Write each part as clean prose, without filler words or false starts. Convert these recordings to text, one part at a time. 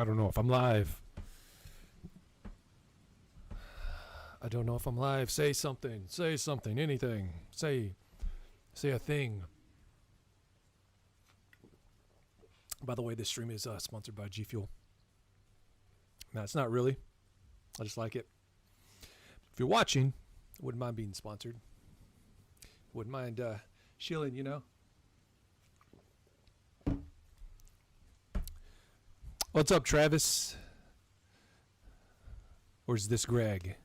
I don't know if I'm live. I don't know if I'm live. Say something. Say something. Anything. Say a thing. By the way, this stream is sponsored by G Fuel. No, it's not really. I just like it. If you're watching, I wouldn't mind being sponsored. Wouldn't mind shilling, you know. What's up, Travis? Or is this Greg?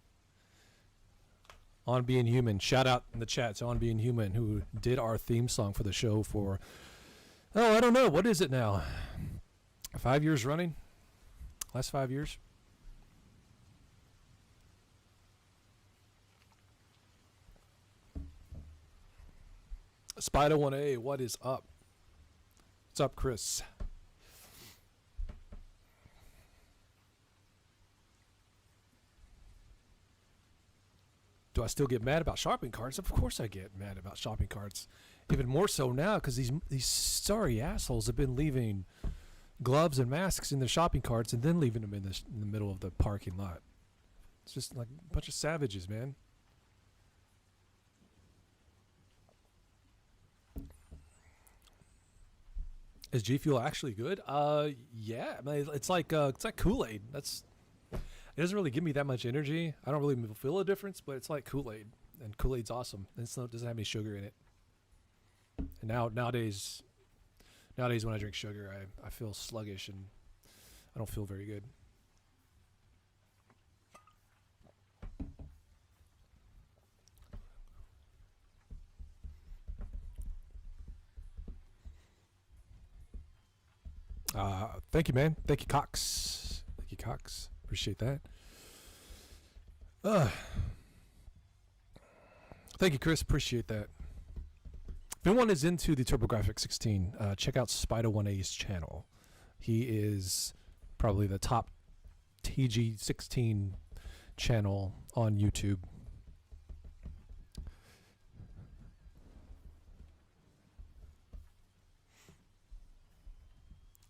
On Being Human. Shout out in the chat to On Being Human, who did our theme song for the show for, I don't know. What is it now? 5 years running? Last 5 years? Spider 1A, what is up? What's up, Chris? Do I still get mad about shopping carts? Of course I get mad about shopping carts. Even more so now because these sorry assholes have been leaving gloves and masks in their shopping carts and then leaving them in the middle of the parking lot. It's just like a bunch of savages, man. Is G Fuel actually good? Yeah. I mean, it's like Kool-Aid. It doesn't really give me that much energy. I don't really feel a difference, but it's like Kool-Aid, and Kool-Aid's awesome. It doesn't have any sugar in it. And nowadays when I drink sugar, I feel sluggish and I don't feel very good. Thank you, man. Thank you, Cox. Thank you, Cox. Appreciate that. Thank you, Chris. Appreciate that. If anyone is into the TurboGrafx 16, check out Spider 1A's channel. He is probably the top TG16 channel on YouTube.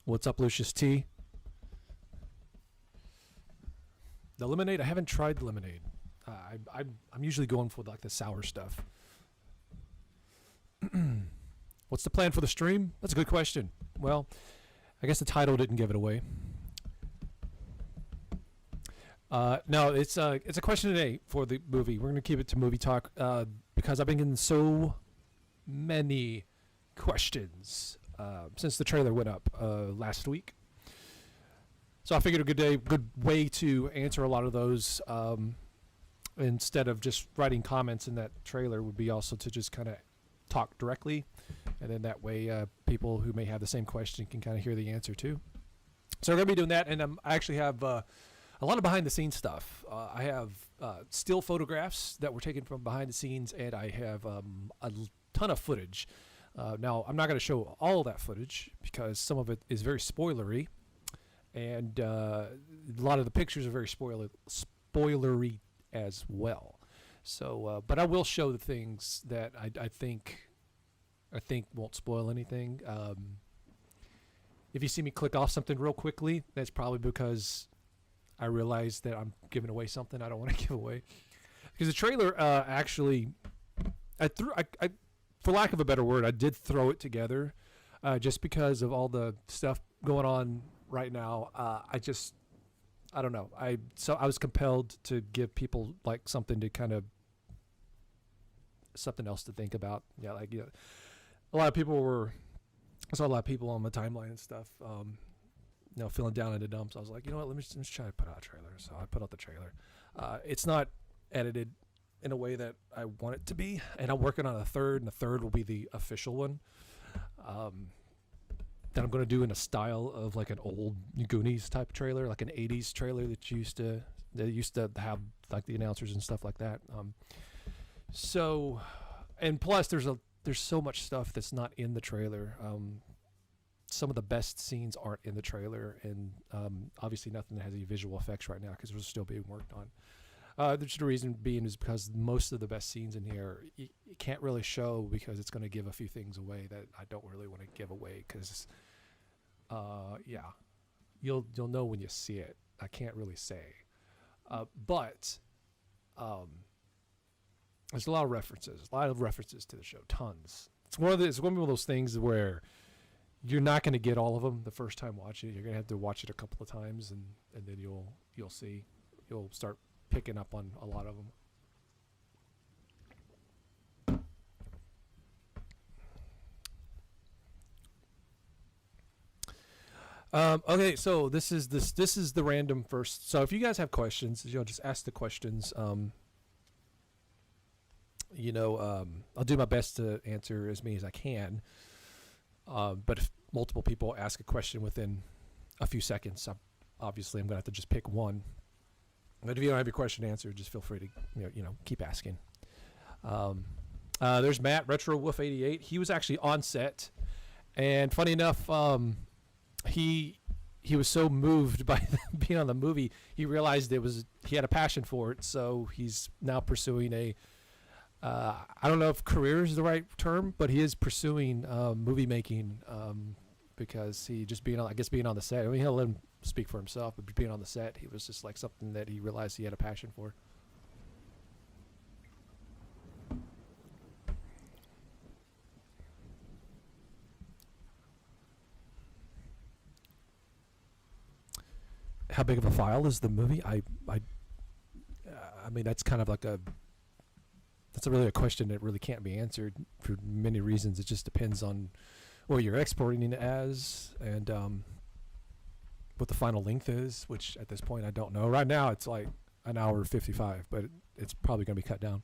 What's up, Lucius T? The lemonade, I haven't tried the lemonade. I'm usually going for like the sour stuff. What's the plan for the stream? That's a good question. Well, I guess the title didn't give it away. No, it's a question today for the movie. We're gonna keep it to movie talk because I've been getting so many questions since the trailer went up last week. So I figured a good way to answer a lot of those instead of just writing comments in that trailer would be also to just kind of talk directly, and then that way people who may have the same question can kind of hear the answer too. So we're going to be doing that, and I actually have a lot of behind-the-scenes stuff. I have still photographs that were taken from behind the scenes, and I have a ton of footage. Now, I'm not going to show all that footage because some of it is very spoilery. And a lot of the pictures are very spoilery as well. So, but I will show the things that I think won't spoil anything. If you see me click off something real quickly, that's probably because I realize that I'm giving away something I don't want to give away. Because the trailer actually, for lack of a better word, I did throw it together just because of all the stuff going on right now. I don't know. I was compelled to give people like something to kind of something else to think about. Yeah, like a lot of people I saw a lot of people on my timeline and stuff. Feeling down in the dumps. I was like, you know what? Let me just try to put out a trailer. So I put out the trailer. It's not edited in a way that I want it to be, and I'm working on a third, and the third will be the official one. That I'm going to do in a style of like an old Goonies type trailer, like an 80s trailer that used to have like the announcers and stuff like that. So, and plus there's so much stuff that's not in the trailer. Some of the best scenes aren't in the trailer, and obviously nothing that has any visual effects right now because they're still being worked on. The reason being is because most of the best scenes in here you can't really show because it's going to give a few things away that I don't really want to give away because, you you'll know when you see it. I can't really say, but there's a lot of references to the show, tons. It's one of those things where you're not going to get all of them the first time watching it. You're going to have to watch it a couple of times, and then you'll see, you'll start picking up on a lot of them. Okay, so this is the random first. So if you guys have questions, just ask the questions. I'll do my best to answer as many as I can. But if multiple people ask a question within a few seconds, obviously I'm gonna have to just pick one. But if you don't have your question answered, just feel free to keep asking. There's Matt Retro Wolf 88. He was actually on set, and funny enough, he was so moved by being on the movie, he realized he had a passion for it. So he's now pursuing a I don't know if career is the right term, but he is pursuing movie making because he just being on the set. I mean, he'll let him speak for himself, but being on the set, he was just like something that he realized he had a passion for. How big of a file is the movie? I mean, that's kind of like that's really a question that really can't be answered for many reasons. It just depends on what you're exporting it as and what the final length is, which at this point I don't know. Right now it's like an hour 55, but it's probably going to be cut down.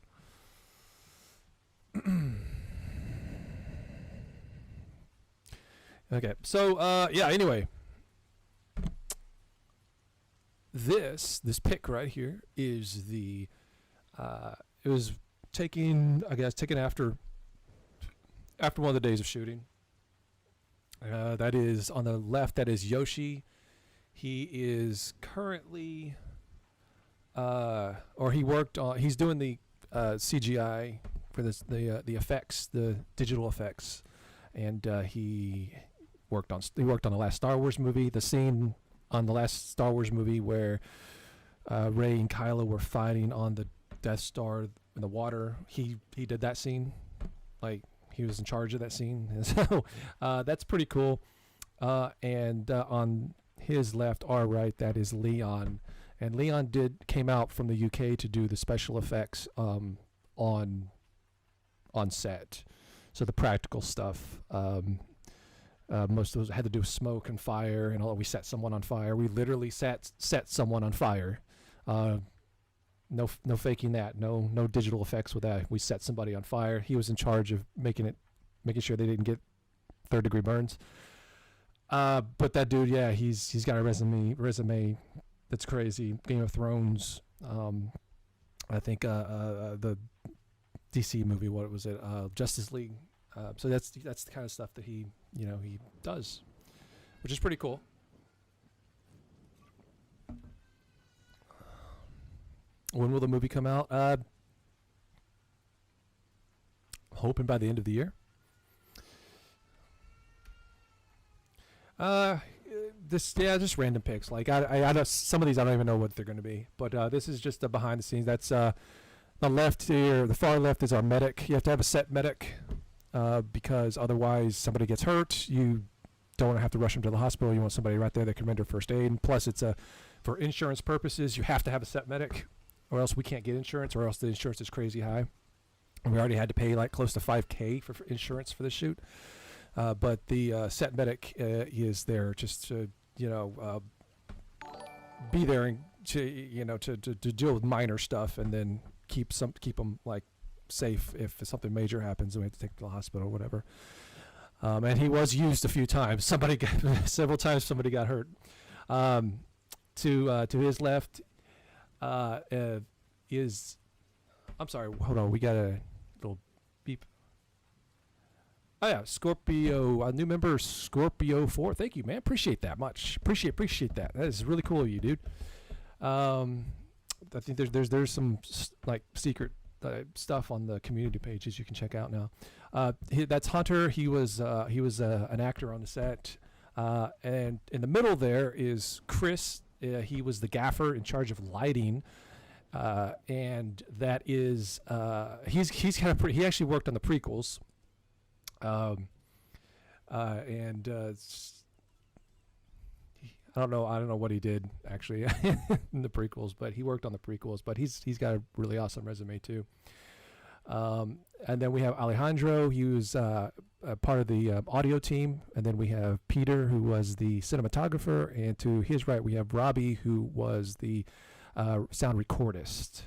Okay, so anyway, this pic right here is the it was taken after one of the days of shooting. That is on the left. That is Yoshi. He is currently he's doing the CGI for the effects, the digital effects, and he worked on the last Star Wars movie. The scene on the last Star Wars movie where Rey and Kylo were fighting on the Death Star in the water. He did that scene. Like, he was in charge of that scene. And so that's pretty cool. And on his left or right, that is Leon. And Leon came out from the UK to do the special effects on set. So the practical stuff. Most of those had to do with smoke and fire, and we set someone on fire. We literally set someone on fire. No faking that. No digital effects with that. We set somebody on fire. He was in charge of making sure they didn't get third-degree burns. But that dude, yeah, he's got a resume that's crazy. Game of Thrones. I think the DC movie. What was it? Justice League. So that's the kind of stuff that he does, which is pretty cool. When will the movie come out? I'm hoping by the end of the year. Just random picks. Like I some of these I don't even know what they're going to be, but this is just a behind the scenes. That's the left here. The far left is our medic. You have to have a set medic. Because otherwise somebody gets hurt, you don't want to have to rush them to the hospital. You want somebody right there that can render first aid. And plus, it's for insurance purposes, you have to have a set medic, or else we can't get insurance, or else the insurance is crazy high. And we already had to pay like close to $5,000 for insurance for this shoot. But the set medic is there just to be there and to deal with minor stuff, and then keep them like safe if something major happens and we have to take to the hospital or whatever. And he was used a few times. Several times somebody got hurt. To his left is, I'm sorry, hold on, we got a little beep. Oh yeah, Scorpio, a new member, Scorpio 4. Thank you, man. Appreciate that much. Appreciate that. That is really cool of you, dude. I think there's some like secret stuff on the community pages you can check out now. That's Hunter. He was an actor on the set. And in the middle there is Chris. He was the gaffer in charge of lighting, and that is he's kind of he actually worked on the prequels, and I don't know what he did actually in the prequels, but he worked on the prequels. But he's got a really awesome resume too. And then we have Alejandro. He was a part of the audio team. And then we have Peter, who was the cinematographer. And to his right, we have Robbie, who was the sound recordist.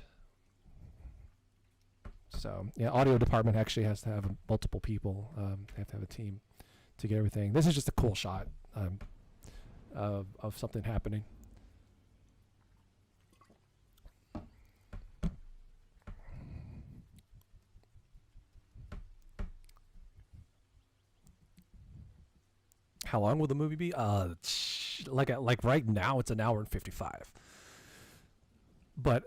So, yeah, audio department actually has to have multiple people. They have to have a team to get everything. This is just a cool shot of something happening. How long will the movie be? Like right now, it's an hour and 55. But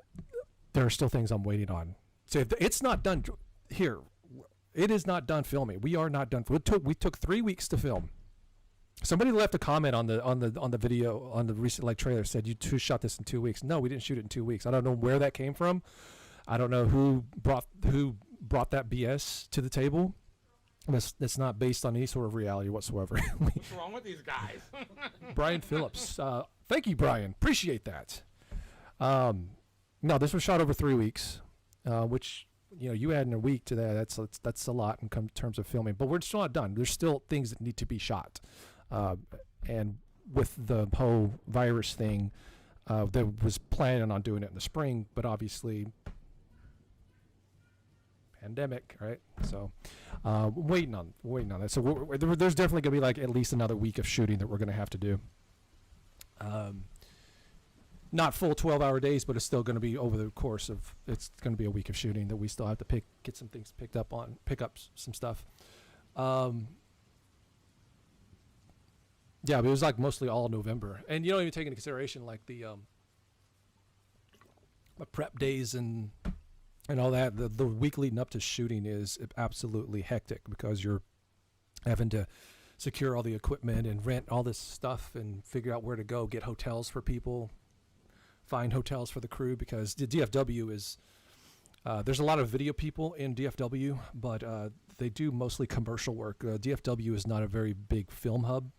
there are still things I'm waiting on. So if it's not done here, it is not done filming. We are not done. We took 3 weeks to film. Somebody left a comment on the video on the recent trailer, said you two shot this in 2 weeks. No, we didn't shoot it in 2 weeks. I don't know where that came from. I don't know who brought that BS to the table. That's not based on any sort of reality whatsoever. What's wrong with these guys? Brian Phillips. Thank you, Brian. Appreciate that. No, this was shot over 3 weeks, which, you add in a week to that. That's a lot in terms of filming. But we're still not done. There's still things that need to be shot. And with the whole virus thing, that was planning on doing it in the spring, but obviously pandemic, right? So waiting on that. So there's definitely gonna be at least another week of shooting that we're gonna have to do. Not full 12-hour days, but it's still gonna be over the course of. It's gonna be a week of shooting that we still have to get some things pick up some stuff. Yeah, but it was mostly all November, and you don't even take into consideration the prep days and all that. The week leading up to shooting is absolutely hectic because you're having to secure all the equipment and rent all this stuff and figure out where to go, get hotels for people, find hotels for the crew, because the DFW is there's a lot of video people in DFW, but they do mostly commercial work. DFW is not a very big film hub.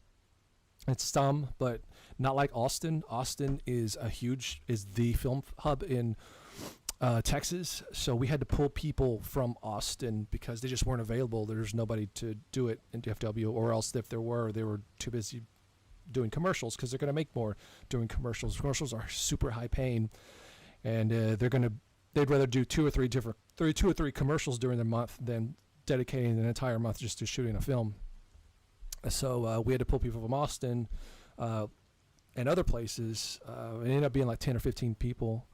It's some, but not like Austin. Austin is the film hub in Texas, so we had to pull people from Austin because they just weren't available. There's nobody to do it in DFW, or else if there were, they were too busy doing commercials because they're going to make more doing commercials. Commercials are super high paying, and they'd rather do two or three commercials during the month than dedicating an entire month just to shooting a film. So we had to pull people from Austin and other places. It ended up being 10 or 15 people.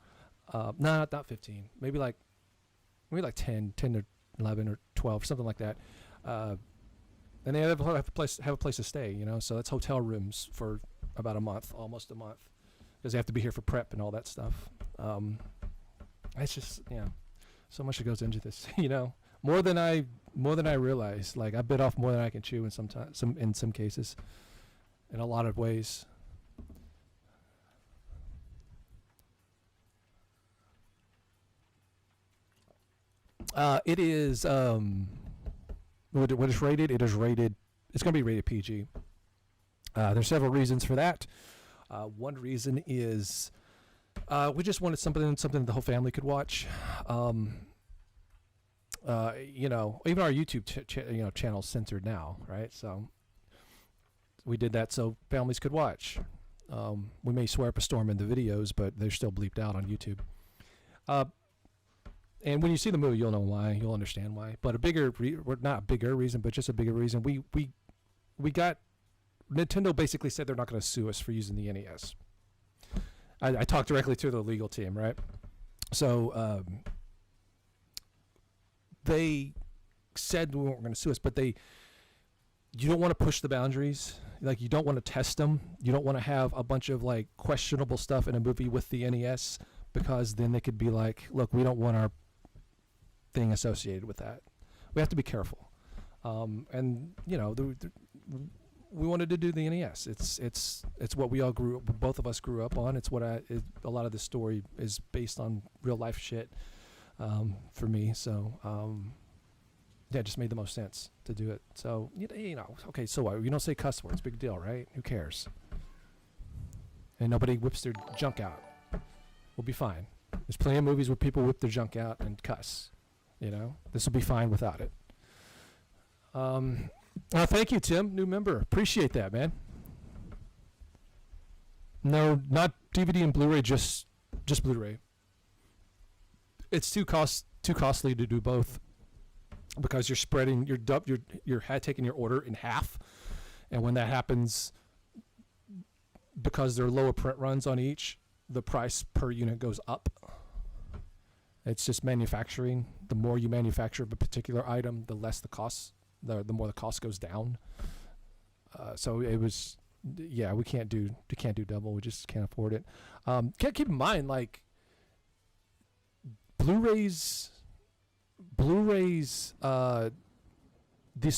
No, not 15. Maybe 10 to 11 or 12, something like that. And they have a place to stay, so that's hotel rooms for about almost a month, because they have to be here for prep and all that stuff. It's just, so much that goes into this, more than I realize. I bit off more than I can chew in some cases, in a lot of ways. It is what is rated. It is rated. It's going to be rated PG. There's several reasons for that. One reason is we just wanted something the whole family could watch. Even our YouTube channel's censored now, right? So we did that so families could watch. We may swear up a storm in the videos, but they're still bleeped out on YouTube. And when you see the movie, you'll know why. You'll understand why. But not a bigger reason, but just a bigger reason. We got Nintendo basically said they're not going to sue us for using the NES. I talked directly to the legal team, right? So they said we weren't going to sue us, but you don't want to push the boundaries. You don't want to test them. You don't want to have a bunch of questionable stuff in a movie with the NES, because then they could be look, we don't want our thing associated with that. We have to be careful. And we wanted to do the NES. It's what we all both of us grew up on. It's what a lot of the story is based on real life shit for me. So yeah, it just made the most sense to do it. So you know, okay, so what? You don't say cuss words, big deal, right? Who cares? And nobody whips their junk out. We'll be fine. There's plenty of movies where people whip their junk out and cuss. You know, this will be fine without it. Thank you, Tim, new member. Appreciate that, man. No, not DVD and Blu-ray, just Blu-ray. It's too costly to do both because you're spreading you're taking your order in half, and when that happens, because there are lower print runs on each, the price per unit goes up. It's just manufacturing. The more you manufacture of a particular item, the less the cost. The more the cost goes down. So it was, yeah, we can't do double. We just can't afford it. Keep in mind, like Blu-rays. This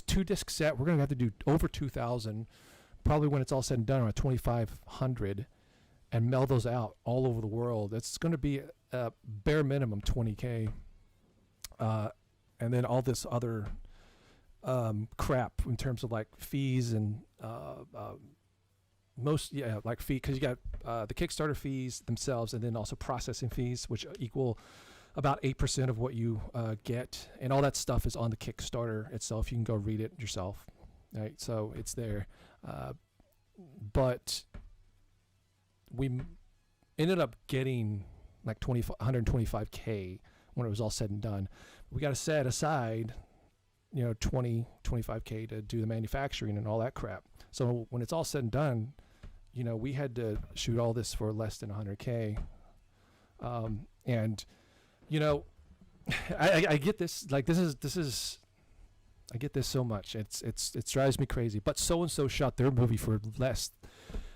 2-disc set, we're gonna have to do over 2,000. Probably when it's all said and done, around 2,500, and mail those out all over the world. It's going to be bare minimum 20K, and then all this other crap in terms of like fees and like fee, because you got the Kickstarter fees themselves, and then also processing fees, which equal about 8% of what you get, and all that stuff is on the Kickstarter itself. You can go read it yourself, right? So it's there, but we ended up getting like 125K when it was all said and done. We got to set aside, 25K to do the manufacturing and all that crap. So when it's all said and done, we had to shoot all this for less than 100K. And I get this, like this is I get this so much. It drives me crazy. But so and so shot their movie for less.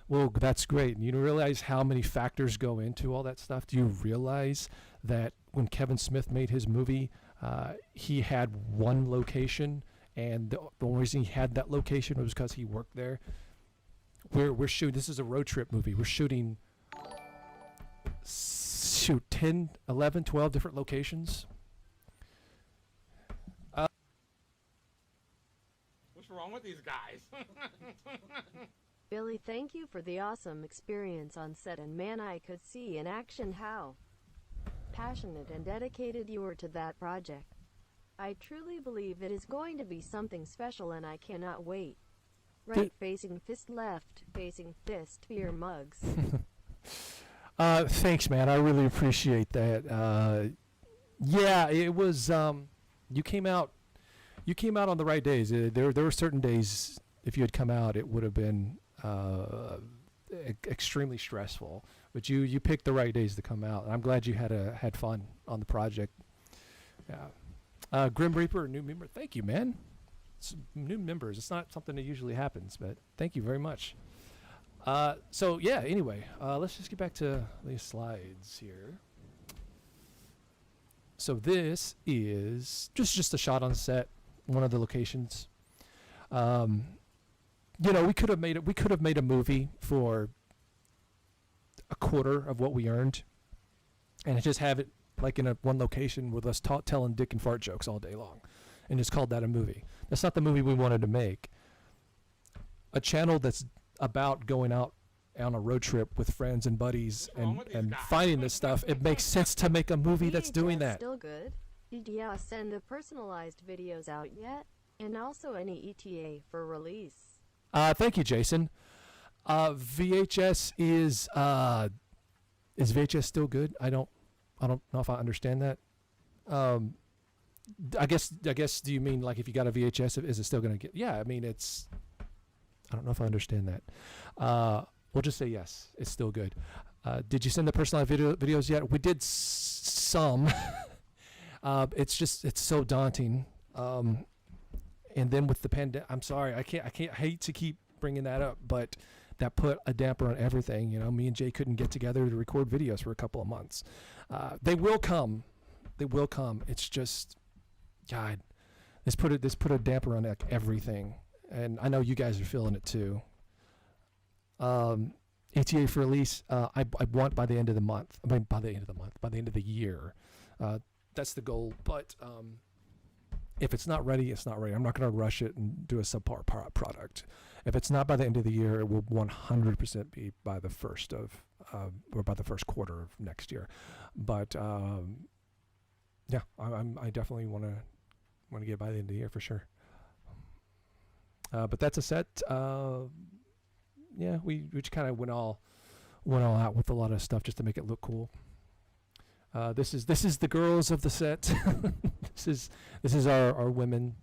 Well, that's great. And you realize how many factors go into all that stuff? Do you realize that when Kevin Smith made his movie, he had one location, and the only reason he had that location was because he worked there? We're shooting. This is a road trip movie. We're shooting 10, 11, 12 different locations. What's wrong with these guys? Billy, thank you for the awesome experience on set, and man, I could see in action how passionate and dedicated you were to that project. I truly believe it is going to be something special, and I cannot wait. Right facing fist, left facing fist, beer mugs. Thanks, man. I really appreciate that. Yeah, it was. You came out on the right days. There were certain days, if you had come out, it would have been extremely stressful. But you picked the right days to come out. I'm glad you had fun on the project. Yeah. Grim Reaper, new member. Thank you, man. It's new members. It's not something that usually happens, but thank you very much. So yeah. Anyway, let's just get back to these slides here. So this is just a shot on set, one of the locations. We could have made a movie for a quarter of what we earned, and just have it like in one location with us telling dick and fart jokes all day long, and just called that a movie. That's not the movie we wanted to make. A channel that's about going out on a road trip with friends and buddies and finding this stuff. It makes sense to make a movie that's doing that. Still good. Did you send the personalized videos out yet? And also any ETA for release? Thank you, Jason. VHS is VHS still good? I don't know if I understand that. I guess. Do you mean like if you got a VHS, is it still gonna get? Yeah, I mean it's. I don't know if I understand that. We'll just say yes. It's still good. Did you send the personalized videos yet? We did some. It's so daunting. And then with the pandemic, I'm sorry, I hate to keep bringing that up, but that put a damper on everything. Me and Jay couldn't get together to record videos for a couple of months. They will come. It's just, God, this put a damper on everything. and I know you guys are feeling it too. ETA for release, I want by the end of the month. I mean, by the end of the year. That's the goal. But if it's not ready, it's not ready. I'm not going to rush it and do a subpar product. If it's not by the end of the year, it will 100% be by the first of or by the first quarter of next year. But yeah, I definitely want to get by the end of the year for sure. But that's a set. Yeah, we just kind of went all out with a lot of stuff just to make it look cool. This is the girls of the set. this is our women.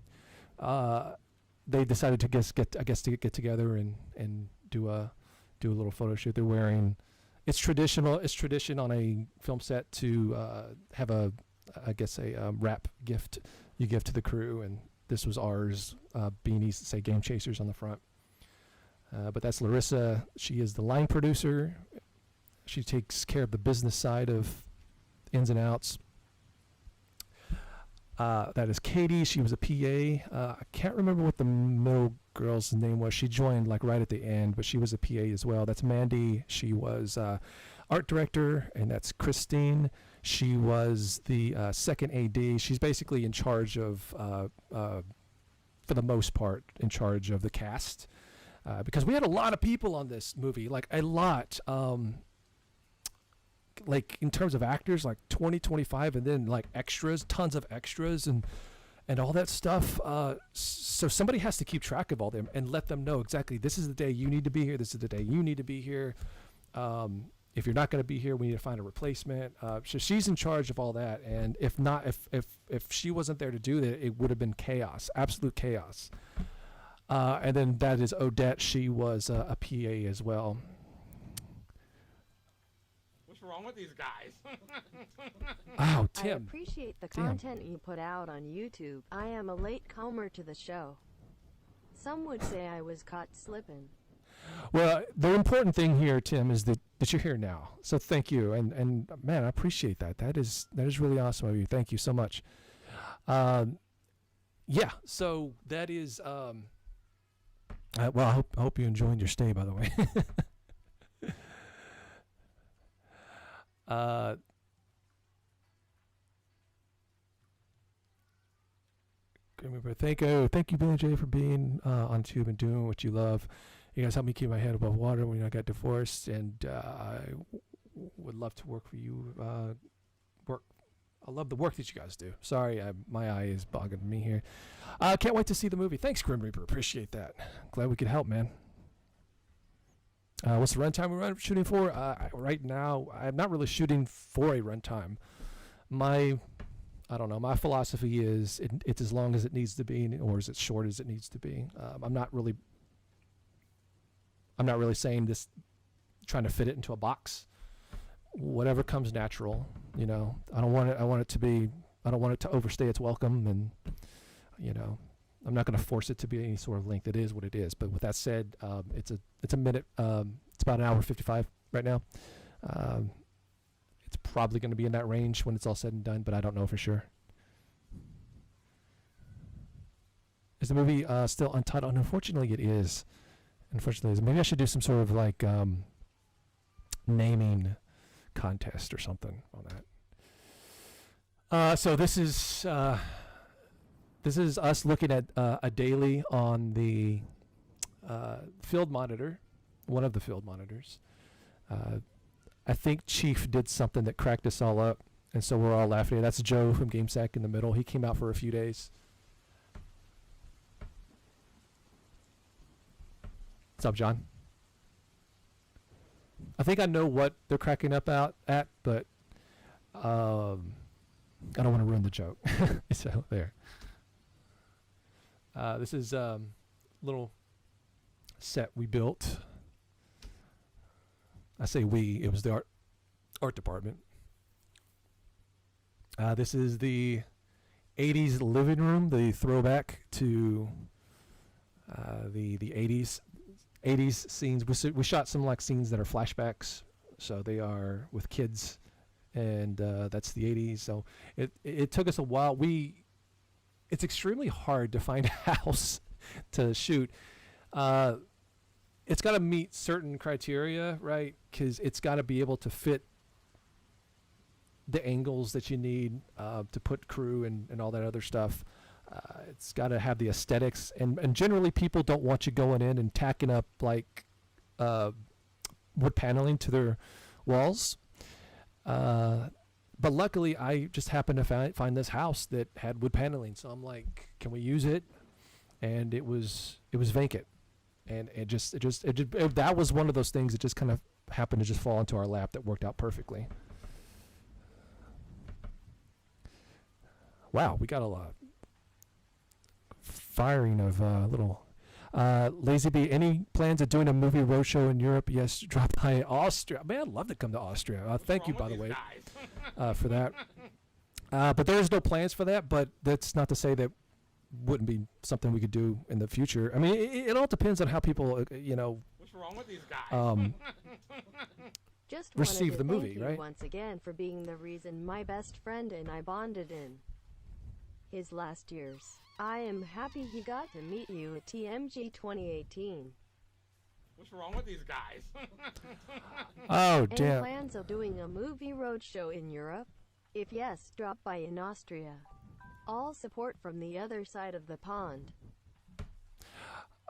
They decided to get together and do a little photo shoot. They're wearing. It's traditional. It's tradition on a film set to have a wrap gift you give to the crew, and this was ours. Beanies that say Game Chasers on the front. But that's Larissa. She is the line producer. She takes care of the business side of ins and outs. That is Katie. She was a PA. I can't remember what the middle girl's name was. She joined like right at the end, but she was a PA as well. That's Mandy. She was art director, and that's Christine. She was the second AD. She's basically in charge of, for the most part, in charge of the cast. Because we had a lot of people on this movie, like a lot, like in terms of actors, like 20, 25, and then like extras, tons of extras and all that stuff. So somebody has to keep track of all them and let them know exactly, this is the day you need to be here. This is the day you need to be here. If you're not going to be here, we need to find a replacement. So she's in charge of all that. And if not, if she wasn't there to do that, it would have been chaos, absolute chaos. And then that is Odette. She was a PA as well. What's wrong with these guys? Oh, I Tim. appreciate the Damn. content you put out on YouTube. I am a late comer to the show. Some would say I was caught slipping. Well, the important thing here, Tim, is that you're here now. So thank you. And man, I appreciate that. That is really awesome of you. Thank you so much. Yeah, so that is... well, I hope you enjoyed your stay, by the way. Thank you, Billy J, for being on Tube and doing what you love. You guys help me keep my head above water when I got divorced, and I would love to work for you. I love the work that you guys do. Sorry, my eye is bogging me here. Can't wait to see the movie. Thanks, Grim Reaper. Appreciate that. Glad we could help, man. What's the runtime we're shooting for? Right now, I'm not really shooting for a runtime. My philosophy is it's as long as it needs to be, or as short as it needs to be. I'm not really saying this, trying to fit it into a box. Whatever comes natural, you know. I don't want it to overstay its welcome, and you know, I'm not going to force it to be any sort of length. It is what it is. But with that said, it's a minute. It's about an hour 55 right now. It's probably going to be in that range when it's all said and done, but I don't know for sure. Is the movie still untitled? Unfortunately, it is. Unfortunately, maybe I should do some sort of like naming contest or something on that. So this is us looking at a daily on the field monitor, one of the field monitors. I think Chief did something that cracked us all up, and so we're all laughing. That's Joe from GameSack in the middle. He came out for a few days. What's up, John? I think I know what they're cracking up at, but I don't want to ruin the joke. So there. This is a little set we built. I say we, it was the art department. This is the 80s living room, the throwback to the 80s scenes. We shot some like scenes that are flashbacks, so they are with kids, and that's the 80s. So it took us a while. It's extremely hard to find a house to shoot. It's got to meet certain criteria, right? Because it's got to be able to fit the angles that you need to put crew and all that other stuff. It's got to have the aesthetics, and generally people don't want you going in and tacking up like wood paneling to their walls. But luckily, I just happened to find this house that had wood paneling, so I'm like, can we use it? And it was vacant, and that was one of those things that just kind of happened to just fall into our lap that worked out perfectly. Wow, we got a lot firing of little Lazy Bee. Any plans of doing a movie roadshow in Europe? Yes, drop by Austria. Man, I'd love to come to Austria. Thank you, by the way, for that. But there's no plans for that. But that's not to say that wouldn't be something we could do in the future. I mean, it all depends on how people, What's wrong with these guys? Just receive wanted to the movie, thank you right? once again for being the reason my best friend and I bonded in his last years. I am happy he got to meet you at TMG 2018. What's wrong with these guys? Oh, Any damn. plans of doing a movie roadshow in Europe? If yes, drop by in Austria. All support from the other side of the pond.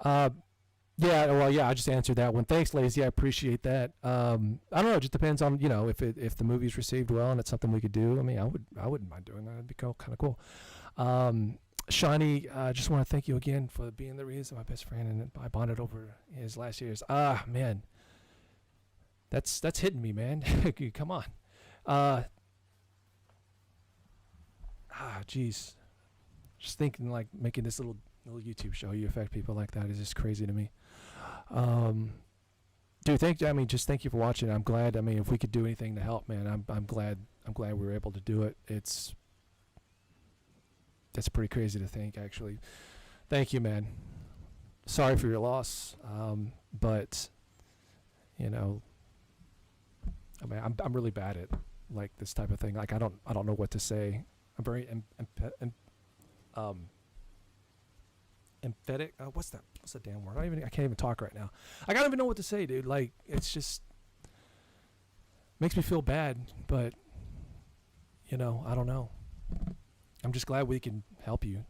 Yeah, I just answered that one. Thanks, Lazy. I appreciate that. I don't know. It just depends on, if the movie's received well and it's something we could do. I mean, I wouldn't mind doing that. It'd be kind of cool. Shawnee, I just want to thank you again for being the reason my best friend and I bonded over his last years. Man, that's hitting me, man. Come on. Geez. Just thinking like making this little YouTube show, you affect people like that is just crazy to me. Dude, thank you for watching. I'm glad. I mean, if we could do anything to help, man, I'm glad we were able to do it. That's pretty crazy to think, actually. Thank you, man. Sorry for your loss. But I mean, I'm really bad at like this type of thing. Like I don't know what to say. I'm very emphatic. What's the damn word? I can't even talk right now. I don't even know what to say, dude. Like it's just makes me feel bad, but I don't know. I'm just glad we can help you.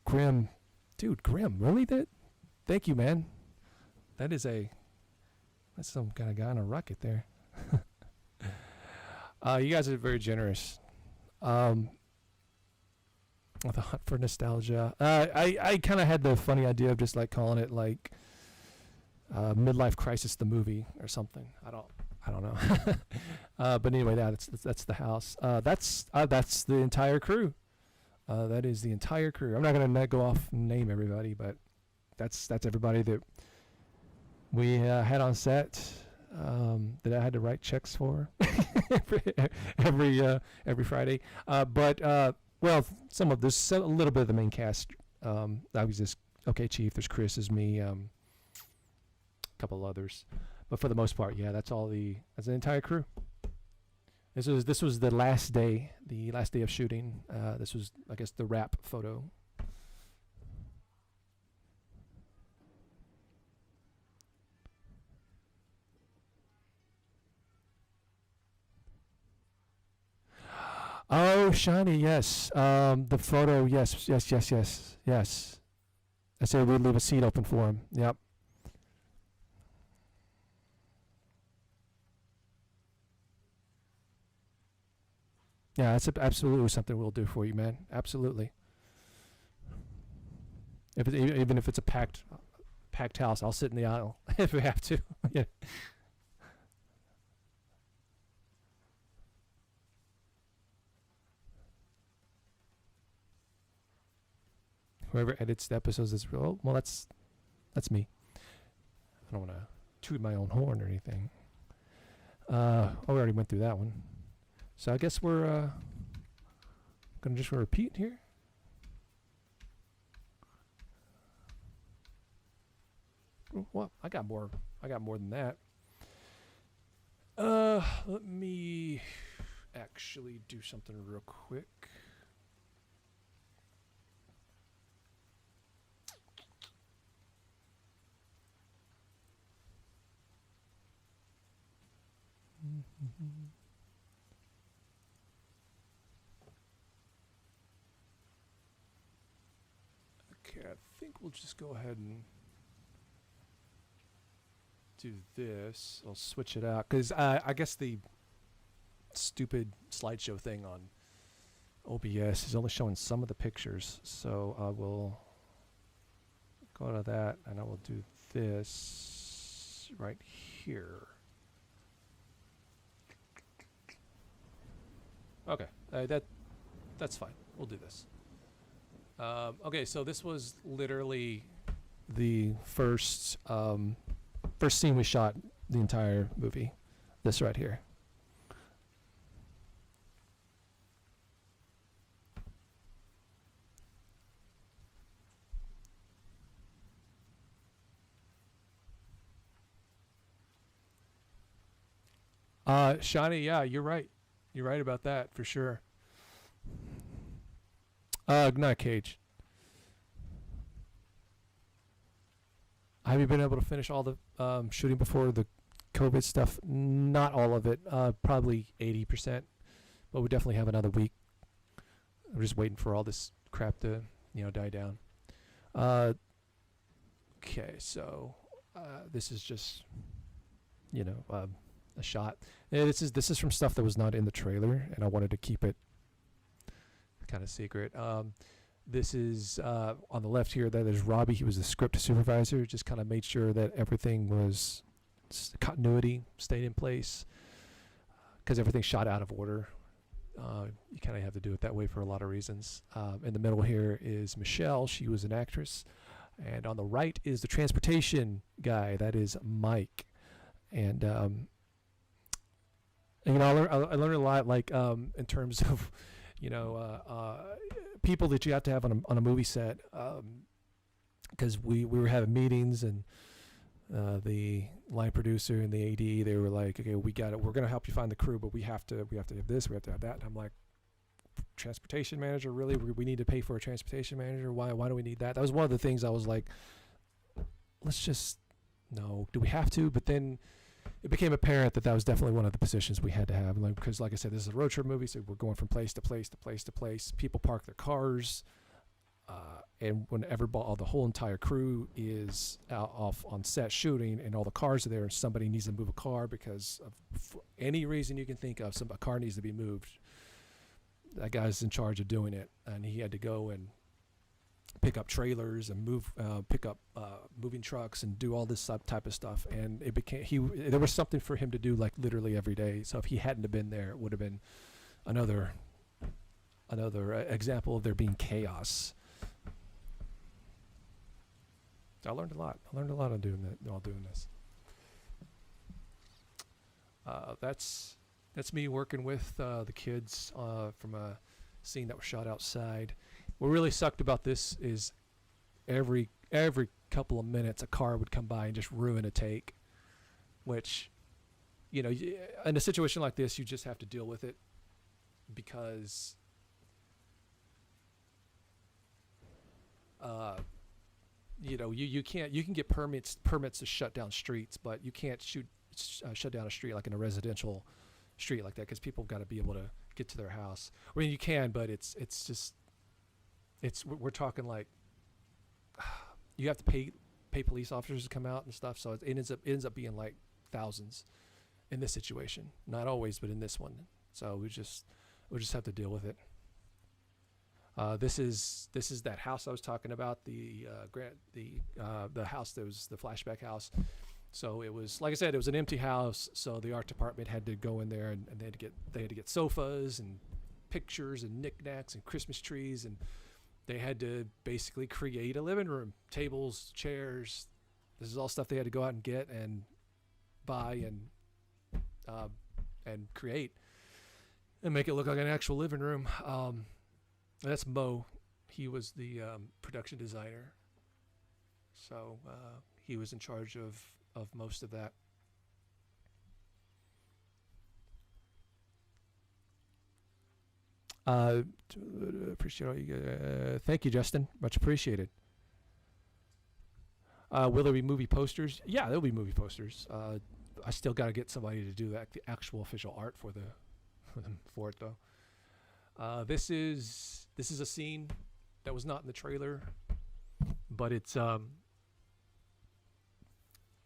Grim, really? Thank you, man. That's some kind of guy in a rocket there. You guys are very generous. With a hunt for nostalgia. I kind of had the funny idea of just like calling it like Midlife Crisis the movie or something. I don't know. But anyway, that's the house. That's the entire crew. That is the entire crew. I'm not gonna go off and name everybody, but that's everybody that we had on set. That I had to write checks for every Friday. Well, there's a little bit of the main cast. I was just okay, Chief. There's Chris, there's me, a couple others, but for the most part, yeah, that's the entire crew. This was the last day of shooting. This was, I guess, the wrap photo. Oh, Shiny, yes. The photo, yes. I said we'd leave a seat open for him. Yep. Yeah, that's absolutely something we'll do for you, man. Absolutely. Even if it's a packed house, I'll sit in the aisle if we have to. Yeah. Whoever edits the episodes is real. Well, that's me. I don't want to toot my own horn or anything. We already went through that one. So I guess we're gonna just repeat here. Well, I got more than that. Let me actually do something real quick. Okay, I think we'll just go ahead and do this. I'll switch it out because I guess the stupid slideshow thing on OBS is only showing some of the pictures. So I will go to that and I will do this right here. Okay, that's fine. We'll do this. Okay, so this was literally the first scene we shot the entire movie. This right here. Shawnee, yeah, you're right. You're right about that for sure. Not Cage. Have you been able to finish all the shooting before the COVID stuff? Not all of it. Probably 80%. But we definitely have another week. I'm just waiting for all this crap to, die down. Okay, so this is just, a shot. And this is from stuff that was not in the trailer, and I wanted to keep it kind of secret. This is on the left here. There's Robbie. He was the script supervisor. Just kind of made sure that everything was continuity stayed in place because everything's shot out of order. You kind of have to do it that way for a lot of reasons. In the middle here is Michelle. She was an actress, and on the right is the transportation guy. That is Mike, and I learned a lot, like in terms of people that you have to have on a movie set, because we were having meetings, and the line producer and the AD, they were like, okay, we got it, we're gonna help you find the crew, but we have to have this, we have to have that. And I'm like, transportation manager, really? We need to pay for a transportation manager? Why do we need that? That was one of the things I was like, let's just, no, do we have to? But then it became apparent that was definitely one of the positions we had to have, because like I said, this is a road trip movie, so we're going from place to place to place to place. People park their cars, and whenever the whole entire crew is off on set shooting, and all the cars are there, and somebody needs to move a car because of for any reason you can think of, a car needs to be moved. That guy's in charge of doing it, and he had to go and pick up trailers and pick up moving trucks and do all this type of stuff. And it became there was something for him to do like literally every day. So if he hadn't have been there, it would have been another example of there being chaos. I learned a lot. On doing that while doing this. That's me working with the kids from a scene that was shot outside. What really sucked about this is every couple of minutes a car would come by and just ruin a take, which, in a situation like this, you just have to deal with it, because you can get permits to shut down streets, but you can't shut down a street like in a residential street like that, because people got to be able to get to their house. I mean, you can, but it's just we're talking like you have to pay police officers to come out and stuff, so it ends up being like thousands in this situation. Not always, but in this one. So we'll just have to deal with it. This is that house I was talking about, the house that was the flashback house. So it was, like I said, it was an empty house, so the art department had to go in there and they had to get sofas and pictures and knickknacks and Christmas trees, and they had to basically create a living room, tables, chairs. This is all stuff they had to go out and get and buy and create and make it look like an actual living room. That's Mo. He was the production designer, so he was in charge of most of that. Appreciate all you. Thank you, Justin. Much appreciated. Will there be movie posters? Yeah, there'll be movie posters. I still got to get somebody to do the actual official art for for it though. This is a scene that was not in the trailer, but it's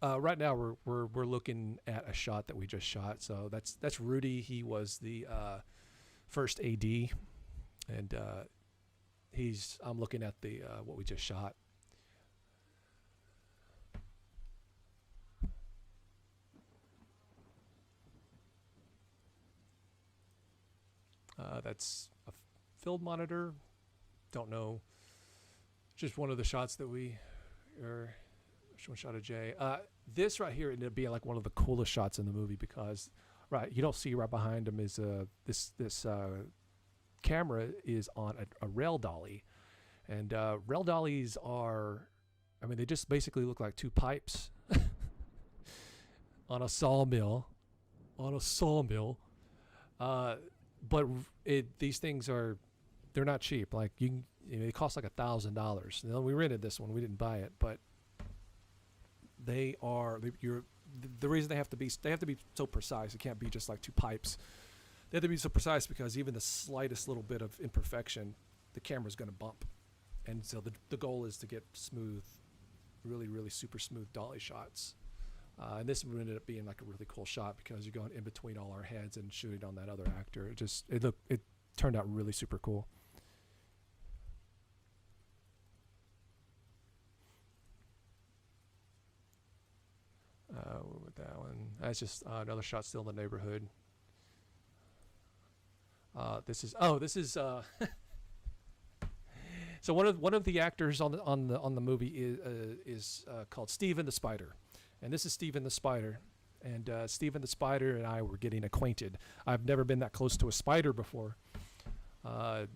right now we're looking at a shot that we just shot. So that's Rudy. He was the first AD, and I'm looking at the what we just shot. That's a field monitor. Don't know. Just one of the shots that one shot of Jay. This right here ended up being like one of the coolest shots in the movie because, right, you don't see right behind him is this camera is on a rail dolly, and rail dollies are, I mean, they just basically look like two pipes on a sawmill, but these things they're not cheap. Like they cost like $1,000. We rented this one, we didn't buy it, but the reason they have to be so precise. It can't be just like two pipes. They have to be so precise because even the slightest little bit of imperfection, the camera's going to bump. And so the goal is to get smooth, really, really super smooth dolly shots. And this ended up being like a really cool shot because you're going in between all our heads and shooting on that other actor. It turned out really super cool. With that one, that's just another shot still in the neighborhood. This is so one of the actors on the movie is called Steven the Spider, and this is Steven the Spider, and Steven the Spider and I were getting acquainted. I've never been that close to a spider before, and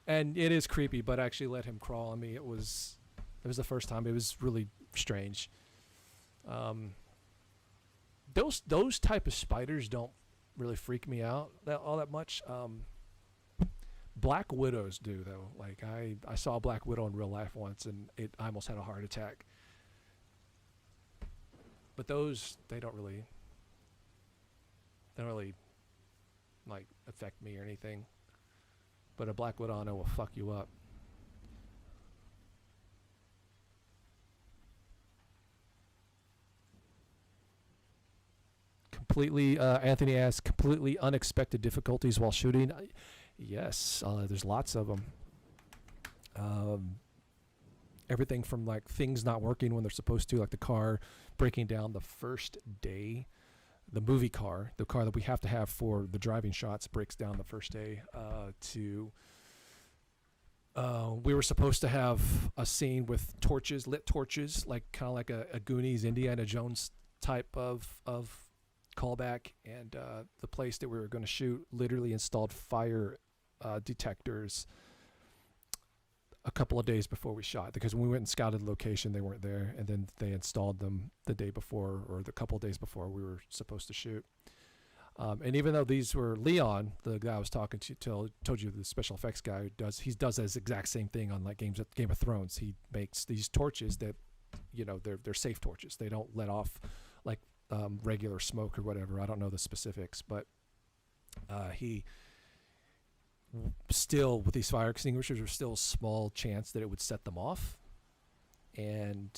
it is creepy, but I actually let him crawl on me. It was the first time. It was really strange. Those type of spiders don't really freak me out all that much. Black widows do though. Like I saw a black widow in real life once, and I almost had a heart attack. But those they don't really like affect me or anything. But a black widow I know will fuck you up. Completely, Anthony asks, completely unexpected difficulties while shooting. Yes, there's lots of them. Everything from like things not working when they're supposed to, like the car breaking down the first day. The movie car, the car that we have to have for the driving shots, breaks down the first day. We were supposed to have a scene with lit torches, like kind of like a Goonies, Indiana Jones type of callback, and the place that we were going to shoot literally installed fire detectors a couple of days before we shot, because when we went and scouted the location, they weren't there, and then they installed them the day before or the couple of days before we were supposed to shoot. And even though these were Leon, the guy I was talking to, told you the special effects guy he does this exact same thing on like Game of Thrones. He makes these torches that, they're safe torches. They don't let off like regular smoke or whatever. I don't know the specifics, but he still, with these fire extinguishers, there's still a small chance that it would set them off. And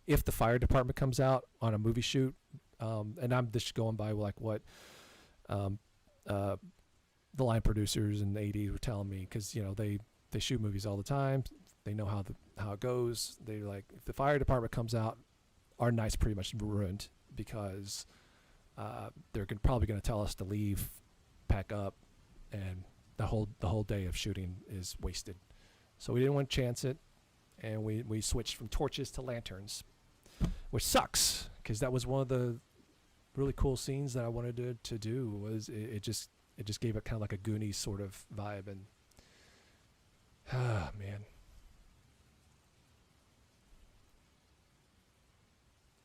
if the fire department comes out on a movie shoot, and I'm just going by like what the line producers and the ADs were telling me, because they shoot movies all the time. They know how it goes. They're like, if the fire department comes out, our night's pretty much ruined, because they're probably going to tell us to leave, pack up, and the whole day of shooting is wasted. So we didn't want to chance it, and we switched from torches to lanterns, which sucks, because that was one of the really cool scenes that I wanted to do. Was it just gave it kind of like a Goonies sort of vibe, and man.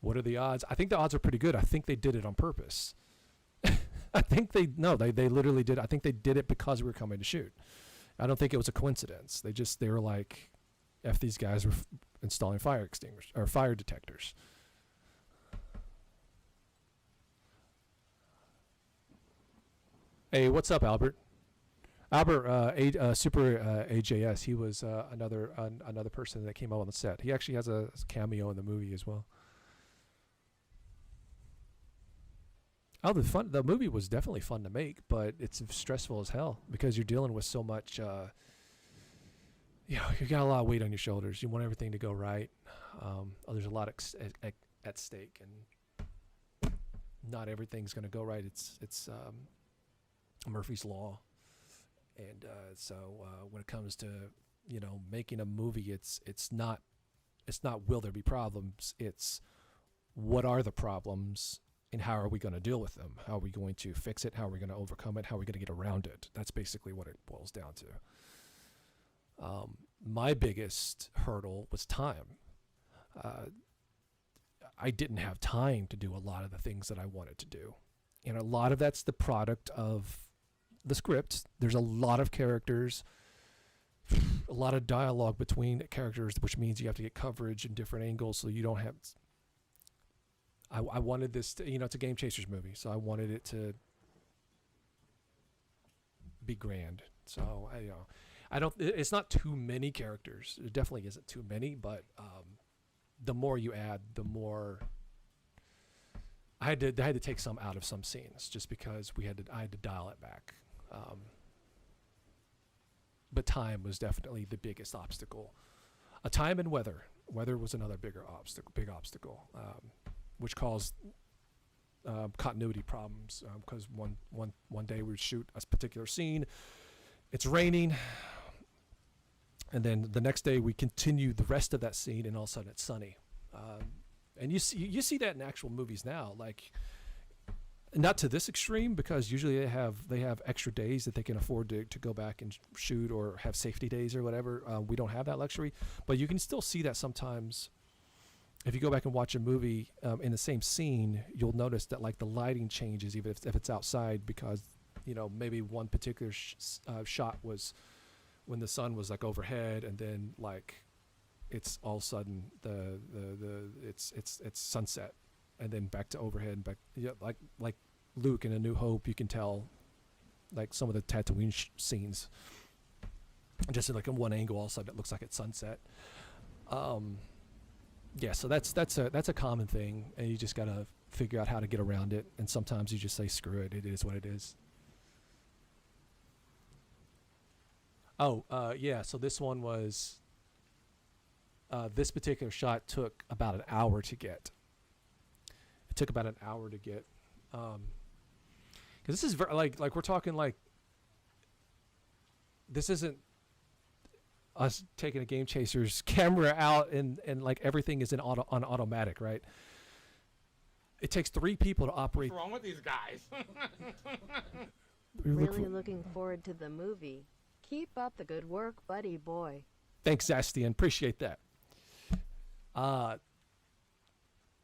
What are the odds? I think the odds are pretty good. I think they did it on purpose. I think they literally did. I think they did it because we were coming to shoot. I don't think it was a coincidence. They were like, F these guys were installing fire extinguishers or fire detectors. Hey, what's up, Albert? Albert, Super AJS. He was another person that came out on the set. He actually has a cameo in the movie as well. Oh, the movie was definitely fun to make, but it's stressful as hell because you're dealing with so much. You got a lot of weight on your shoulders. You want everything to go right. There's a lot at stake, and not everything's going to go right. It's Murphy's Law, and so when it comes to making a movie, it's not will there be problems. It's what are the problems and how are we going to deal with them? How are we going to fix it? How are we going to overcome it? How are we going to get around it? That's basically what it boils down to. My biggest hurdle was time. I didn't have time to do a lot of the things that I wanted to do. And a lot of that's the product of the script. There's a lot of characters, a lot of dialogue between characters, which means you have to get coverage in different angles so you don't have... I wanted this to, it's a Game Chasers movie, so I wanted it to be grand. So it's not too many characters. It definitely isn't too many, but the more you add, the more I had to take some out of some scenes just because I had to dial it back. But time was definitely the biggest obstacle. Time and weather. Weather was another big obstacle. Which caused continuity problems because one day we would shoot a particular scene, it's raining, and then the next day we continue the rest of that scene, and all of a sudden it's sunny, and you see that in actual movies now, like not to this extreme because usually they have extra days that they can afford to go back and shoot or have safety days or whatever. We don't have that luxury, but you can still see that sometimes. If you go back and watch a movie in the same scene, you'll notice that like the lighting changes even if it's outside because maybe one particular shot was when the sun was like overhead, and then like it's all of a sudden it's sunset, and then back to overhead and back like Luke in A New Hope. You can tell like some of the Tatooine scenes just in like in one angle, all of a sudden it looks like it's sunset. Yeah, so that's a common thing, and you just gotta figure out how to get around it. And sometimes you just say, "Screw it! It is what it is." Oh, yeah. So this one was. This particular shot took about an hour to get. It took about an hour to get, because this is like we're talking like. This isn't us taking a Game Chasers camera out and like everything is on automatic, right? It takes 3 people to operate. What's wrong with these guys? Really looking forward to the movie. Keep up the good work, buddy boy. Thanks, Zastian. Appreciate that.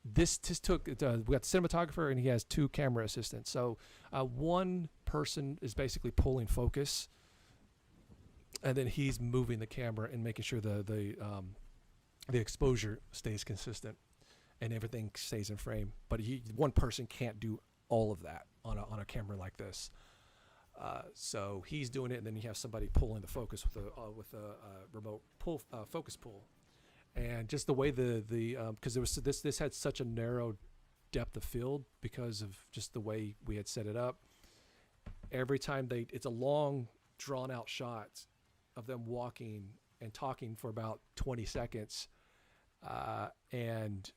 This took, we got the cinematographer and he has 2 camera assistants. So one person is basically pulling focus, and then he's moving the camera and making sure the exposure stays consistent and everything stays in frame. But one person can't do all of that on a camera like this. So he's doing it, and then you have somebody pulling the focus with a remote focus pull. And just the way because this had such a narrow depth of field because of just the way we had set it up. Every time it's a long drawn out shot of them walking and talking for about 20 seconds, and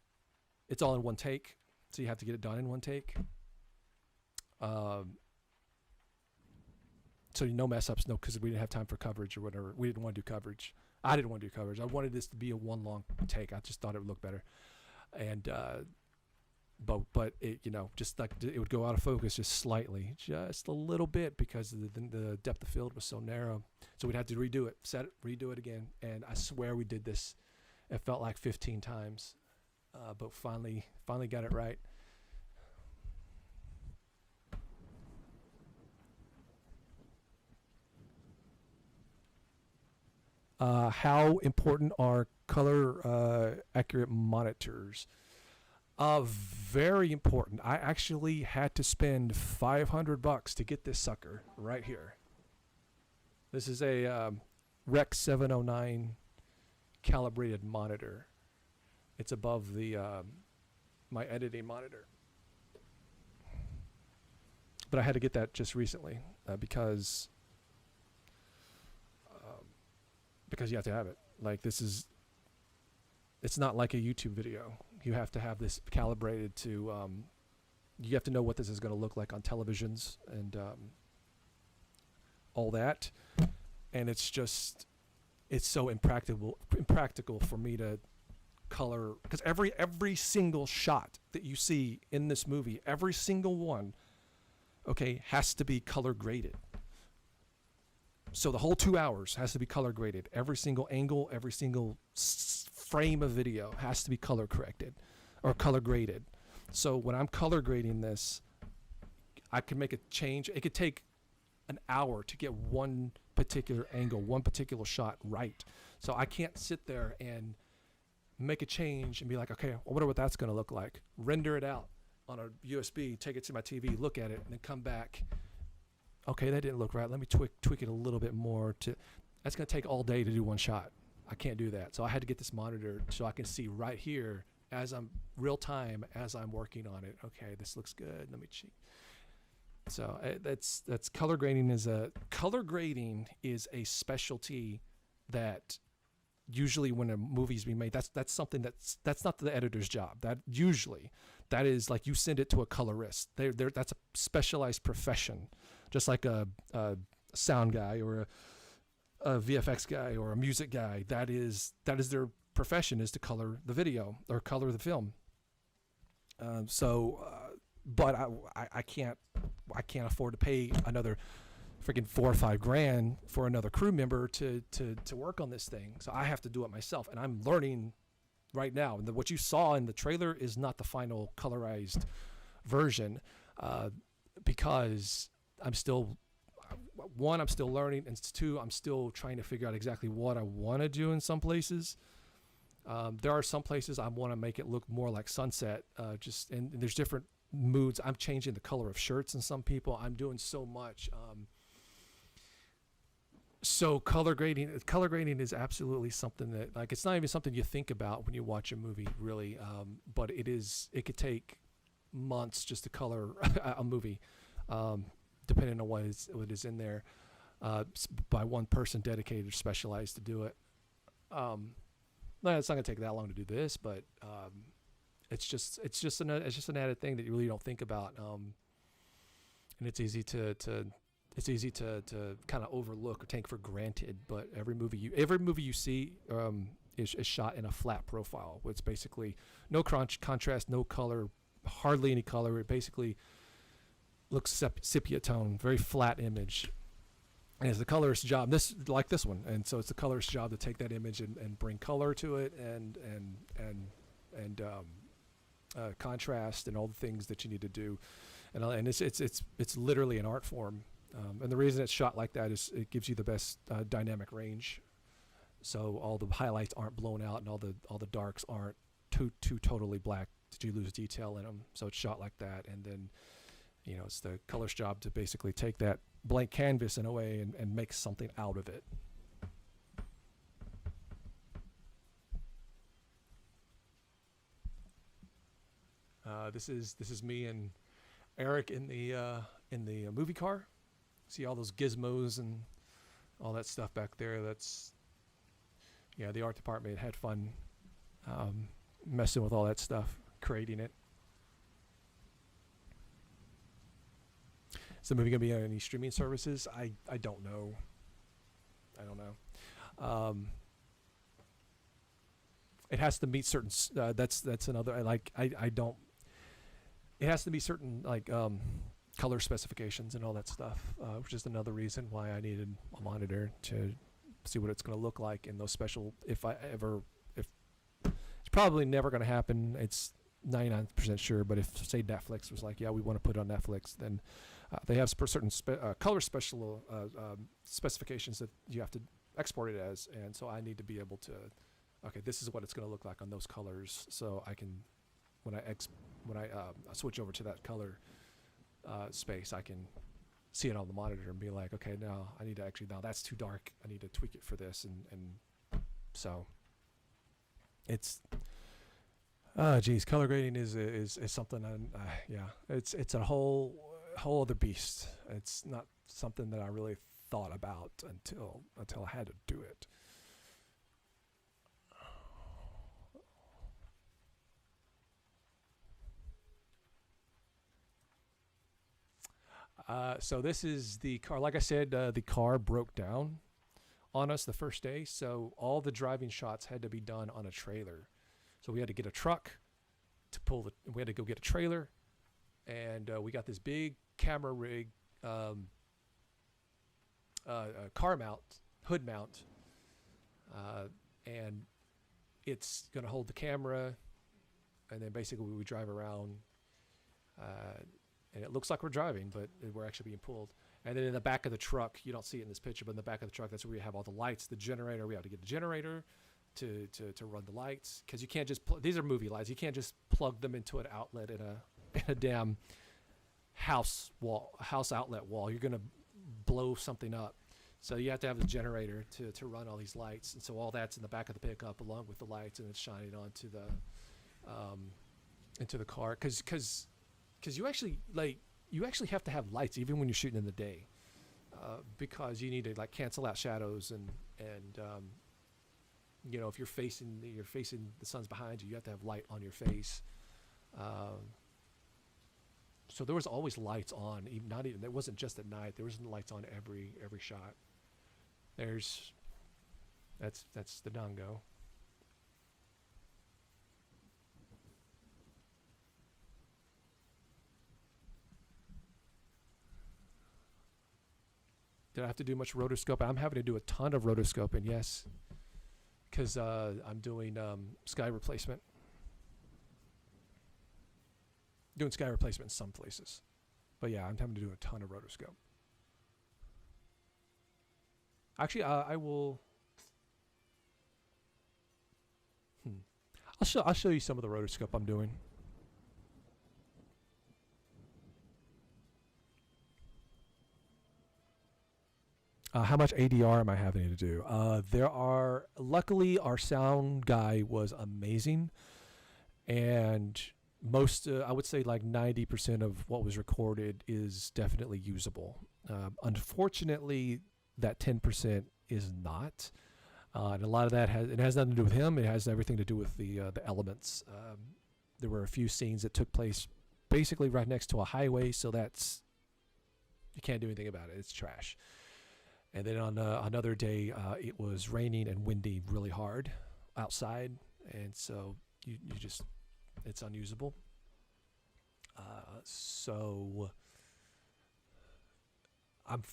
it's all in one take, so you have to get it done in one take. So no mess ups, no, because we didn't have time for coverage or whatever. We didn't want to do coverage. I didn't want to do coverage. I wanted this to be a one long take. I just thought it would look better, and but it just like it would go out of focus just slightly, just a little bit because the depth of field was so narrow. So we'd have to redo it, set it, redo it again, and I swear we did this. It felt like 15 times, but finally got it right. How important are color accurate monitors? Very important. I actually had to spend $500 to get this sucker right here. This is a Rec 709 calibrated monitor. It's above the my editing monitor. But I had to get that just recently because you have to have it. Like it's not like a YouTube video. You have to have this calibrated to, you have to know what this is going to look like on televisions and all that. And it's so impractical for me to color, because every single shot that you see in this movie, every single one, okay, has to be color graded. So the whole 2 hours has to be color graded. Every single angle, every single frame of video has to be color corrected or color graded. So when I'm color grading this, I can make a change. It could take an hour to get one particular angle, one particular shot right. So I can't sit there and make a change and be like, okay, I wonder what that's going to look like. Render it out on a USB, take it to my TV, look at it, and then come back. Okay, that didn't look right. Let me tweak it a little bit more. That's going to take all day to do one shot. I can't do that. So I had to get this monitor so I can see right here as I'm real time as I'm working on it. Okay, this looks good. Let me check. So that's color grading is a specialty that usually when a movie's being made, that's something that's not the editor's job. That is like you send it to a colorist. That's a specialized profession, just like a sound guy or a VFX guy or a music guy. That is their profession, is to color the video or color the film. But I can't afford to pay another freaking $4 or $5 grand for another crew member to work on this thing. So I have to do it myself, and I'm learning right now. And what you saw in the trailer is not the final colorized version, because I'm still learning, and two, I'm still trying to figure out exactly what I want to do in some places. There are some places I want to make it look more like sunset, and there's different moods. I'm changing the color of shirts in some people. I'm doing so much. So color grading is absolutely something that, like, it's not even something you think about when you watch a movie, really. But it could take months just to color a movie, depending on what is in there, by one person dedicated or specialized to do it. It's not gonna take that long to do this, but it's just an added thing that you really don't think about, and it's easy to kind of overlook or take for granted. But every movie you see is shot in a flat profile, where it's basically no contrast, no color, hardly any color. It basically looks sepia tone, very flat image. And it's the colorist's job, this one, and so it's the colorist's job to take that image and bring color to it and contrast and all the things that you need to do, and it's literally an art form. And the reason it's shot like that is it gives you the best dynamic range, so all the highlights aren't blown out and all the darks aren't too totally black that you lose detail in them. So it's shot like that, and then it's the colorist's job to basically take that blank canvas in a way and make something out of it. This is me and Eric in the movie car. See all those gizmos and all that stuff back there. That's, the art department had fun messing with all that stuff, creating it. Is the movie gonna be on any streaming services? I don't know. It has to meet certain. That's another. I don't. It has to be certain color specifications and all that stuff, which is another reason why I needed a monitor to see what it's going to look like in those special. If it's probably never going to happen. It's 99% sure. But if, say, Netflix was like, yeah, we want to put it on Netflix, then they have certain color specifications that you have to export it as, and so I need to be able to. Okay, this is what it's going to look like on those colors, so I can when I switch over to that color space, I can see it on the monitor and be like, okay, now I need to actually, now that's too dark. I need to tweak it for this, and so it's geez, color grading is something. Yeah, it's a whole other beast. It's not something that I really thought about until I had to do it. So this is the car. Like I said, the car broke down on us the first day, so all the driving shots had to be done on a trailer. So we had to get a truck to pull the. We had to go get a trailer, and we got this big camera rig, car mount, hood mount, and it's gonna hold the camera, and then basically we drive around. And it looks like we're driving, but we're actually being pulled. And then in the back of the truck, you don't see it in this picture, but in the back of the truck, that's where we have all the lights, the generator. We have to get a generator to run the lights, because you can't just these are movie lights. You can't just plug them into an outlet in a damn house outlet wall. You're gonna blow something up. So you have to have the generator to run all these lights, and so all that's in the back of the pickup along with the lights, and it's shining onto the into the car, because you actually have to have lights even when you're shooting in the day, because you need to like cancel out shadows, and you know, if you're facing the sun's behind you, you have to have light on your face. So there was always lights on, even it wasn't just at night. There was lights on every shot. That's the Dongo. Did I have to do much rotoscoping? I'm having to do a ton of rotoscoping, yes, because I'm doing sky replacement. Doing sky replacement in some places. But yeah, I'm having to do a ton of rotoscope. Actually, I will... I'll show you some of the rotoscope I'm doing. How much ADR am I having to do? Luckily, our sound guy was amazing, and most, I would say like 90% of what was recorded is definitely usable. Unfortunately, that 10% is not, and a lot of that has nothing to do with him. It has everything to do with the elements. There were a few scenes that took place basically right next to a highway, so you can't do anything about it. It's trash. And then on another day, it was raining and windy really hard outside, and so you just, it's unusable. So I'm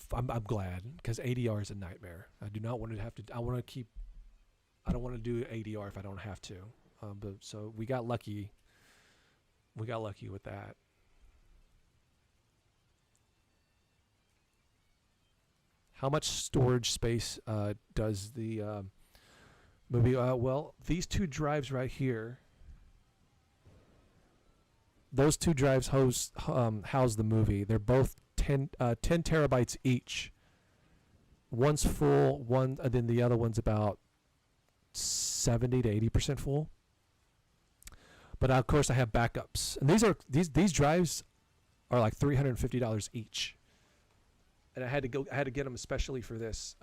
glad, because ADR is a nightmare. I do not want to have to. I don't want to do ADR if I don't have to. But so we got lucky. We got lucky with that. How much storage space does the movie? Well, these two drives right here, those two drives house the movie. They're both 10 terabytes each. One's full, and then the other one's about 70 to 80% full. But of course, I have backups, and these drives are like $350 each. And I had to get them especially for this,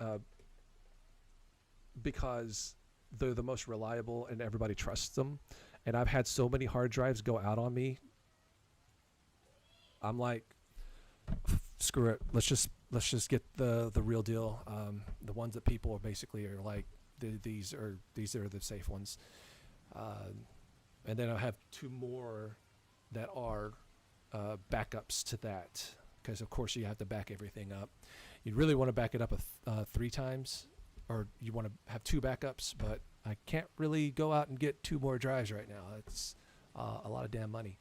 because they're the most reliable and everybody trusts them. And I've had so many hard drives go out on me. I'm like, screw it. Let's just get the real deal. The ones that people are basically are like, these are the safe ones. And then I have two more that are backups to that. Because of course you have to back everything up. You'd really want to back it up 3 times, or you want to have 2 backups, but I can't really go out and get 2 more drives right now. It's a lot of damn money.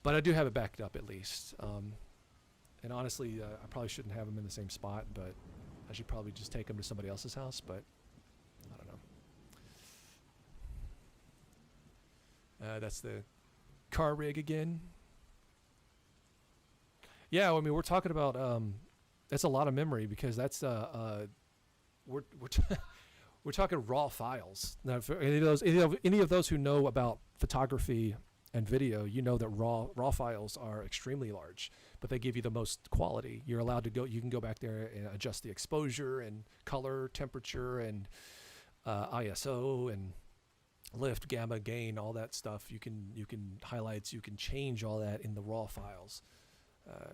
But I do have it backed up at least. And honestly, I probably shouldn't have them in the same spot, but I should probably just take them to somebody else's house, but I don't know. That's the car rig again. Yeah, I mean, we're talking about that's a lot of memory because that's we're we're talking raw files. Now, for any of those who know about photography and video, you know that raw files are extremely large, but they give you the most quality. You're allowed to go. You can go back there and adjust the exposure and color, temperature, and ISO and lift, gamma, gain, all that stuff. You can highlights. You can change all that in the raw files.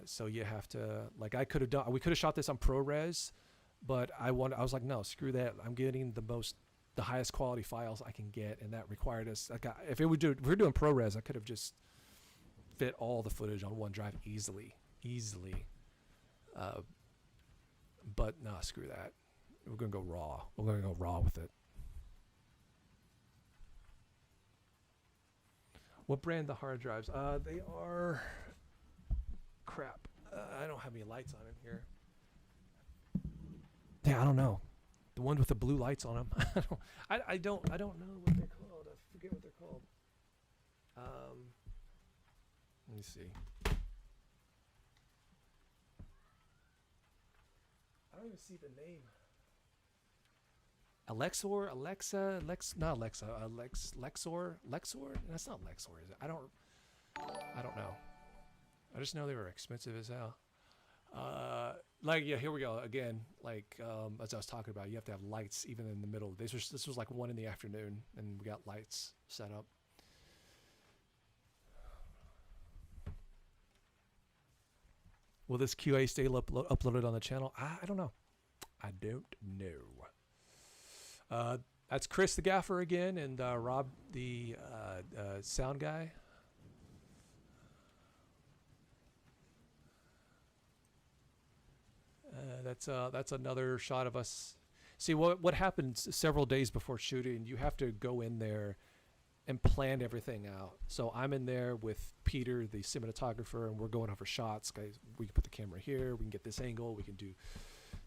So you have to, like, we could have shot this on ProRes, but I was like, no, screw that. I'm getting the highest quality files I can get, and that required us. If we're doing ProRes, I could have just fit all the footage on one drive easily. But no, screw that. We're gonna go raw. We're gonna go raw with it. What brand the hard drives? They are. Crap. I don't have any lights on in here. Yeah, I don't know. The ones with the blue lights on them. I don't know what they're called. I forget what they're called. Let me see. I don't even see the name. Lexor? That's not Lexor, is it? I don't know. I just know they were expensive as hell. Here we go again. As I was talking about, you have to have lights even in the middle. This was like 1 PM, and we got lights set up. Will this QA stay uploaded on the channel? I don't know. I don't know. That's Chris the gaffer again, and Rob the sound guy. That's another shot of us. See what happens several days before shooting. You have to go in there and plan everything out. So I'm in there with Peter, the cinematographer, and we're going over shots. Guys, we can put the camera here. We can get this angle. We can do.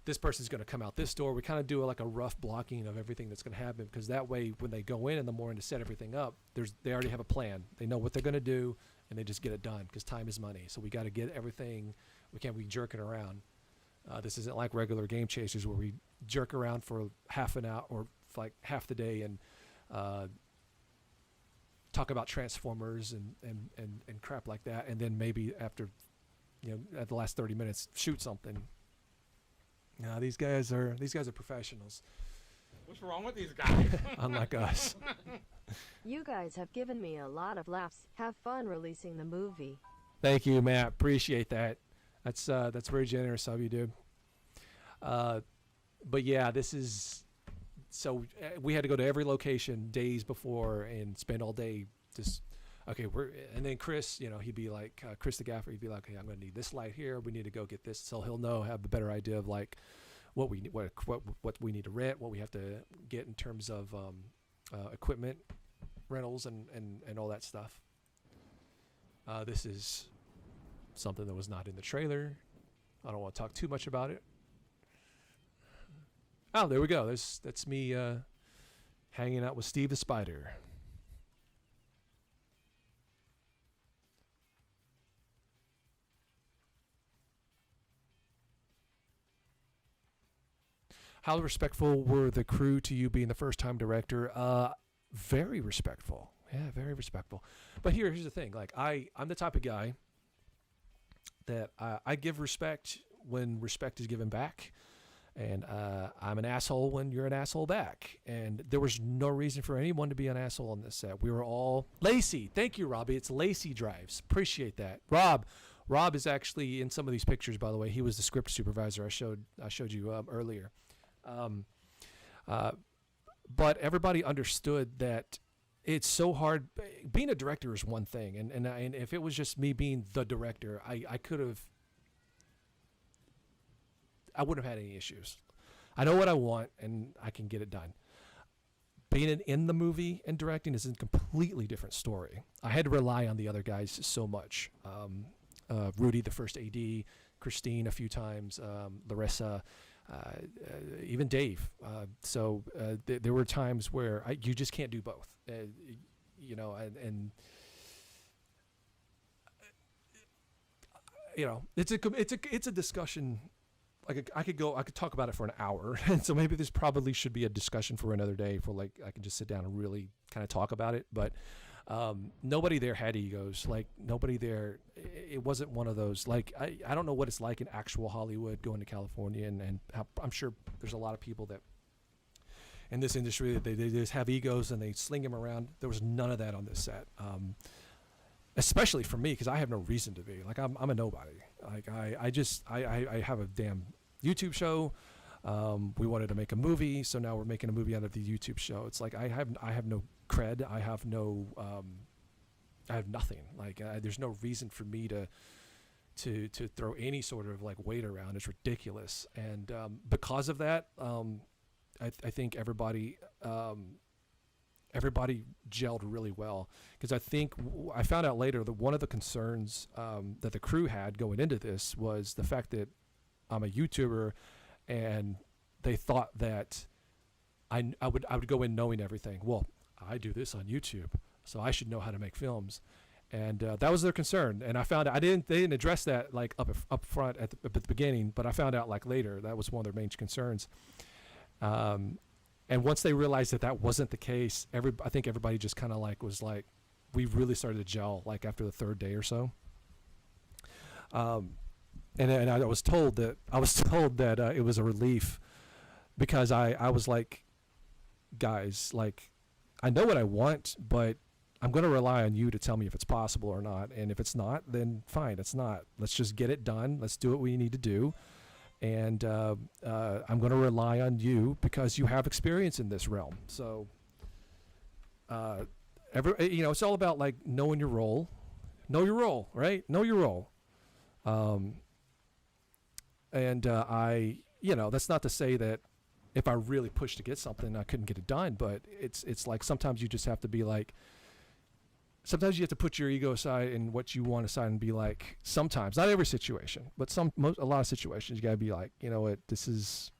This person's going to come out this door. We kind of do like a rough blocking of everything that's going to happen, because that way when they go in the morning to set everything up, they already have a plan. They know what they're going to do, and they just get it done, because time is money. So we got to get everything. We can't be jerking around. This isn't like regular Game Chasers where we jerk around for half an hour or like half the day and talk about Transformers and crap like that, and then maybe after, at the last 30 minutes, shoot something. No, these guys are professionals. What's wrong with these guys? Unlike us. You guys have given me a lot of laughs. Have fun releasing the movie. Thank you, Matt. Appreciate that. That's very generous of you, dude. But yeah, this is so we had to go to every location days before and spend all day just and then Chris, he'd be like Chris the gaffer, he'd be like, hey, I'm going to need this light here. We need to go get this, so he'll have a better idea of like what we we need to rent, what we have to get in terms of equipment rentals and all that stuff. This is something that was not in the trailer. I don't want to talk too much about it. Oh, there we go. That's me hanging out with Steve the Spider. How respectful were the crew to you being the first-time director? Very respectful. Yeah, very respectful. But here's the thing. Like, I'm the type of guy that I give respect when respect is given back, and I'm an asshole when you're an asshole back. And there was no reason for anyone to be an asshole on this set. We were all Lacey. Thank you, Robbie. It's Lacey Drives. Appreciate that. Rob is actually in some of these pictures, by the way. He was the script supervisor I showed you earlier. But everybody understood that it's so hard. Being a director is one thing, and if it was just me being the director, I wouldn't have had any issues. I know what I want, and I can get it done. Being in the movie and directing is a completely different story. I had to rely on the other guys so much. Rudy, the first AD, Christine a few times, Larissa, even Dave. So there were times where you just can't do both. And it's a discussion. Like I could talk about it for an hour, and so maybe this probably should be a discussion for another day. For like I can just sit down and really kind of talk about it. But nobody there had egos. Like nobody there. It wasn't one of those. Like I don't know what it's like in actual Hollywood going to California, and I'm sure there's a lot of people that in this industry that they just have egos and they sling them around. There was none of that on this set. Especially for me, because I have no reason to be. Like I'm a nobody. Like I have a damn YouTube show. We wanted to make a movie, so now we're making a movie out of the YouTube show. It's like I have no cred. I have nothing. Like there's no reason for me to throw any sort of like weight around. It's ridiculous, and because of that, I think everybody gelled really well, because I think I found out later that one of the concerns that the crew had going into this was the fact that I'm a YouTuber, and they thought that I would go in knowing everything. Well, I do this on YouTube, so I should know how to make films, and that was their concern. And I found out they didn't address that like up front at the beginning, but I found out like later that was one of their main concerns. And once they realized that wasn't the case, I think everybody just kind of like was like, we really started to gel like after the third day or so. And I was told that it was a relief, because I was like, guys, like I know what I want, but I'm going to rely on you to tell me if it's possible or not. And if it's not, then fine, it's not. Let's just get it done. Let's do what we need to do. And I'm going to rely on you because you have experience in this realm. So, it's all about like knowing your role. Know your role, right? Know your role. That's not to say that if I really pushed to get something, I couldn't get it done. But it's like sometimes you just have to be like. Sometimes you have to put your ego aside and what you want aside and be like, sometimes, not every situation, but a lot of situations, you gotta be like, you know what, this is,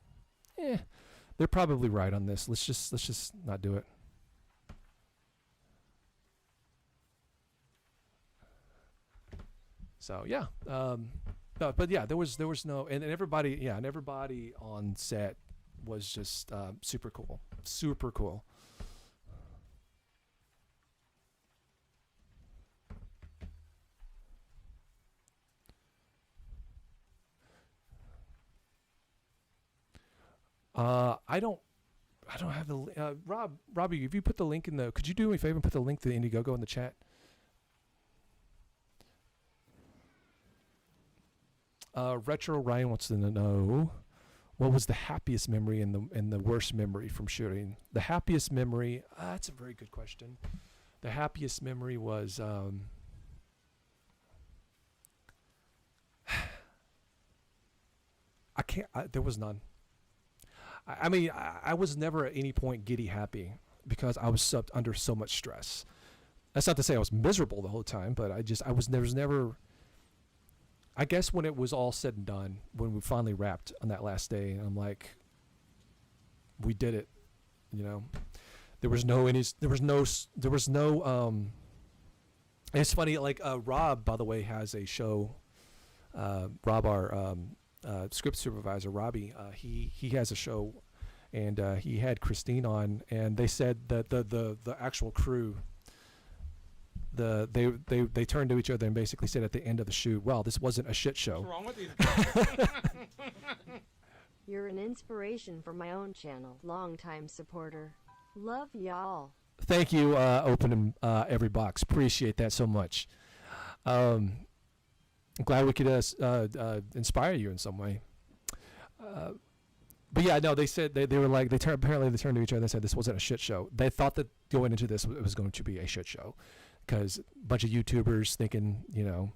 they're probably right on this. Let's just not do it. So yeah, but yeah, there was no, and everybody on set was just super cool. I don't have the Robbie. If you put the link could you do me a favor and put the link to the Indiegogo in the chat? Retro Ryan wants to know, what was the happiest memory and the worst memory from shooting? The happiest memory. That's a very good question. The happiest memory was. There was none. I mean, I was never at any point giddy happy because I was under so much stress. That's not to say I was miserable the whole time, but there was never. I guess when it was all said and done, when we finally wrapped on that last day, I'm like, we did it, you know. There was no. It's funny, like Rob, by the way, has a show. Rob, our script supervisor, Robbie, he has a show, and he had Christine on, and they said that the actual crew, they turned to each other and basically said at the end of the shoot, well, this wasn't a shit show. What's wrong with these guys? You're an inspiration for my own channel. Longtime supporter. Love y'all. Thank you, Open Every Box. Appreciate that so much. I'm glad we could inspire you in some way. But yeah, no, they said they were like, apparently they turned to each other and said this wasn't a shit show. They thought that going into this it was going to be a shit show, because a bunch of YouTubers thinking, you know,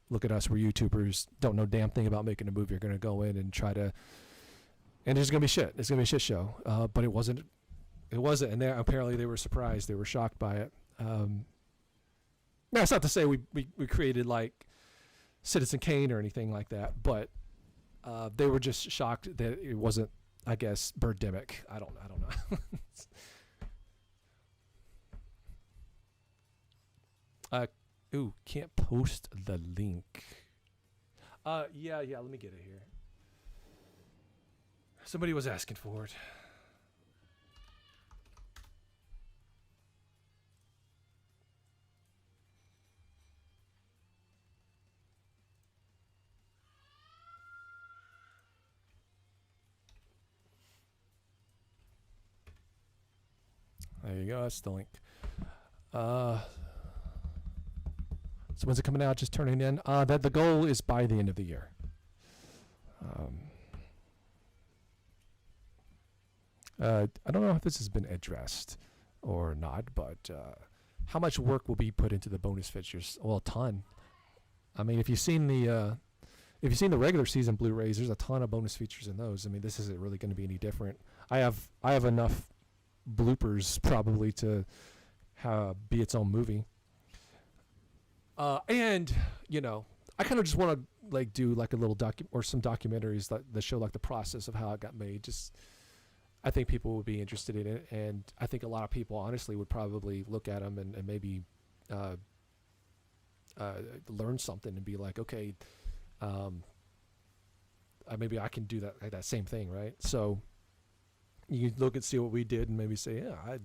look at us, we're YouTubers, don't know damn thing about making a movie. You're going to go in and try to, and it's going to be shit. It's going to be a shit show. But it wasn't. It wasn't, and apparently they were surprised. They were shocked by it. Now, it's not to say we created like Citizen Kane or anything like that, but they were just shocked that it wasn't, I guess, Birdemic. I don't know. Can't post the link. Yeah. Let me get it here. Somebody was asking for it. There you go. That's the link. So when's it coming out? Just turning in. That the goal is by the end of the year. I don't know if this has been addressed or not, but how much work will be put into the bonus features? Well, a ton. I mean, if you've seen the regular season Blu-rays, there's a ton of bonus features in those. I mean, this isn't really going to be any different. I have enough bloopers probably to be its own movie. And I kind of just want to like do like a little some documentaries that show like the process of how it got made. Just I think people would be interested in it, and I think a lot of people honestly would probably look at them and maybe learn something and be like, okay, maybe I can do that same thing, right? So you look and see what we did and maybe say, yeah,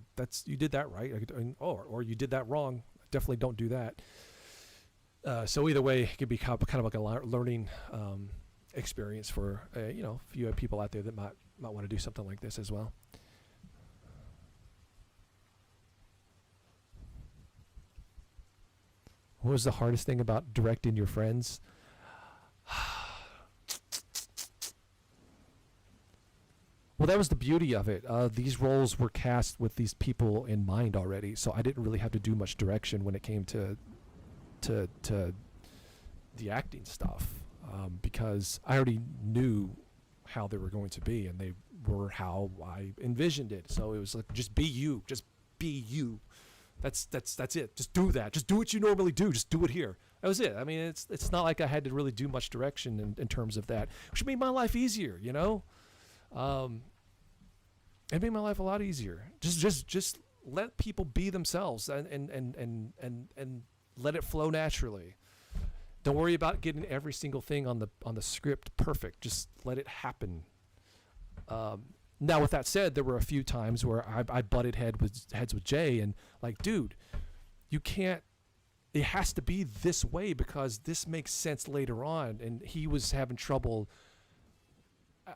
you did that right, or you did that wrong. Definitely don't do that. So either way, it could be kind of like a learning experience for a few people out there that might want to do something like this as well. What was the hardest thing about directing your friends? Well, that was the beauty of it. These roles were cast with these people in mind already, so I didn't really have to do much direction when it came to the acting stuff, because I already knew how they were going to be, and they were how I envisioned it. So it was like, just be you. That's it. Just do that. Just do what you normally do. Just do it here. That was it. I mean, it's not like I had to really do much direction in terms of that, which made my life easier, it made my life a lot easier. Just let people be themselves and let it flow naturally. Don't worry about getting every single thing on the script perfect. Just let it happen. Now, with that said, there were a few times where I butted heads with Jay, and like, dude, you can't. It has to be this way because this makes sense later on. And he was having trouble.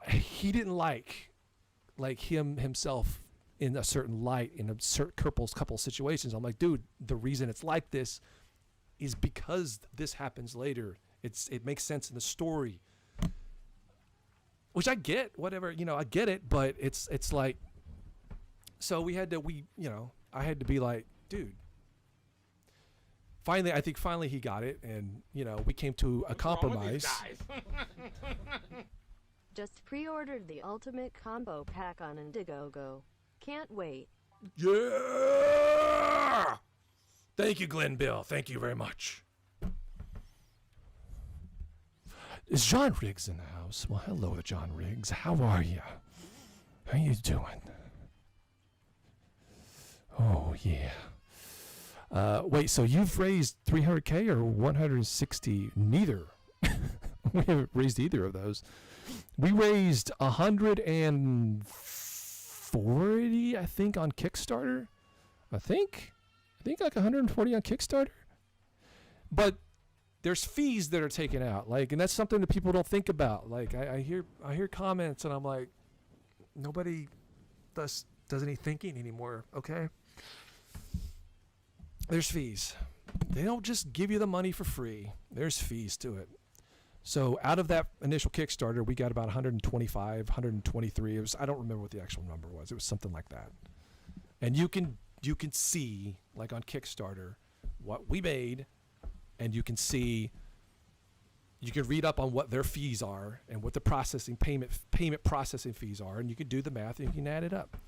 He didn't like himself in a certain light in a certain couple situations. I'm like, dude, the reason it's like this is because this happens later. It makes sense in the story, which I get. Whatever, I get it, but it's like, so I had to be like, dude. I think finally he got it, and we came to a compromise. Just pre-ordered the ultimate combo pack on Indiegogo. Can't wait. Yeah! Thank you, Glenn Bill. Thank you very much. Is John Riggs in the house? Well, hello, John Riggs. How are you? How you doing? Oh, yeah. Wait, so you've raised 300K or 160? Neither. We haven't raised either of those. We raised 140, I think, on Kickstarter. I think like 140 on Kickstarter. But there's fees that are taken out, and that's something that people don't think about. Like I hear comments, and I'm like, nobody does any thinking anymore. Okay, there's fees. They don't just give you the money for free. There's fees to it. So out of that initial Kickstarter, we got about 125, 123. I don't remember what the actual number was. It was something like that. And you can see, like on Kickstarter, what we made, and you can read up on what their fees are and what the payment processing fees are, and you can do the math and you can add it up.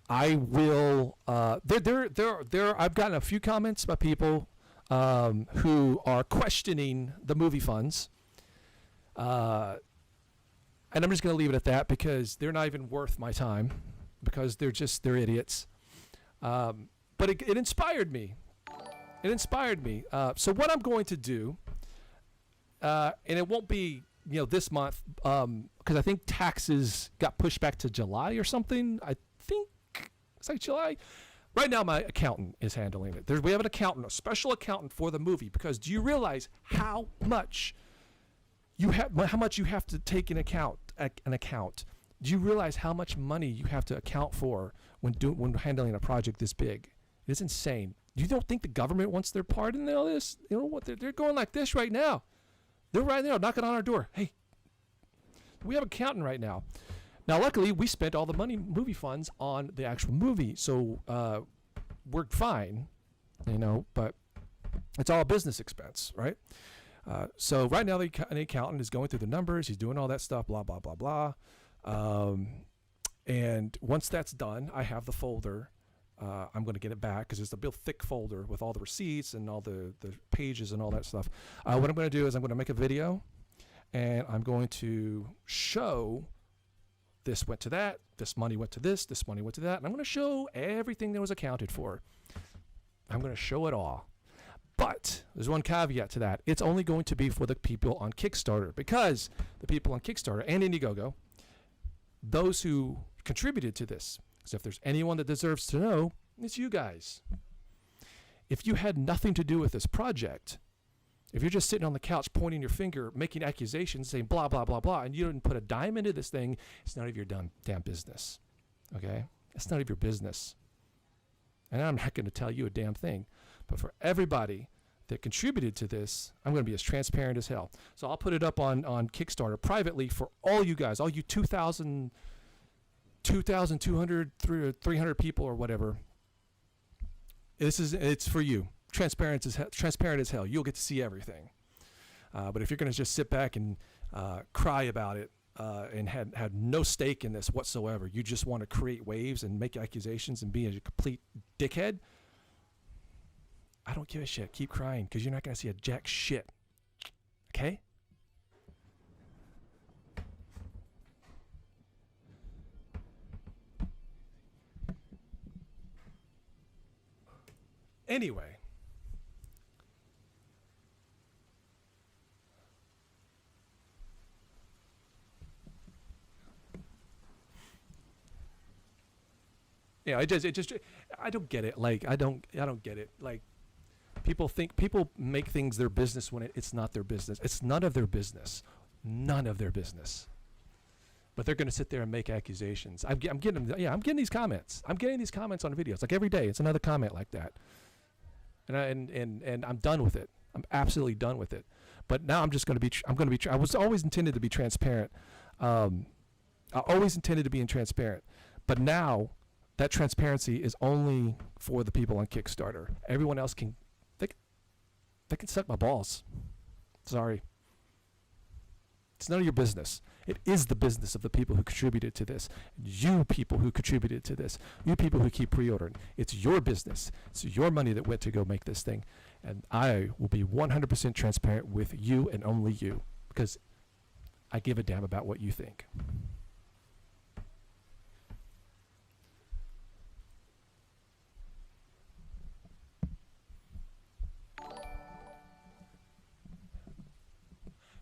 I will. I've gotten a few comments by people who are questioning the movie funds, and I'm just going to leave it at that because they're not even worth my time because they're idiots. But it inspired me. It inspired me. So what I'm going to do, and it won't be this month, because I think taxes got pushed back to July or something. I think it's like July. Right now, my accountant is handling it. We have an accountant, a special accountant for the movie, because do you realize how much you have to take an account? Do you realize how much money you have to account for when handling a project this big? It's insane. You don't think the government wants their part in all this? You know what? They're going like this right now. They're right now knocking on our door. Hey, we have an accountant right now. Now, luckily, we spent all the movie funds on the actual movie, so we're fine, but it's all business expense, right? So right now, the accountant is going through the numbers. He's doing all that stuff, blah, blah, blah, blah. And once that's done, I have the folder. I'm going to get it back because it's a real thick folder with all the receipts and all the pages and all that stuff. What I'm going to do is I'm going to make a video, and I'm going to show this went to that, this money went to this money went to that, and I'm going to show everything that was accounted for. I'm going to show it all. But there's one caveat to that. It's only going to be for the people on Kickstarter, because the people on Kickstarter and Indiegogo, those who contributed to this, because if there's anyone that deserves to know, it's you guys. If you had nothing to do with this project, if you're just sitting on the couch pointing your finger, making accusations, saying blah, blah, blah, blah, and you didn't put a dime into this thing, it's none of your damn business. Okay? It's none of your business. And I'm not going to tell you a damn thing. But for everybody that contributed to this, I'm going to be as transparent as hell. So I'll put it up on Kickstarter privately for all you guys, all you 2,200, 300 people or whatever. It's for you. Transparent as hell. You'll get to see everything. But if you're going to just sit back and cry about it and had no stake in this whatsoever, you just want to create waves and make accusations and be a complete dickhead, I don't give a shit. Keep crying, because you're not going to see a jack shit. Okay? Anyway. Yeah, it just I don't get it. Like I don't get it. Like people make things their business when it's not their business. It's none of their business. None of their business. But they're going to sit there and make accusations. I'm getting these comments. I'm getting these comments on videos. Like every day, it's another comment like that. And I'm done with it. I'm absolutely done with it. But now I'm just going to be. I was always intended to be transparent. I always intended to be transparent. But now that transparency is only for the people on Kickstarter. Everyone else can suck my balls. Sorry. It's none of your business. It is the business of the people who contributed to this. You people who contributed to this. You people who keep pre-ordering. It's your business. It's your money that went to go make this thing. And I will be 100% transparent with you and only you, because I give a damn about what you think.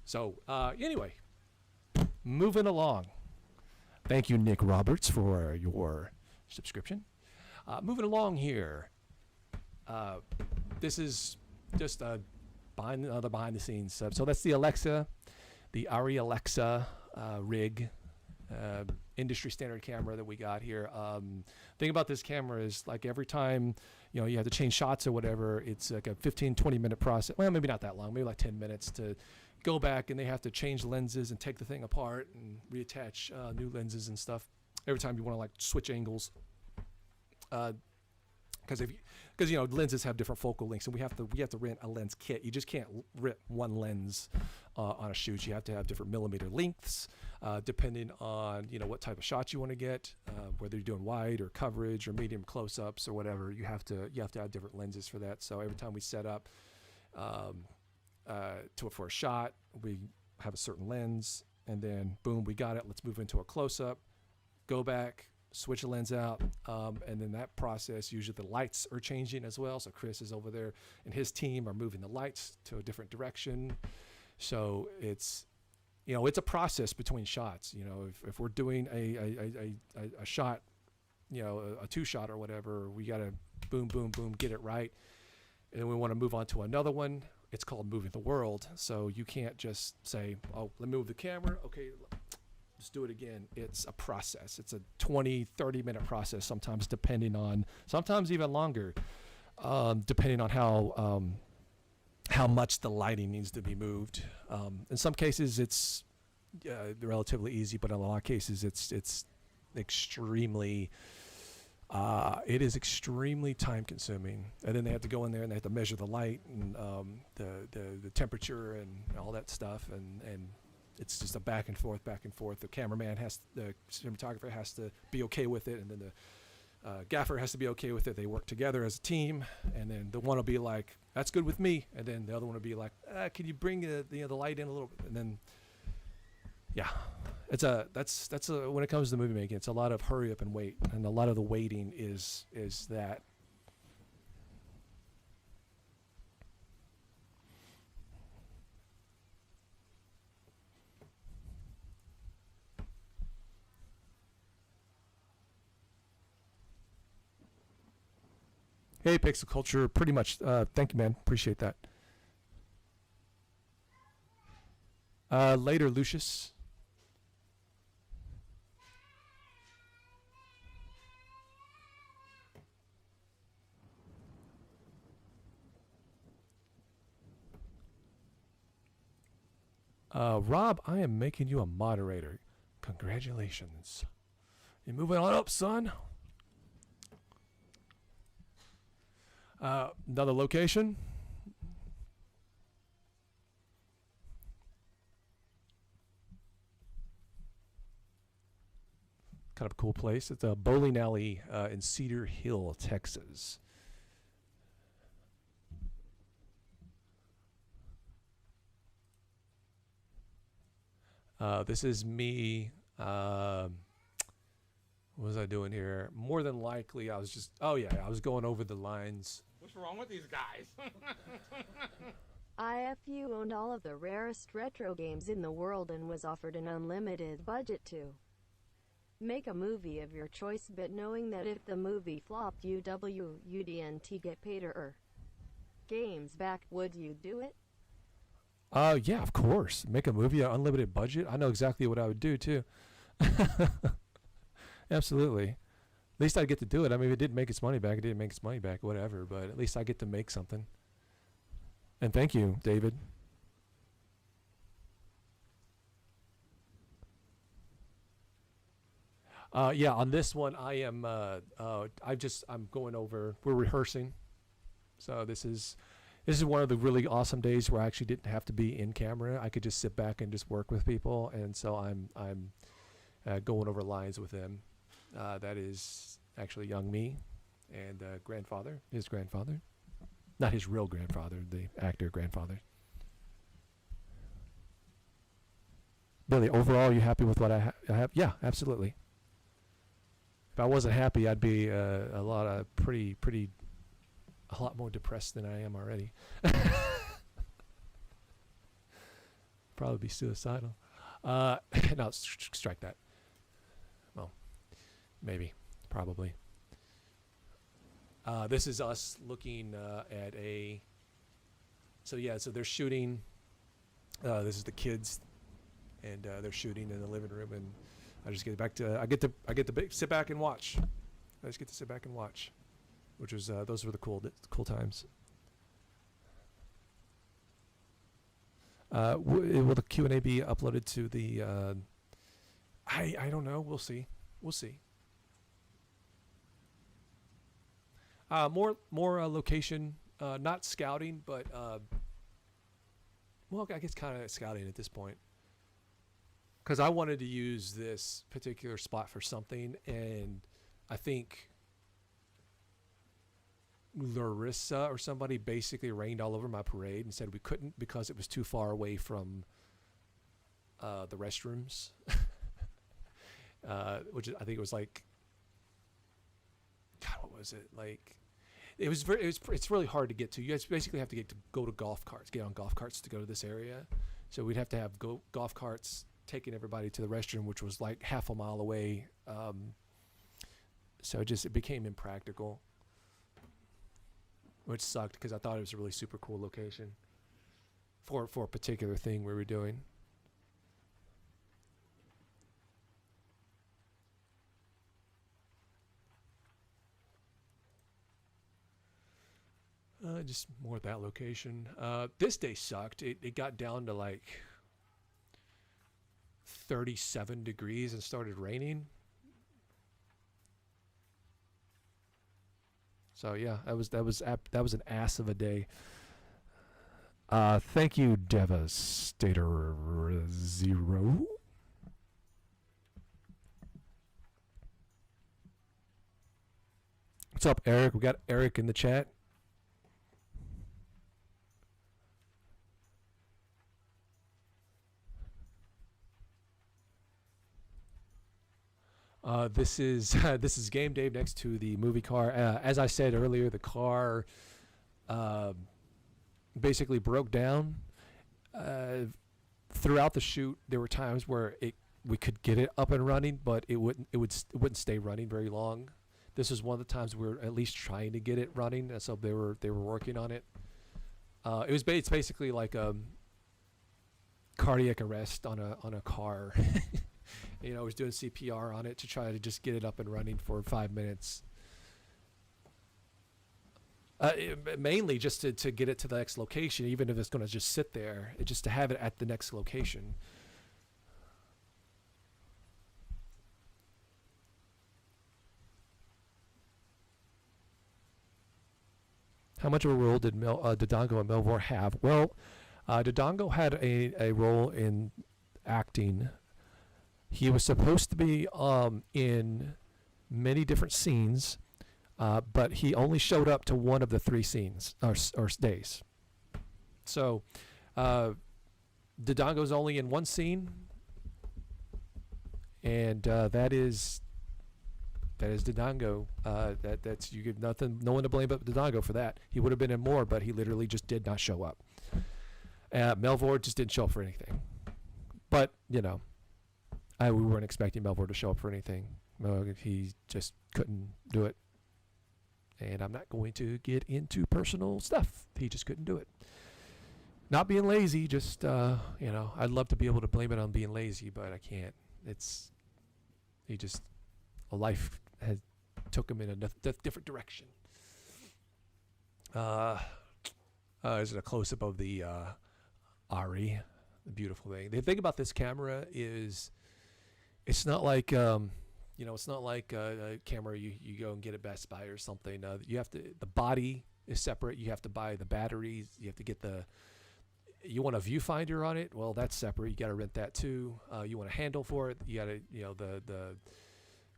So, anyway, moving along. Thank you, Nick Roberts, for your subscription. Moving along here. This is just another behind the scenes. So that's the Alexa, the Ari Alexa rig, industry standard camera that we got here. Thing about this camera is, like, every time you have to change shots or whatever, it's like a 15-20 minute process. Well, maybe not that long, maybe like 10 minutes to go back, and they have to change lenses and take the thing apart and reattach new lenses and stuff every time you want to, like, switch angles. Because lenses have different focal lengths, and we have to rent a lens kit. You just can't rent one lens on a shoot. You have to have different millimeter lengths, depending on what type of shots you want to get, whether you're doing wide or coverage or medium close-ups or whatever. You have to have different lenses for that. So every time we set up for a shot, we have a certain lens, and then boom, we got it. Let's move into a close-up, go back, switch the lens out, and then that process, usually the lights are changing as well. So Chris is over there and his team are moving the lights to a different direction. So it's, it's a process between shots. If we're doing a shot, a two shot or whatever, we got to boom, boom, boom, get it right. And then we want to move on to another one. It's called moving the world. So you can't just say, oh, let me move the camera. Okay, let's do it again. It's a process. It's a 20, 30-minute process sometimes, sometimes even longer, depending on how much the lighting needs to be moved. In some cases, it's relatively easy, but in a lot of cases, it's extremely... it is extremely time consuming, and then they have to go in there and they have to measure the light and the temperature and all that stuff, and it's just a back and forth. The the cinematographer has to be okay with it, and then the gaffer has to be okay with it. They work together as a team, and then the one will be like, "That's good with me," and then the other one will be like, "Can you bring the light in a little bit?" And then, yeah. That's when it comes to movie making, it's a lot of hurry up and wait, and a lot of the waiting is that. Hey, Pixel Culture, pretty much. Thank you, man. Appreciate that. Later, Lucius. Rob, I am making you a moderator. Congratulations. You're moving on up, son. Another location. Kind of a cool place. It's a bowling alley in Cedar Hill, Texas. This is me. What was I doing here? More than likely, I was going over the lines. What's wrong with these guys? IFU owned all of the rarest retro games in the world and was offered an unlimited budget to make a movie of your choice, but knowing that if the movie flopped, you'd get paid or games back, would you do it? Yeah, of course. Make a movie at unlimited budget. I know exactly what I would do too. Absolutely. At least I'd get to do it. I mean, if it didn't make its money back, it didn't make its money back, whatever. But at least I get to make something. And thank you, David. Yeah, on this one, I am. I'm going over. We're rehearsing. So this is one of the really awesome days where I actually didn't have to be in camera. I could just sit back and just work with people, and so I'm going over lines with them. That is actually young me, and his grandfather, not his real grandfather, the actor grandfather. Billy, overall, you happy with what I have? Yeah, absolutely. If I wasn't happy, I'd be a lot more depressed than I am already. Probably be suicidal. No, strike that. Well, maybe, probably. This is us looking at a. So they're shooting. This is the kids, and they're shooting in the living room, and I just get back to. I get to sit back and watch. I just get to sit back and watch. Which was those were the cool times. Will the Q&A be uploaded to the? I don't know. We'll see. More location, not scouting, but well, I guess kind of scouting at this point. Because I wanted to use this particular spot for something, and I think Larissa or somebody basically rained all over my parade and said we couldn't because it was too far away from the restrooms, which I think it was like God, what was it like? It was very. It's really hard to get to. You guys basically have to go to golf carts, get on golf carts to go to this area. So we'd have to have golf carts taking everybody to the restroom, which was like half a mile away. So it became impractical, which sucked because I thought it was a really super cool location for a particular thing we were doing. Just more at that location. This day sucked. It got down to like 37 degrees and started raining. So yeah, that was an ass of a day. Thank you, Devastator Zero. What's up, Eric? We got Eric in the chat. This is Game Dave next to the movie car. As I said earlier, the car basically broke down. Throughout the shoot, there were times where we could get it up and running, but it wouldn't stay running very long. This was one of the times we were at least trying to get it running, and so they were working on it. It's basically like a cardiac arrest on a car. I was doing CPR on it to try to just get it up and running for 5 minutes. Mainly just to get it to the next location, even if it's going to just sit there, just to have it at the next location. How much of a role did Dodongo and Melvor have? Well, Dodongo had a role in acting. He was supposed to be in many different scenes, but he only showed up to one of the 3 scenes or days. So Dodongo's only in one scene, and that is Dodongo. That's you give no one to blame but Dodongo for that. He would have been in more, but he literally just did not show up. Melvor just didn't show up for anything. But we weren't expecting Melvor to show up for anything. He just couldn't do it. And I'm not going to get into personal stuff. He just couldn't do it. Not being lazy, just, I'd love to be able to blame it on being lazy, but I can't. Life took him in a different direction. Is it a close-up of the Ari, the beautiful thing. The thing about this camera is it's not like it's not like a camera you go and get at Best Buy or something. The body is separate. You have to buy the batteries. You have to get you want a viewfinder on it. Well, that's separate. You got to rent that too. You want a handle for it. You got to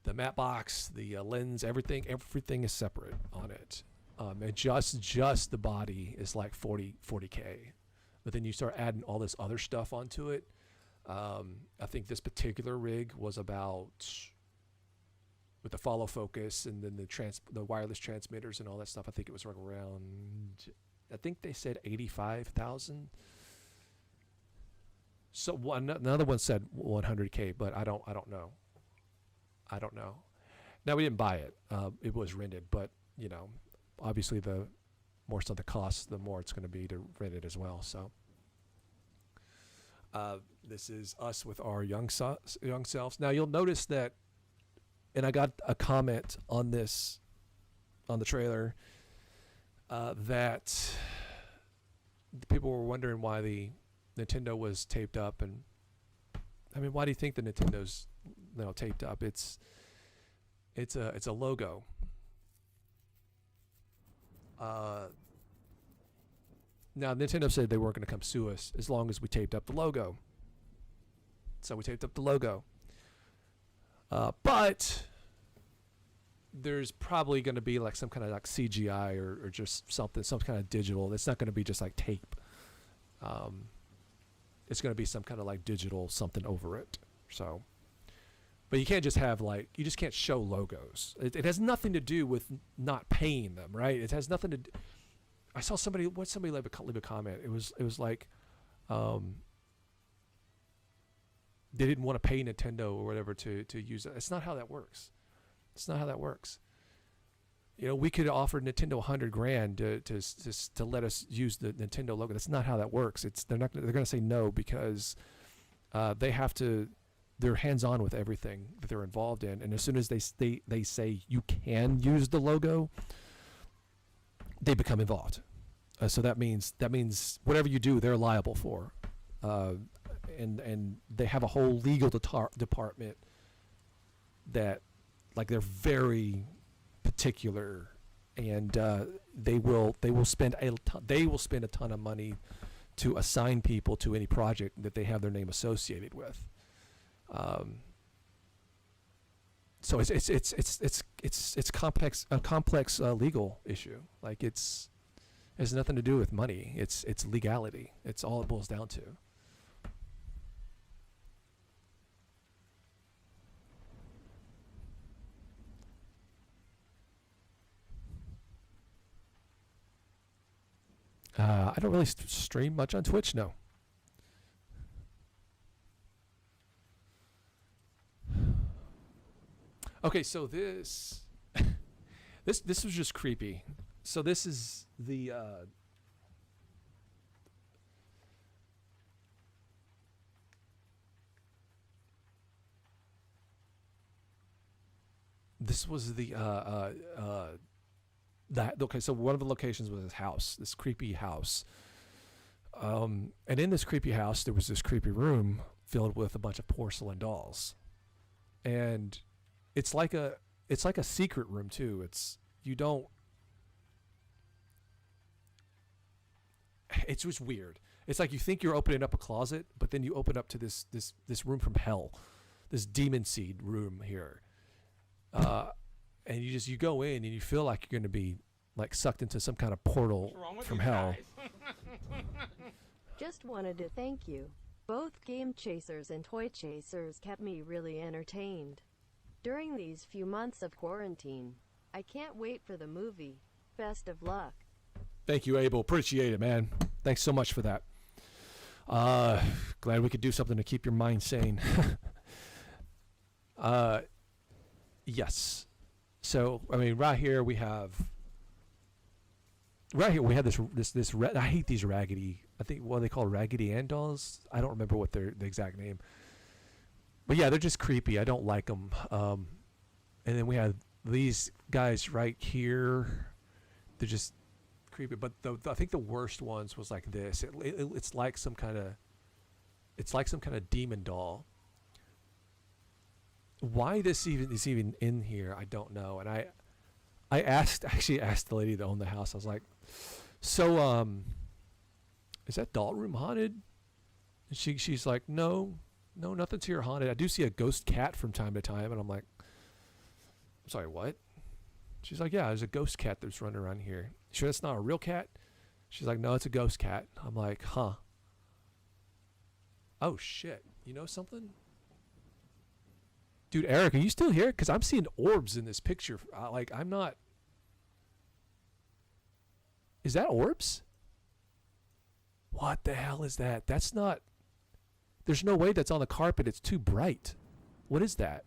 the matte box, the lens, everything is separate on it. And just the body is like 40K. But then you start adding all this other stuff onto it. I think this particular rig was about, with the follow focus and then the wireless transmitters and all that stuff, I think it was around, I think they said 85,000. So another one said 100K, but I don't know. Now we didn't buy it. It was rented, but obviously the more so the cost, the more it's going to be to rent it as well. So this is us with our young selves. Now you'll notice that, and I got a comment on this, on the trailer, that people were wondering why the Nintendo was taped up. And I mean, why do you think the Nintendo's taped up? It's a logo. Now Nintendo said they weren't going to come sue us as long as we taped up the logo. So we taped up the logo. But there's probably going to be like some kind of like CGI or just something, some kind of digital. It's not going to be just like tape. It's going to be some kind of like digital something over it. So But you can't just have like you just can't show logos. It has nothing to do with not paying them, right? It has nothing to. I saw somebody leave a comment. It was like, they didn't want to pay Nintendo or whatever to use it. It's not how that works. It's not how that works. You know, we could offer Nintendo $100,000 to let us use the Nintendo logo. That's not how that works. They're going to say no because they have to. They're hands-on with everything that they're involved in, and as soon as they say you can use the logo, they become involved. So that means whatever you do, they're liable for, and they have a whole legal department that, like, they're very particular, and they will spend a ton of money to assign people to any project that they have their name associated with. So it's complex, a complex legal issue. Like it has nothing to do with money. It's legality. It's all it boils down to. I don't really stream much on Twitch. No. Okay, so this was just creepy. So this is the this was the that okay. So one of the locations was this house, this creepy house, and in this creepy house there was this creepy room filled with a bunch of porcelain dolls, and it's like a secret room too. It's just weird. It's like you think you're opening up a closet, but then you open up to this room from hell, this demon seed room here, and you go in and you feel like you're going to be like sucked into some kind of portal from hell. Just wanted to thank you. Both Game Chasers and Toy Chasers kept me really entertained during these few months of quarantine. I can't wait for the movie. Best of luck. Thank you, Abel. Appreciate it, man. Thanks so much for that. Glad we could do something to keep your mind sane. Yes. So, I mean, right here we have this I hate these raggedy, I think what they call Raggedy Ann dolls. I don't remember what the exact name. But yeah, they're just creepy. I don't like them. And then we have these guys right here. They're just creepy. But I think the worst ones was like this. It's like some kind of demon doll. Why this is even in here, I don't know. And I actually asked the lady that owned the house. I was like, so is that doll room haunted? And she's like, no, nothing's here haunted. I do see a ghost cat from time to time. And I'm like, I'm sorry, what? She's like, yeah, there's a ghost cat that's running around here. Sure that's not a real cat? She's like, no, it's a ghost cat. I'm like, huh. Oh, shit. You know something? Dude, Eric, are you still here? Because I'm seeing orbs in this picture. I'm not. Is that orbs? What the hell is that? That's not. There's no way that's on the carpet. It's too bright. What is that?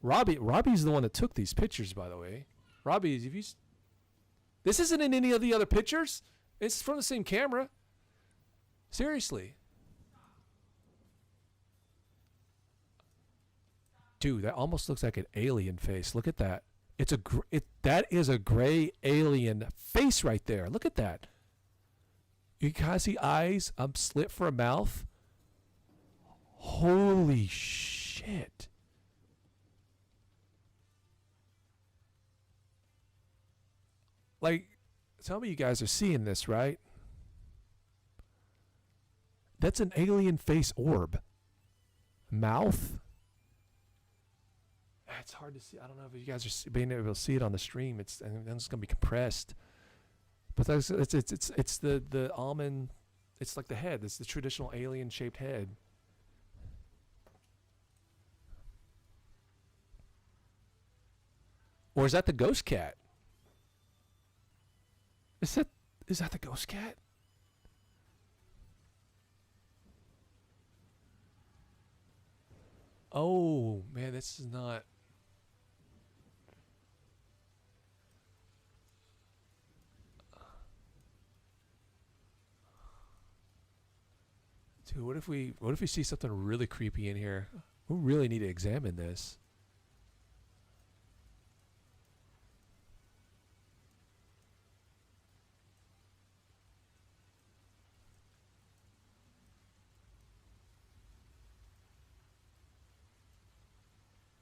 Robbie's the one that took these pictures, by the way. Robbie, if you. This isn't in any of the other pictures. It's from the same camera. Seriously. Dude, that almost looks like an alien face. Look at that. That is a gray alien face right there. Look at that. You guys see eyes, slit for a mouth. Holy shit. Like, some of you guys are seeing this, right? That's an alien face orb. Mouth. It's hard to see. I don't know if you guys are being able to see it on the stream. It's going to be compressed. But it's the almond. It's like the head. It's the traditional alien shaped head. Or is that the ghost cat? Is that the ghost cat? Oh man, this is not. Dude, what if we see something really creepy in here? We really need to examine this.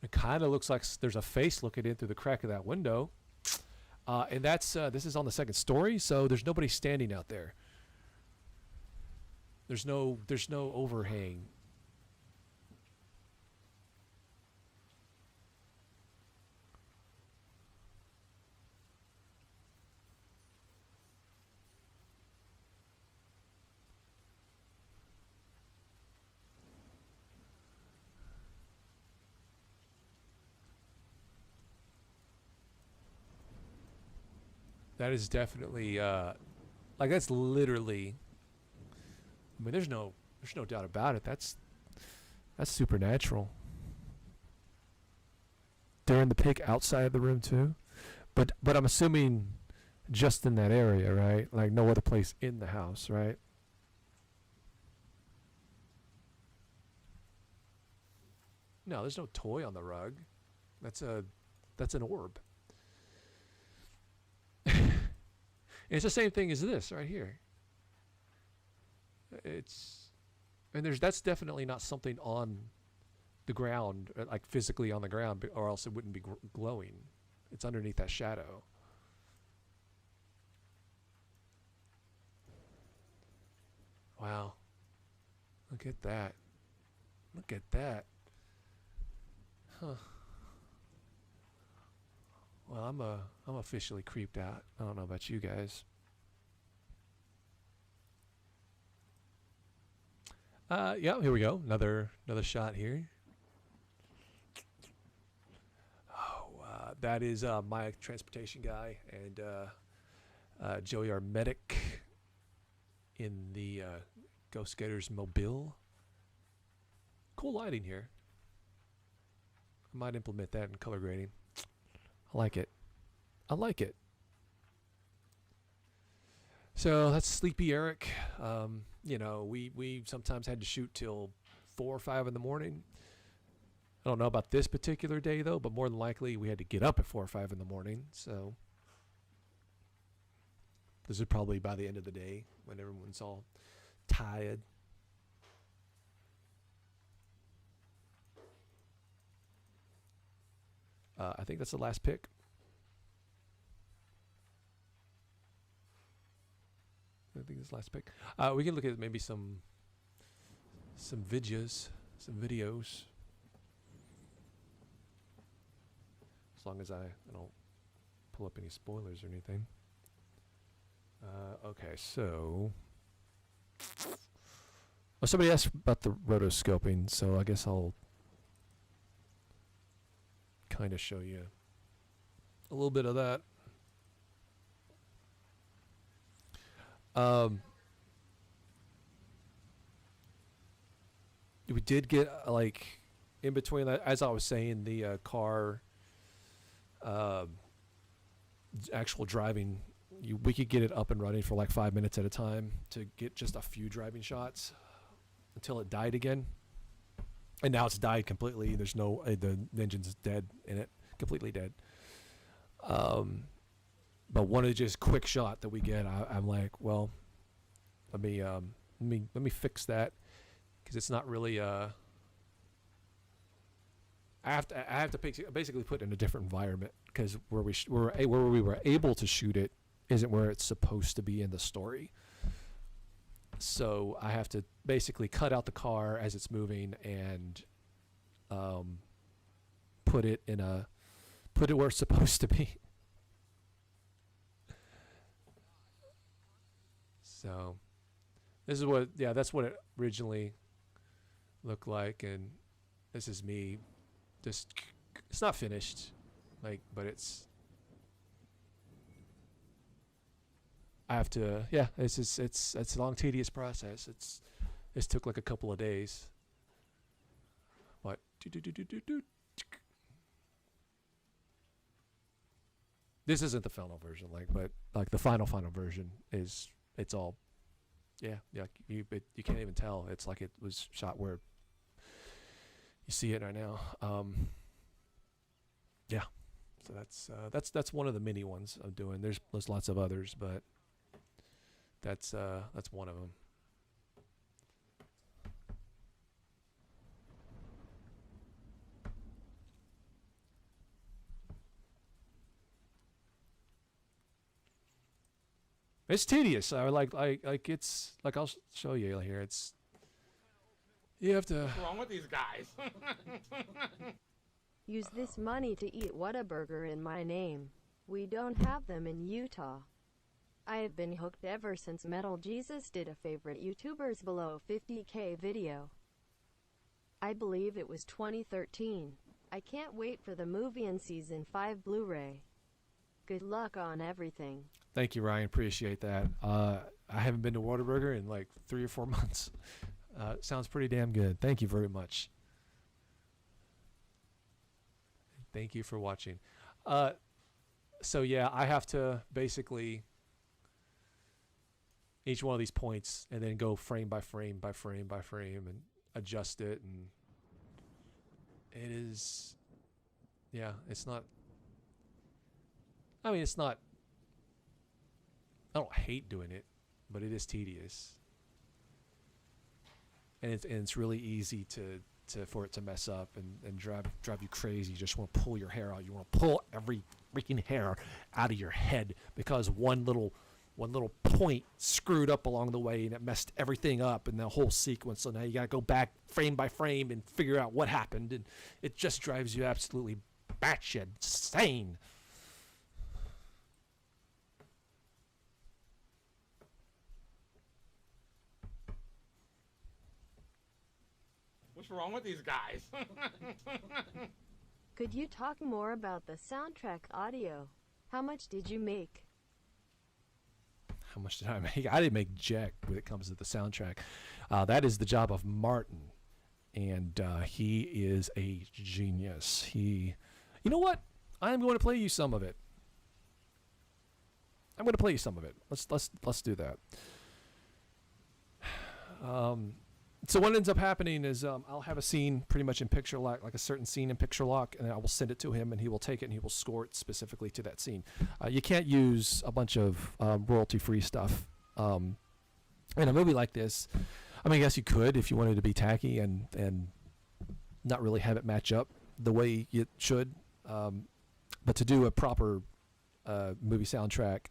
It kind of looks like there's a face looking in through the crack of that window. And that's this is on the second story, so there's nobody standing out there. There's no overhang. That is definitely like that's literally. I mean, there's no doubt about it. That's supernatural. During the pick outside the room too, but I'm assuming just in that area, right? Like no other place in the house, right? No, there's no toy on the rug. That's an orb. It's the same thing as this right here. That's definitely not something on the ground, like physically on the ground, or else it wouldn't be glowing. It's underneath that shadow. Wow. Look at that. Look at that. Huh. Well, I'm officially creeped out. I don't know about you guys. Yeah, here we go. Another shot here. Oh, that is my transportation guy and Joey, our medic, in the Ghost Gators mobile. Cool lighting here. I might implement that in color grading. I like it. I like it. So that's Sleepy Eric. You know, we sometimes had to shoot till 4 or 5 in the morning. I don't know about this particular day though, but more than likely we had to get up at 4 or 5 in the morning. So this is probably by the end of the day when everyone's all tired. I think that's the last pick. I think it's the last pick. We can look at maybe some videos, as long as I don't pull up any spoilers or anything. Okay, so somebody asked about the rotoscoping, so I guess I'll kind of show you a little bit of that. We did get like in between that, as I was saying, the car actual driving. We could get it up and running for like 5 minutes at a time to get just a few driving shots until it died again. And now it's died completely. There's no the engine's dead in it, completely dead. But one of just quick shot that we get, I'm like, well, let me fix that because it's not really. I have to basically put it in a different environment because where we were able to shoot it isn't where it's supposed to be in the story. So I have to basically cut out the car as it's moving and put it where it's supposed to be. So this is that's what it originally looked like, and this is me. It's not finished. Like, but I have to, yeah, it's a long, tedious process. It's took like a couple of days. What? This isn't the final version, but the final version is, it's all, yeah, you can't even tell. It's like it was shot where you see it right now. Yeah. So that's one of the mini ones I'm doing. There's lots of others, but that's one of them. It's tedious. I like it's like, I'll show you here. It's, you have to. What's wrong with these guys? Use this money to eat Whataburger in my name. We don't have them in Utah. I have been hooked ever since Metal Jesus did a favorite YouTubers below 50K video. I believe it was 2013. I can't wait for the movie and season 5 Blu-ray. Good luck on everything. Thank you, Ryan. Appreciate that. I haven't been to Whataburger in like 3 or 4 months. Sounds pretty damn good. Thank you very much. Thank you for watching. So yeah, I have to basically each one of these points and then go frame by frame by frame by frame and adjust it, and it is, yeah, it's not, I mean, it's not, I don't hate doing it, but it is tedious. And it's really easy for it to mess up and drive you crazy. You just want to pull your hair out. You want to pull every freaking hair out of your head because one little point screwed up along the way and it messed everything up in the whole sequence. So now you got to go back frame by frame and figure out what happened, and it just drives you absolutely batshit insane. What's wrong with these guys? Could you talk more about the soundtrack audio? How much did you make? How much did I make? I didn't make jack when it comes to the soundtrack. That is the job of Martin, and he is a genius. You know what? I'm going to play you some of it. I'm going to play you some of it. Let's do that. So what ends up happening is I'll have a scene pretty much in picture lock, like a certain scene in picture lock, and I will send it to him, and he will take it and he will score it specifically to that scene. You can't use a bunch of royalty-free stuff in a movie like this. I mean, I guess you could if you wanted to be tacky and not really have it match up the way it should. But to do a proper movie soundtrack,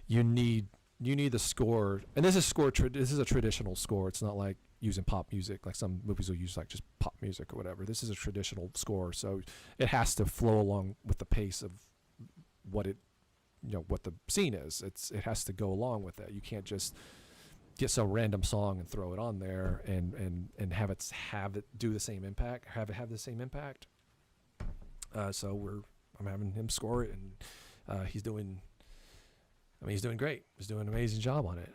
you need the score, and this is this is a traditional score. It's not like using pop music like some movies will use, like just pop music or whatever. This is a traditional score, so it has to flow along with the pace of what the scene is. It has to go along with that. You can't just get some random song and throw it on there and have it do the same impact, have the same impact. So I'm having him score it, and he's doing great. He's doing an amazing job on it.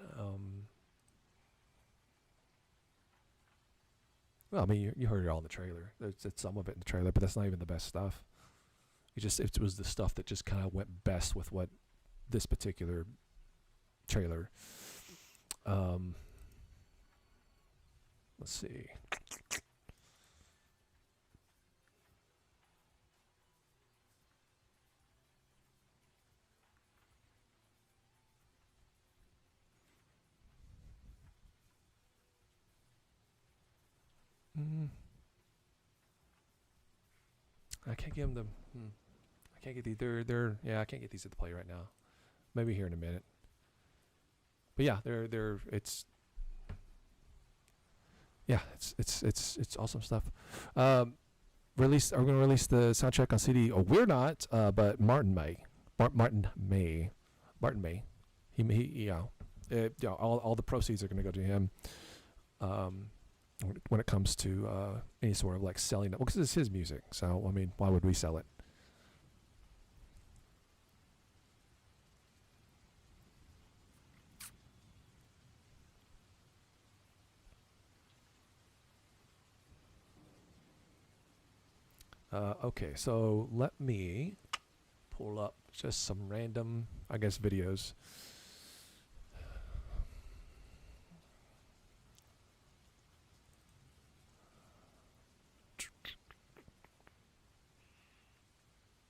Well, I mean, you heard it all in the trailer. There's some of it in the trailer, but that's not even the best stuff. It was the stuff that just kind of went best with what this particular trailer. Let's see. I can't get them to. I can't get these. I can't get these at the play right now. Maybe here in a minute. But yeah, it's awesome stuff. We're going to release the soundtrack on CD. Oh, we're not, but Martin may. Martin may. He all the proceeds are going to go to him. When it comes to any sort of like selling it, well, because it's his music. So I mean, why would we sell it? Okay, so let me pull up just some random, I guess, videos.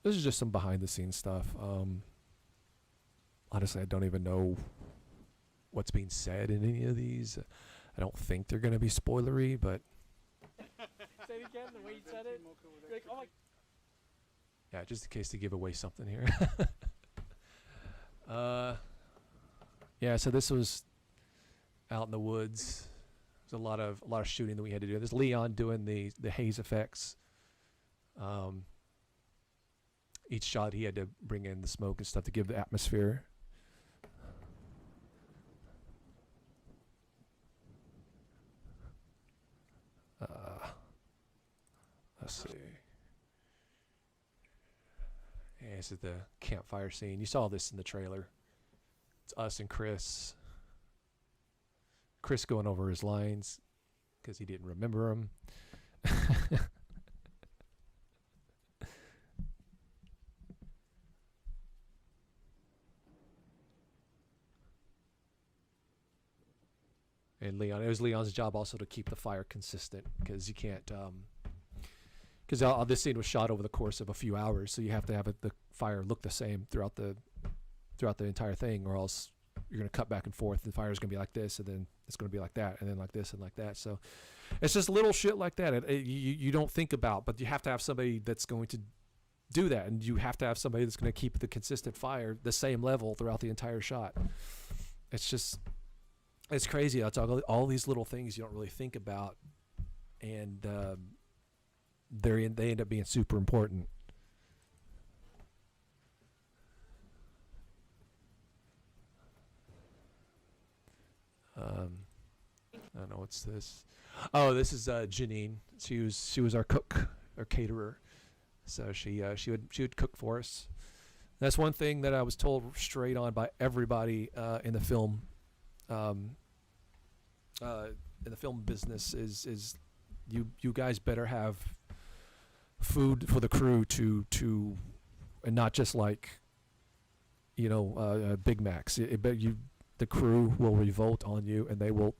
This is just some behind the scenes stuff. Honestly, I don't even know what's being said in any of these. I don't think they're going to be spoilery, but Say it again, the way you said it. You're like, oh my. yeah, just in case to give away something here. Yeah, so this was out in the woods. There's a lot of shooting that we had to do. There's Leon doing the haze effects. Each shot he had to bring in the smoke and stuff to give the atmosphere. Let's see. Yeah, this is the campfire scene. You saw this in the trailer. It's us and Chris. Chris going over his lines because he didn't remember them. And Leon, it was Leon's job also to keep the fire consistent because you can't, because this scene was shot over the course of a few hours, so you have to have the fire look the same throughout the entire thing, or else you're going to cut back and forth. The fire's going to be like this, and then it's going to be like that, and then like this and like that. So it's just little shit like that you don't think about, but you have to have somebody that's going to do that, and you have to have somebody that's going to keep the consistent fire the same level throughout the entire shot. It's crazy. It's all these little things you don't really think about, and they end up being super important. I don't know what's this. Oh, this is Janine. She was our cook, our caterer. So she would cook for us. That's one thing that I was told straight on by everybody in the film. In the film business is you guys better have food for the crew to and not just like Big Macs. The crew will revolt on you, and they will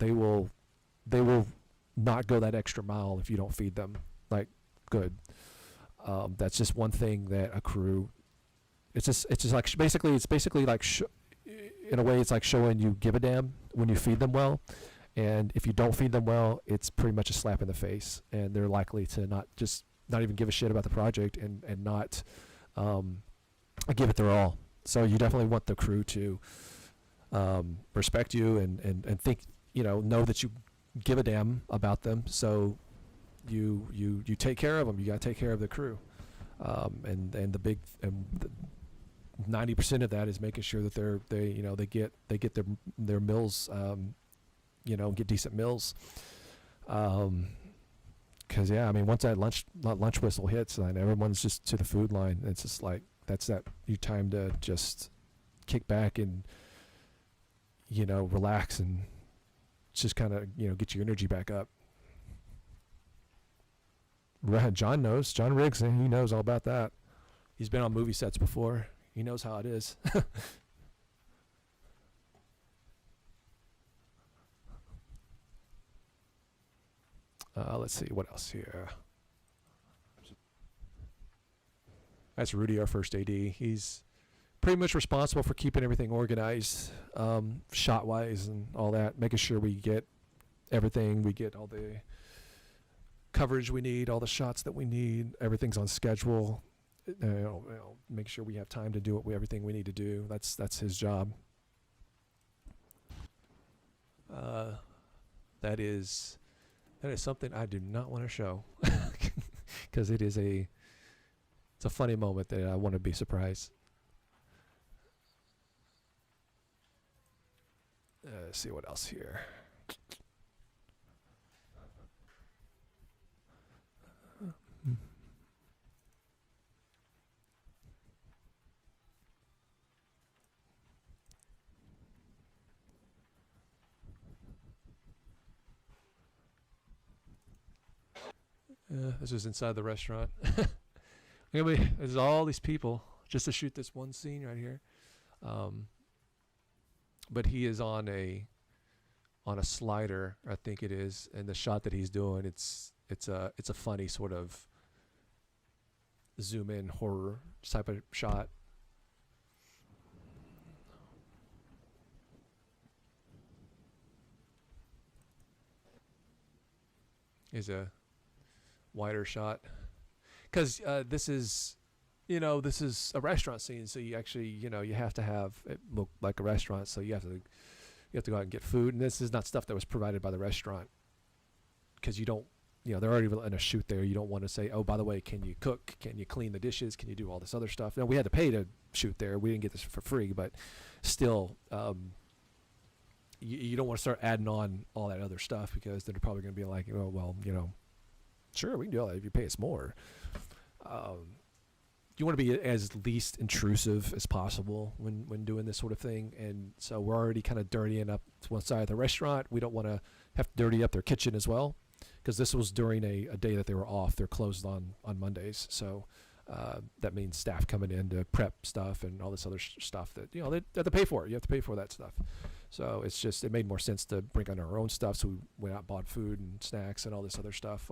not go that extra mile if you don't feed them like good. That's just one thing that a crew. It's just like basically like in a way it's like showing you give a damn when you feed them well. And if you don't feed them well, it's pretty much a slap in the face, and they're likely to not even give a shit about the project and not give it their all. So you definitely want the crew to respect you and think, know that you give a damn about them. So you take care of them. You got to take care of the crew, and the 90% of that is making sure that they get their meals. Get decent meals. Because once that lunch whistle hits, and everyone's just to the food line. It's just like that's your time to just kick back and relax and just kind of get your energy back up. John knows. John Riggs, he knows all about that. He's been on movie sets before. He knows how it is. Let's see what else here. That's Rudy, our first AD. He's pretty much responsible for keeping everything organized, shot-wise and all that, making sure we get everything, we get all the coverage we need, all the shots that we need, everything's on schedule. Make sure we have time to do everything we need to do. That's his job. That is something I do not want to show because it's a funny moment that I want to be surprised. Let's see what else here. This was inside the restaurant. Anyway, there's all these people just to shoot this one scene right here. But he is on a slider, I think it is, and the shot that he's doing, it's a funny sort of zoom in horror type of shot. Is a wider shot because this is a restaurant scene, so you actually you have to have it look like a restaurant, so you have to go out and get food, and this is not stuff that was provided by the restaurant because you don't they're already in a shoot there. You don't want to say, oh, by the way, can you cook, can you clean the dishes, can you do all this other stuff. Now we had to pay to shoot there, we didn't get this for free, but still you don't want to start adding on all that other stuff because they're probably going to be like, oh, well, sure, we can do all that if you pay us more. You want to be as least intrusive as possible when doing this sort of thing. And so we're already kind of dirtying up one side of the restaurant. We don't want to have to dirty up their kitchen as well because this was during a day that they were off. They're closed on Mondays. So that means staff coming in to prep stuff and all this other stuff that, they have to pay for it. You have to pay for that stuff. So it made more sense to bring on our own stuff. So we went out and bought food and snacks and all this other stuff.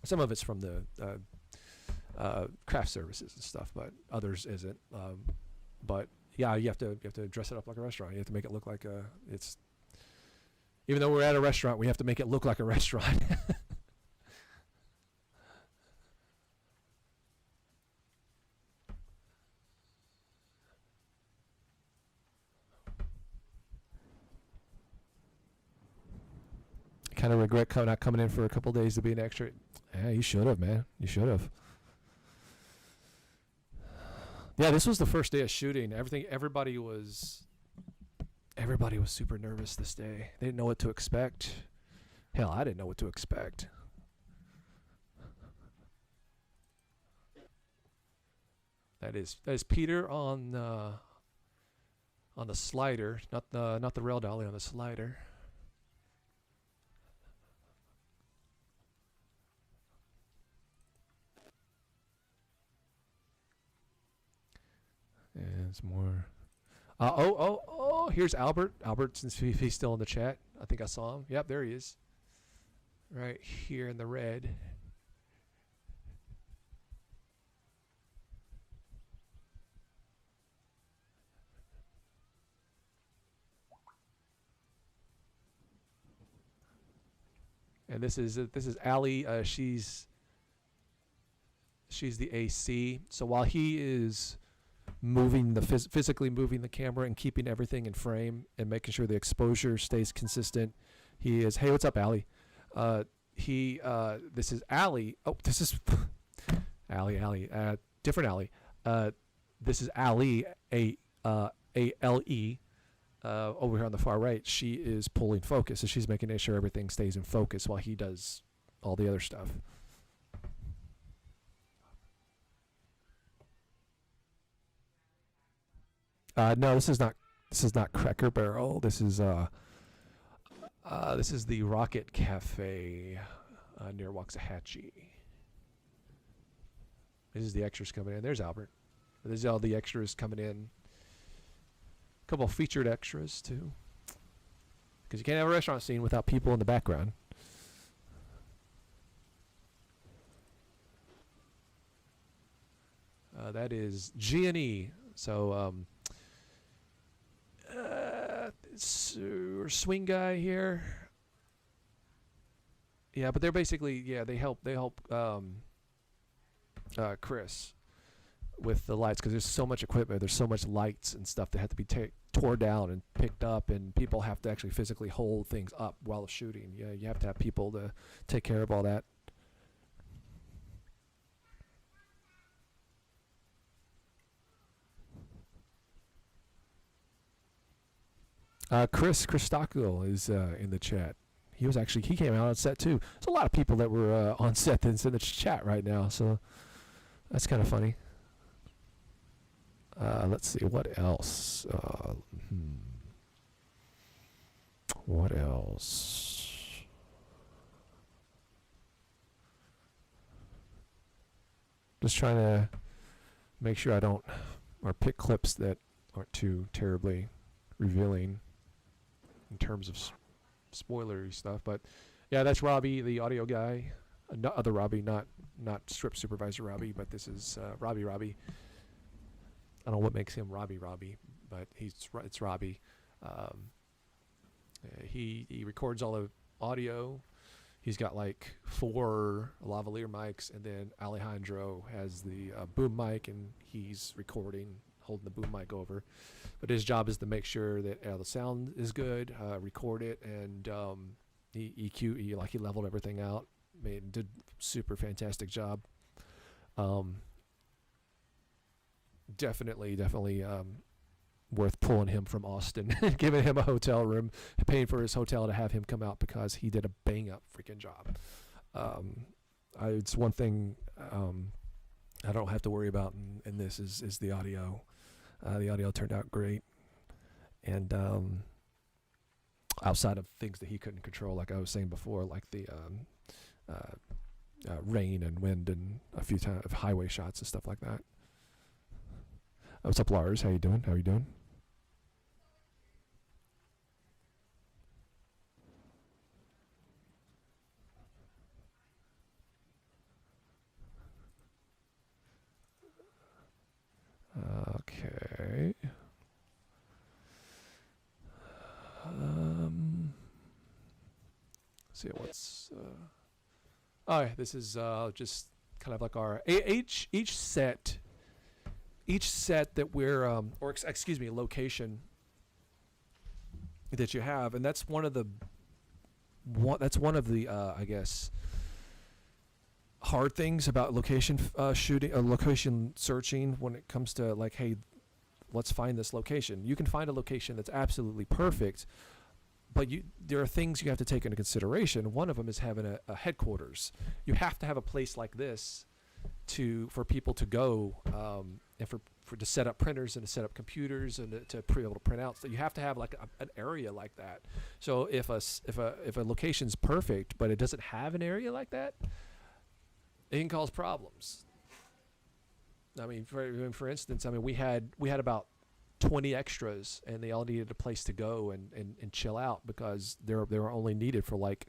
Some of it's from the craft services and stuff, but others isn't. But yeah, you have to dress it up like a restaurant. You have to make it look like even though we're at a restaurant, we have to make it look like a restaurant. Kind of regret not coming in for a couple days to be an extra. Yeah, you should have, man. You should have. Yeah, this was the first day of shooting. Everybody was super nervous this day. They didn't know what to expect. Hell, I didn't know what to expect. That is Peter on the slider, not the rail dolly, on the slider. And some more. Here's Albert. Albert, since he's still in the chat. I think I saw him. Yep, there he is. Right here in the red. And this is Allie. She's the AC. So while he is moving physically moving the camera and keeping everything in frame and making sure the exposure stays consistent, he is. Hey, what's up, Allie? This is Allie. Oh, this is Allie. Different Allie. This is Allie. A-L-E. Over here on the far right, she is pulling focus, so she's making sure everything stays in focus while he does all the other stuff. No, this is not Cracker Barrel. This is the Rocket Cafe near Waxahachie. This is the extras coming in. There's Albert. This is all the extras coming in. A couple featured extras too, because you can't have a restaurant scene without people in the background. That is G&E. So swing guy here. Yeah, but they're basically they help Chris with the lights because there's so much equipment, there's so much lights and stuff that have to be tore down and picked up, and people have to actually physically hold things up while shooting. Yeah, you have to have people to take care of all that. Chris Christakul is in the chat. He came out on set too. There's a lot of people that were on set that's in the chat right now, so that's kind of funny. Let's see, what else? What else? Just trying to make sure I don't, or pick clips that aren't too terribly revealing in terms of spoilery stuff. But yeah, that's Robbie, the audio guy. No, other Robbie, not strip supervisor Robbie, but this is Robbie. I don't know what makes him Robbie, but it's Robbie. He records all the audio. He's got like 4 lavalier mics, and then Alejandro has the boom mic, and he's recording, holding the boom mic over. But his job is to make sure that the sound is good, record it, and he leveled everything out. Did super fantastic job. Definitely worth pulling him from Austin, giving him a hotel room, paying for his hotel to have him come out, because he did a bang up freaking job. It's one thing I don't have to worry about in this is the audio. The audio turned out great, and outside of things that he couldn't control, like I was saying before, like the rain and wind and a few times highway shots and stuff like that. What's up, Lars? How you doing? Okay. See what's. Oh, yeah, this is just kind of like our each set that we're location that you have, and that's one of the I guess hard things about location shooting, location searching, when it comes to like, hey, let's find this location. You can find a location that's absolutely perfect, but there are things you have to take into consideration. One of them is having a headquarters. You have to have a place like this for people to go, and for to set up printers and to set up computers and to be able to print out. So you have to have like an area like that. So if a location's perfect but it doesn't have an area like that, it can cause problems. I mean, for instance, we had about 20 extras, and they all needed a place to go and chill out, because they were only needed for like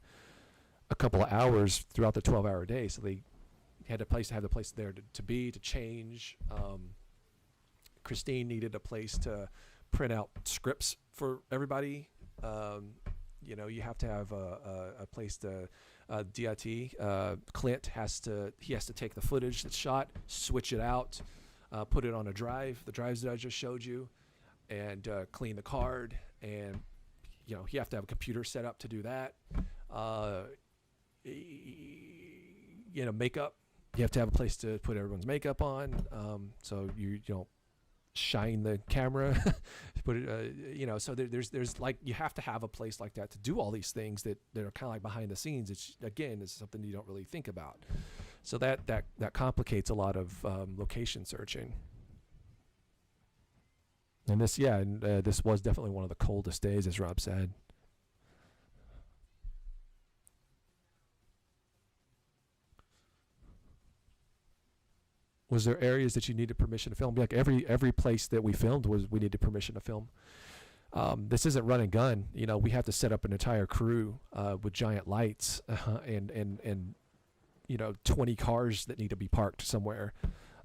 a couple of hours throughout the 12-hour day. So they had to have the place there to change. Christine needed a place to print out scripts for everybody. You have to have a place to DIT. Clint has to take the footage that's shot, switch it out, put it on a drive, the drives that I just showed you, and clean the card. And you have to have a computer set up to do that. Makeup. You have to have a place to put everyone's makeup on, so you don't shine the camera. Put it, so there's like, you have to have a place like that to do all these things that are kind of like behind the scenes. It's again, is something you don't really think about. So that complicates a lot of location searching. And this was definitely one of the coldest days, as Rob said. Was there areas that you needed permission to film? Like every place that we filmed we needed permission to film. This isn't run and gun. We have to set up an entire crew with giant lights and 20 cars that need to be parked somewhere.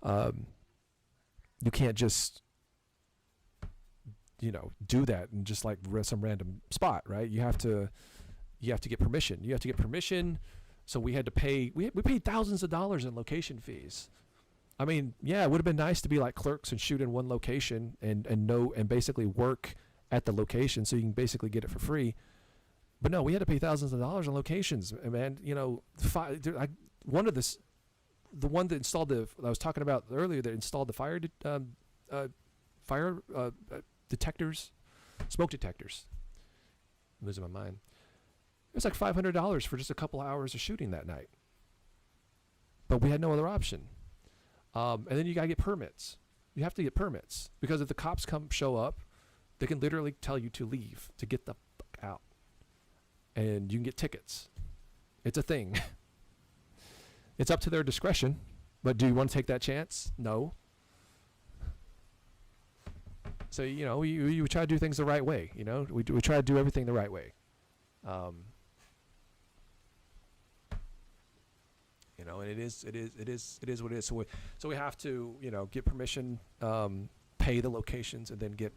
You can't just do that and just like some random spot, right? You have to get permission. So we had to pay. We paid thousands of dollars in location fees. I mean, yeah, it would have been nice to be like clerks and shoot in one location and basically work at the location, so you can basically get it for free. But no, we had to pay thousands of dollars on locations. And man, the one that installed I was talking about earlier, that installed the fire detectors, smoke detectors. I'm losing my mind. It was like $500 for just a couple hours of shooting that night. But we had no other option. And then you gotta get permits. You have to get permits, because if the cops show up, they can literally tell you to leave, to get the fuck out, and you can get tickets. It's a thing. It's up to their discretion. But do you want to take that chance? No. So, you know, we try to do things the right way, you know? We try to do everything the right way. You know, and it is what it is. So we have to, you know, get permission, pay the locations, and then get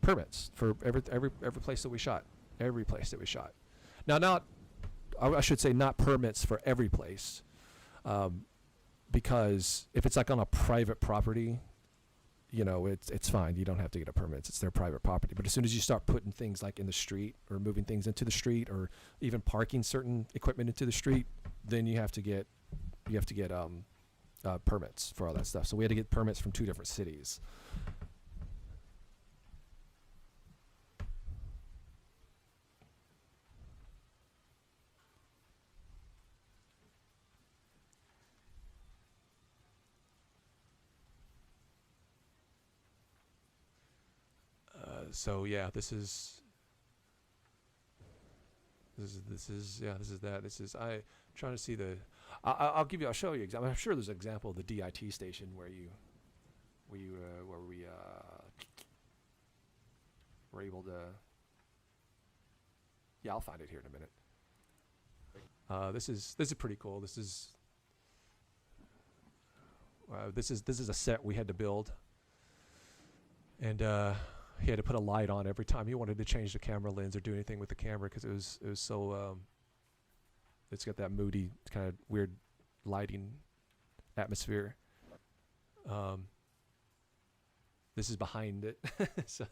permits for every place that we shot. Every place that we shot. Now, I should say not permits for every place, because if it's like on a private property, you know, it's fine. You don't have to get a permit. It's their private property. But as soon as you start putting things like in the street or moving things into the street or even parking certain equipment into the street, then you have to get permits for all that stuff. So we had to get permits from 2 different cities. So yeah, this is that. I'm trying to see the. I'll show you. I'm sure there's an example of the DIT station where we were able to. Yeah, I'll find it here in a minute. This is pretty cool. This is a set we had to build, and he had to put a light on every time he wanted to change the camera lens or do anything with the camera because it was so it's got that moody kind of weird lighting atmosphere. This is behind it. So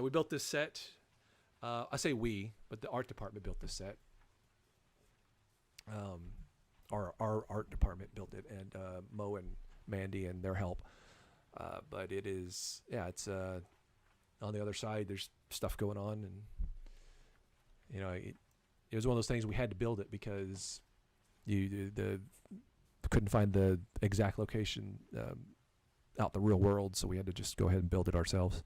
we built this set. I say we, but the art department built this set. Our art department built it, and Mo and Mandy and their help. But it is, yeah, it's on the other side. There's stuff going on, and you know, it was one of those things we had to build it because couldn't find the exact location out in the real world, so we had to just go ahead and build it ourselves.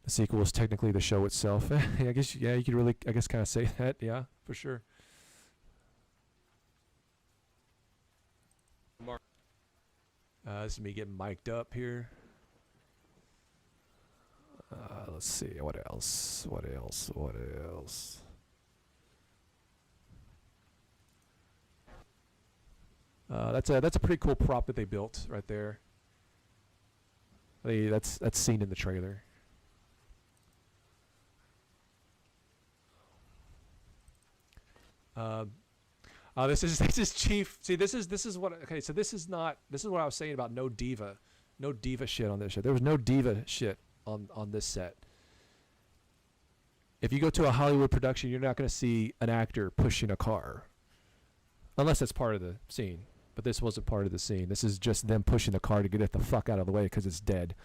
The sequel is technically the show itself. I guess, yeah, you could really, I guess, kind of say that. Yeah, for sure. This is me getting mic'd up here. Let's see, what else? That's a pretty cool prop that they built right there. That's seen in the trailer. This is Chief. See, this is what. Okay, so this is what I was saying about no diva shit on this shit. There was no diva shit on this set. If you go to a Hollywood production, you're not going to see an actor pushing a car, unless that's part of the scene. But this wasn't part of the scene. This is just them pushing the car to get it the fuck out of the way because it's dead.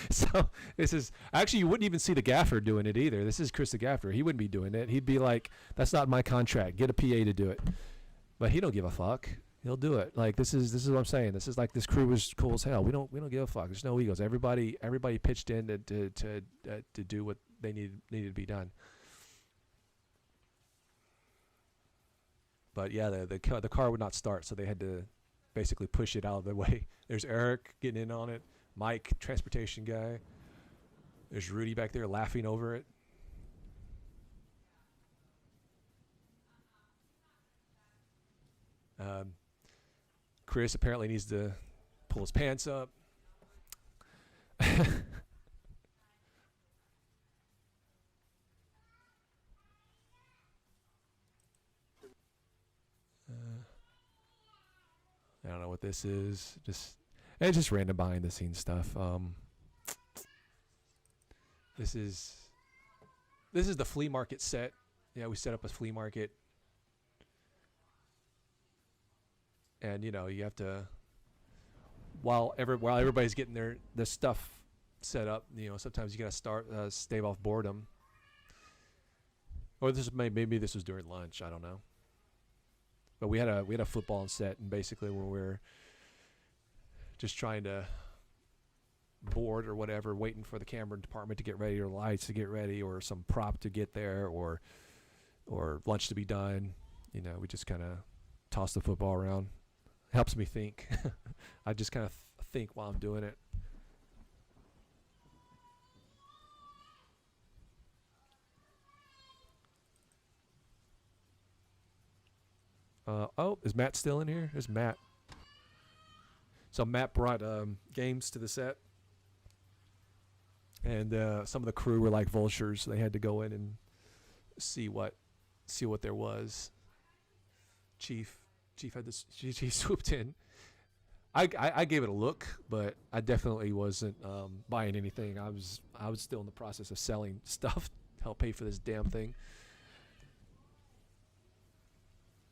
So this is actually, you wouldn't even see the gaffer doing it either. This is Chris the gaffer. He wouldn't be doing it. He'd be like, "That's not my contract. Get a PA to do it." But he don't give a fuck. He'll do it. Like this is what I'm saying. This is like, this crew was cool as hell. We don't give a fuck. There's no egos. Everybody pitched in to do what they needed to be done. But yeah, the car would not start, so they had to basically push it out of the way. There's Eric getting in on it. Mike, transportation guy. There's Rudy back there laughing over it. Chris apparently needs to pull his pants up. I don't know what this is. It's just random behind the scenes stuff. This is the flea market set. Yeah, we set up a flea market. And you know, you have to, while everybody's getting their stuff set up, you know, sometimes you gotta stave off boredom. Or maybe this was during lunch, I don't know. But we had a football set, and basically when we were just trying to board or whatever, waiting for the camera department to get ready or lights to get ready or some prop to get there or lunch to be done. You know, we just kind of toss the football around. Helps me think. I just kind of think while I'm doing it. Oh, is Matt still in here? There's Matt. So Matt brought games to the set. And some of the crew were like vultures. So they had to go in and see what there was. Chief had this. Chief swooped in. I gave it a look, but I definitely wasn't buying anything. I was still in the process of selling stuff to help pay for this damn thing.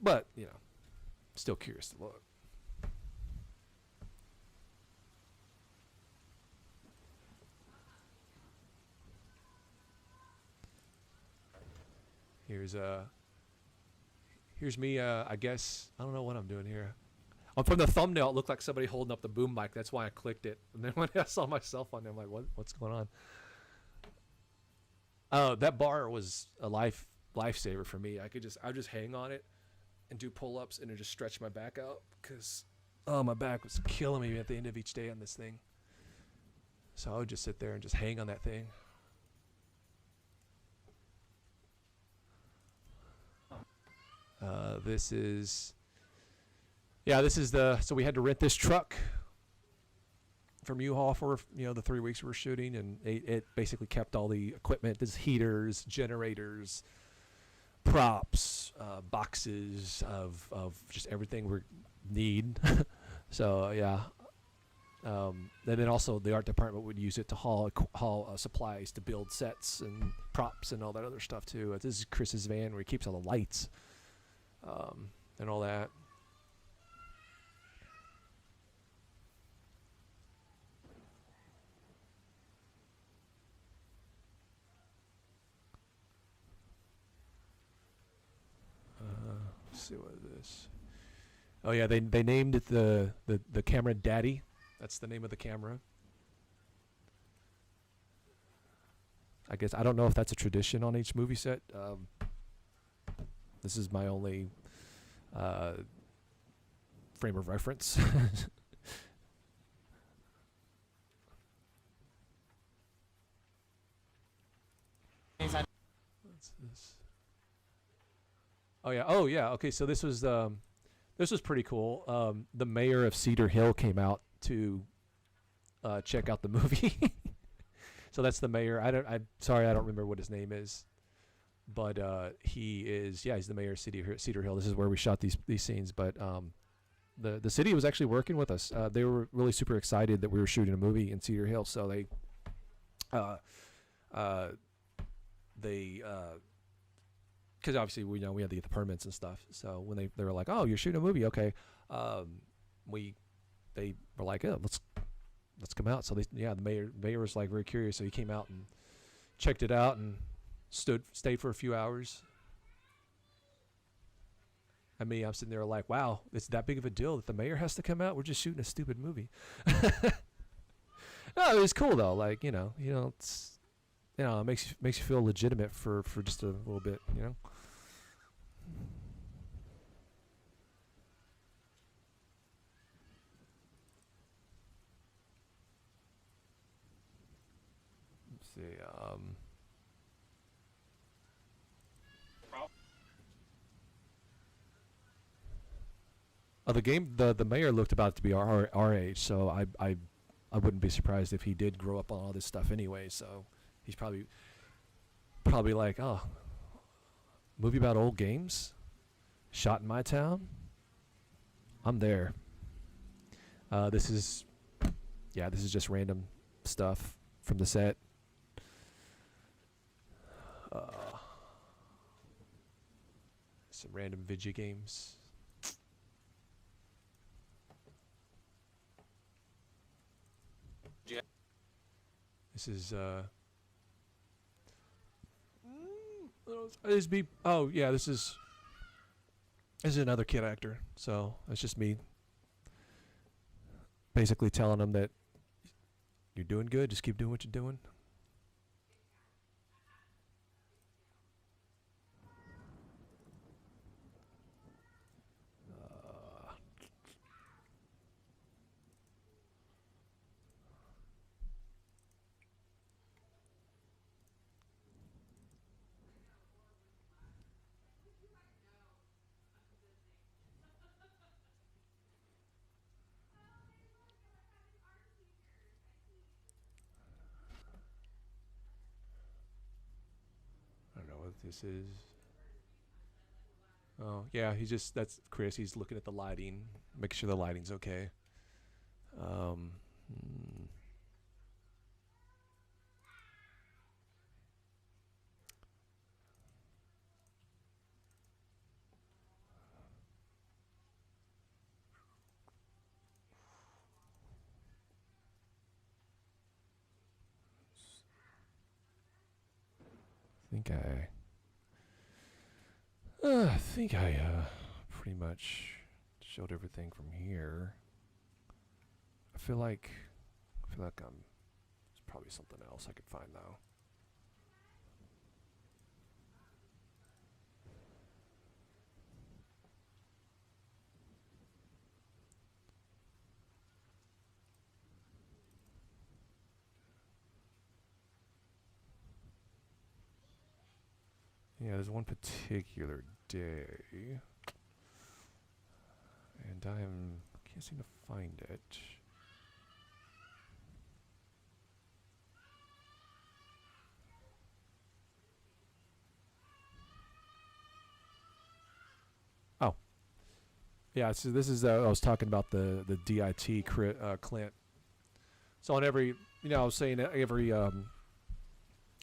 But, you know, still curious to look. Here's me, I guess. I don't know what I'm doing here. From the thumbnail, it looked like somebody holding up the boom mic. That's why I clicked it. And then when I saw myself on there, I'm like, what's going on? Oh, that bar was a lifesaver for me. I would just hang on it and do pull-ups and then just stretch my back out because my back was killing me at the end of each day on this thing. So I would just sit there and just hang on that thing. This is so we had to rent this truck from U-Haul for, the 3 weeks we were shooting, and it basically kept all the equipment. There's heaters, generators, props, boxes of just everything we need. So yeah, and then also the art department would use it to haul supplies to build sets and props and all that other stuff too. This is Chris's van where he keeps all the lights and all that. Let's see what is this. Oh yeah, they named it the camera Daddy. That's the name of the camera. I guess I don't know if that's a tradition on each movie set. This is my only frame of reference. What's this? Oh yeah. Okay, so this was pretty cool. The mayor of Cedar Hill came out to check out the movie. So that's the mayor. I'm sorry, I don't remember what his name is, but he's the mayor of Cedar Hill. This is where we shot these scenes. But the city was actually working with us. They were really super excited that we were shooting a movie in Cedar Hill. So they because obviously we had to get the permits and stuff. So when they were like, "Oh, you're shooting a movie, okay," they were like, "Yeah, let's come out." So the mayor was like very curious, so he came out and checked it out and stayed for a few hours. I mean, I'm sitting there like, "Wow, it's that big of a deal that the mayor has to come out? We're just shooting a stupid movie." No, it was cool though. Like it's it makes you feel legitimate for just a little bit, Let's see. The mayor looked about to be our age, so I wouldn't be surprised if he did grow up on all this stuff anyway. So he's probably like, "Oh, movie about old games, shot in my town. I'm there." This is just random stuff from the set. Some random video games. This is this is another kid actor, so it's just me. basically telling them that you're doing good, just keep doing what you're doing. I don't know what this is. Oh, yeah, that's Chris. He's looking at the lighting, making sure the lighting's okay. Um, hmm. I think I pretty much showed everything from here. I feel like there's probably something else I could find though. Yeah, there's one particular day, and can't seem to find it. Oh, yeah. So this is I was talking about the DIT Clint. So on every, I was saying every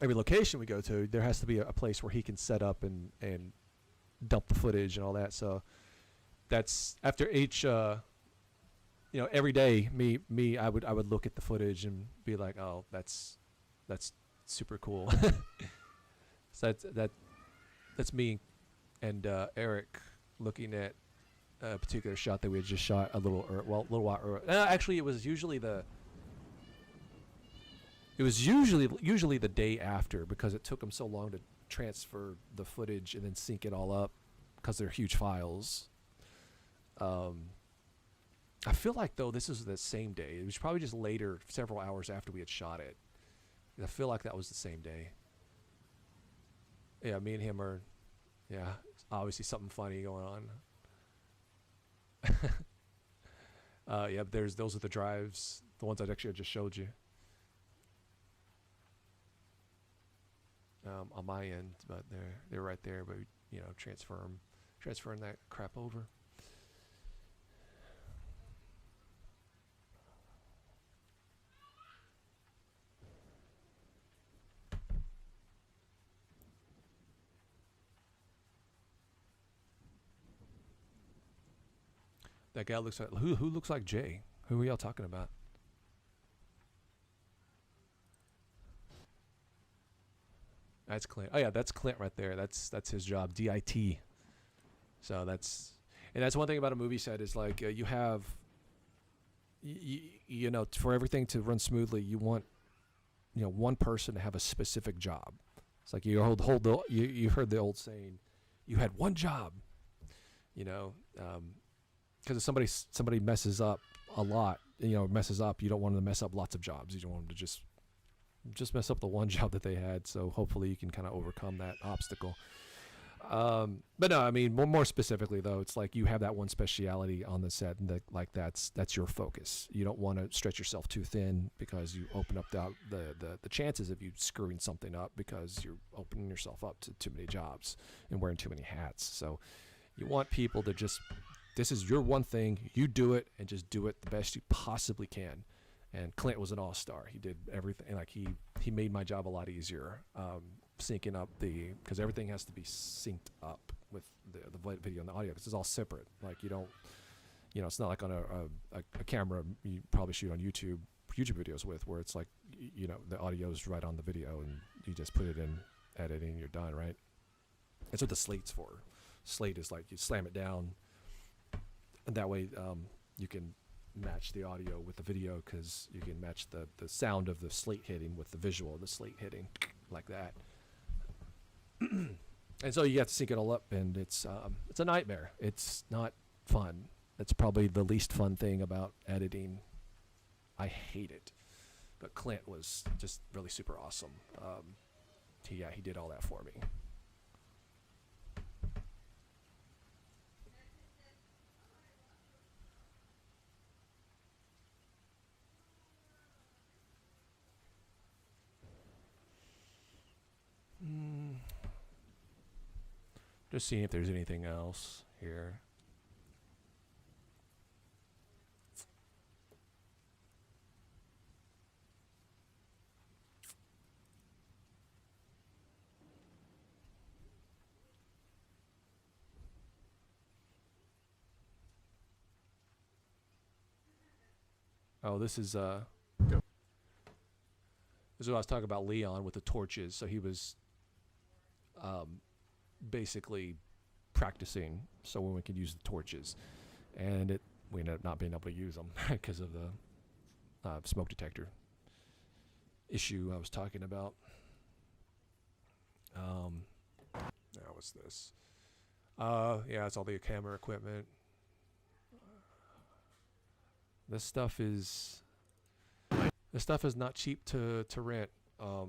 location we go to, there has to be a place where he can set up and dump the footage and all that. So that's after each, every day, I would look at the footage and be like, oh, that's super cool. So that's me and Eric looking at a particular shot that we had just shot a little while earlier. Actually, it was usually the day after, because it took them so long to transfer the footage and then sync it all up because they're huge files. I feel like, though, this is the same day. It was probably just later, several hours after we had shot it. I feel like that was the same day. Yeah, me and him are, obviously something funny going on. Yeah, those are the drives, the ones I just showed you. On my end, but they're right there. But transferring that crap over. That guy looks like who looks like Jay? Who are y'all talking about? That's Clint. Oh yeah, that's Clint right there. That's his job, DIT. So that's one thing about a movie set is like you have, for everything to run smoothly, you want, one person to have a specific job. It's like you you heard the old saying, you had one job, because if somebody messes up a lot, you don't want them to mess up lots of jobs. You don't want them to just mess up the one job that they had. So hopefully you can kind of overcome that obstacle. But no, I mean, more specifically though, it's like you have that one speciality on the set, and that's your focus. You don't want to stretch yourself too thin, because you open up the chances of you screwing something up, because you're opening yourself up to too many jobs and wearing too many hats. So you want people to this is your one thing, you do it, and just do it the best you possibly can. And Clint was an all-star. He did everything. Like he made my job a lot easier, syncing up because everything has to be synced up with the video and the audio, because it's all separate. Like you don't, it's not like on a camera you probably shoot on YouTube videos with, where it's like, the audio is right on the video and you just put it in editing and you're done, right? That's what the slate's for. Slate is like you slam it down, and that way you can match the audio with the video because you can match the sound of the slate hitting with the visual of the slate hitting like that. And so you have to sync it all up, and it's a nightmare. It's not fun. It's probably the least fun thing about editing. I hate it. But Clint was just really super awesome. He did all that for me. Just seeing if there's anything else here. Oh, this is what I was talking about Leon with the torches. So he was basically practicing so when we could use the torches, and we ended up not being able to use them because of the smoke detector issue I was talking about. Now what's this? Yeah, it's all the camera equipment. This stuff is not cheap to rent. I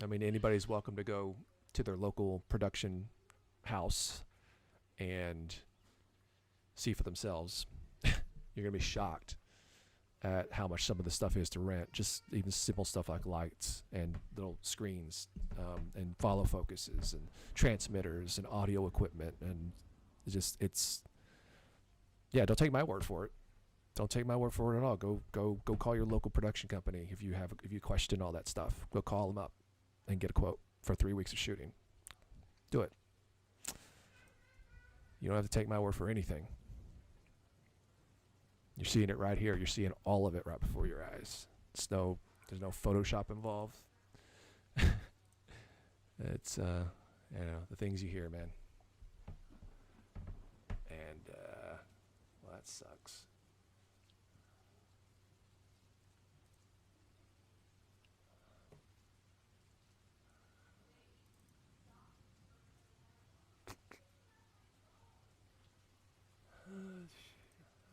mean, anybody's welcome to go to their local production house and see for themselves. You're gonna be shocked at how much some of the stuff is to rent. Just even simple stuff like lights and little screens, and follow focuses and transmitters and audio equipment, and it's yeah. Don't take my word for it. Don't take my word for it at all. Go call your local production company if you question all that stuff. Go call them up and get a quote for 3 weeks of shooting. Do it. You don't have to take my word for anything. You're seeing it right here. You're seeing all of it right before your eyes. There's no Photoshop involved. It's the things you hear, man. And well, that sucks.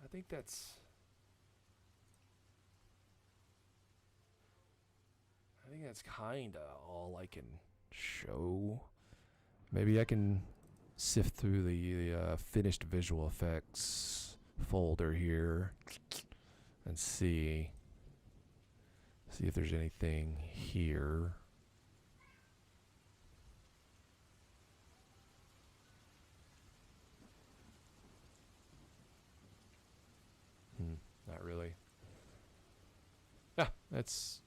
I think that's kinda all I can show. Maybe I can sift through the finished visual effects folder here and see if there's anything here. Not really. Yeah, it's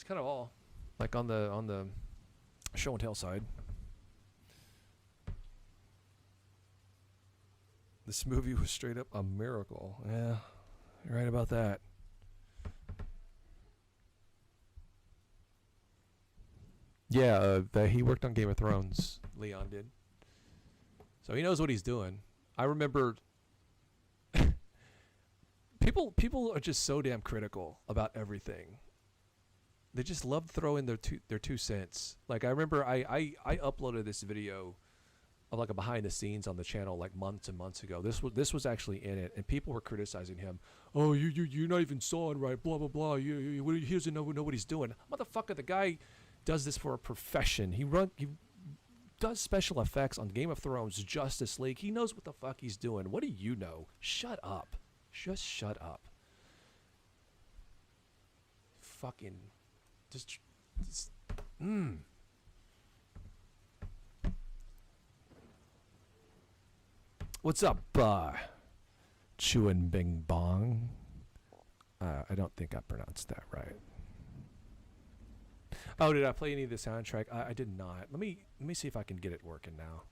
kind of all like on the show and tell side. This movie was straight up a miracle. Yeah, you're right about that. Yeah, he worked on Game of Thrones. Leon did. So he knows what he's doing. I remember people are just so damn critical about everything. They just love to throw in their 2 cents. Like I remember I uploaded this video of like a behind the scenes on the channel like months and months ago. This was actually in it, and people were criticizing him. Oh, you're not even sawing right. Blah blah blah. He doesn't know what he's doing. Motherfucker, the guy does this for a profession. He does special effects on Game of Thrones, Justice League. He knows what the fuck he's doing. What do you know? Shut up. Just shut up. Fucking just What's up, Chewin Bing Bong? I don't think I pronounced that right. Oh, did I play any of the soundtrack? I did not. Let me see if I can get it working now.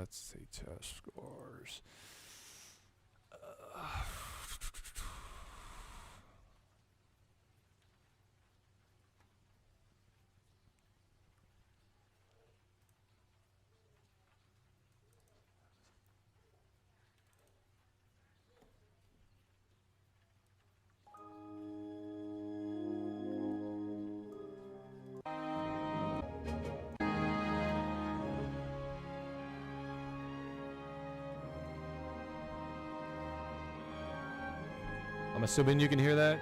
let's see test scores. I'm assuming you can hear that.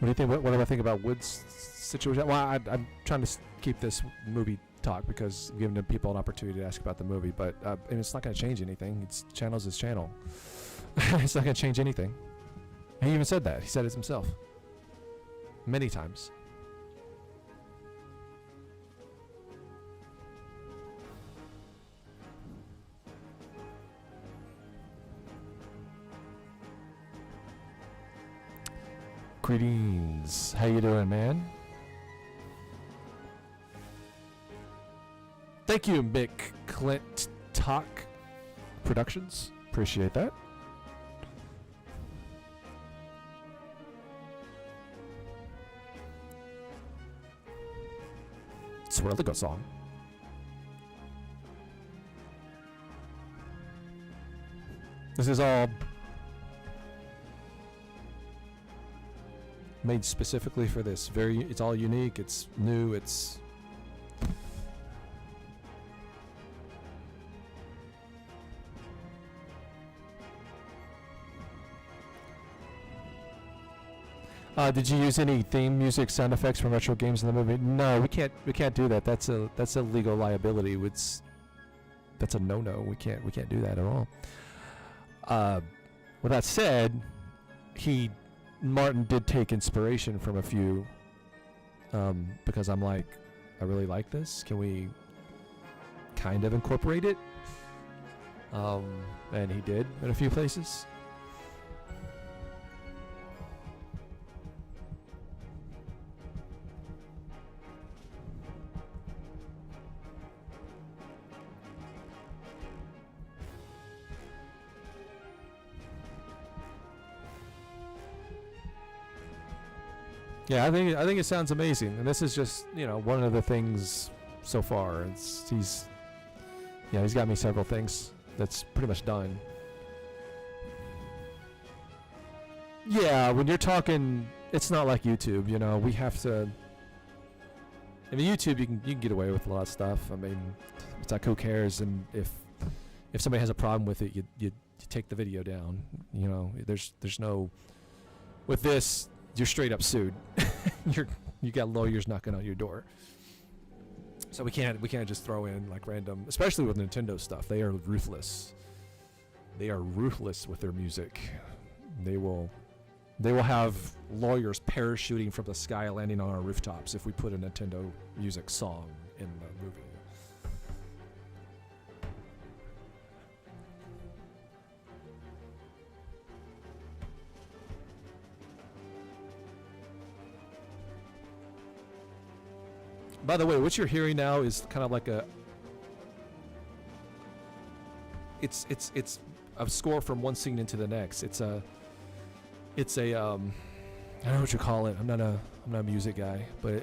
What do you think? What do I think about Wood's situation? Well, I'm trying to keep this movie talk because I'm giving the people an opportunity to ask about the movie, but and it's not going to change anything. It's channel's his channel. It's not going to change anything. He even said that. He said it himself many times. Greetings. How you doing, man? Thank you, Mick Clint Talk Productions. Appreciate that. It's a really good song. This is all made specifically for this. It's all unique. It's new. It's did you use any theme music sound effects from retro games in the movie? No, we can't. We can't do that. That's a legal liability. That's a no-no. We can't do that at all. With that said, Martin did take inspiration from a few, because I'm like, I really like this. Can we kind of incorporate it? And he did in a few places. Yeah, I think it sounds amazing, and this is just one of the things so far. He's got me several things that's pretty much done. Yeah, when you're talking, it's not like YouTube. We have to. I mean, YouTube you can get away with a lot of stuff. I mean, it's like who cares? And if somebody has a problem with it, you take the video down. There's no with this. You're straight up sued. You got lawyers knocking on your door. So we can't just throw in like random, especially with Nintendo stuff. They are ruthless. They are ruthless with their music. They will have lawyers parachuting from the sky landing on our rooftops if we put a Nintendo music song in the movie. By the way, what you're hearing now is kind of like it's a score from one scene into the next. It's a I don't know what you call it. I'm not a music guy, but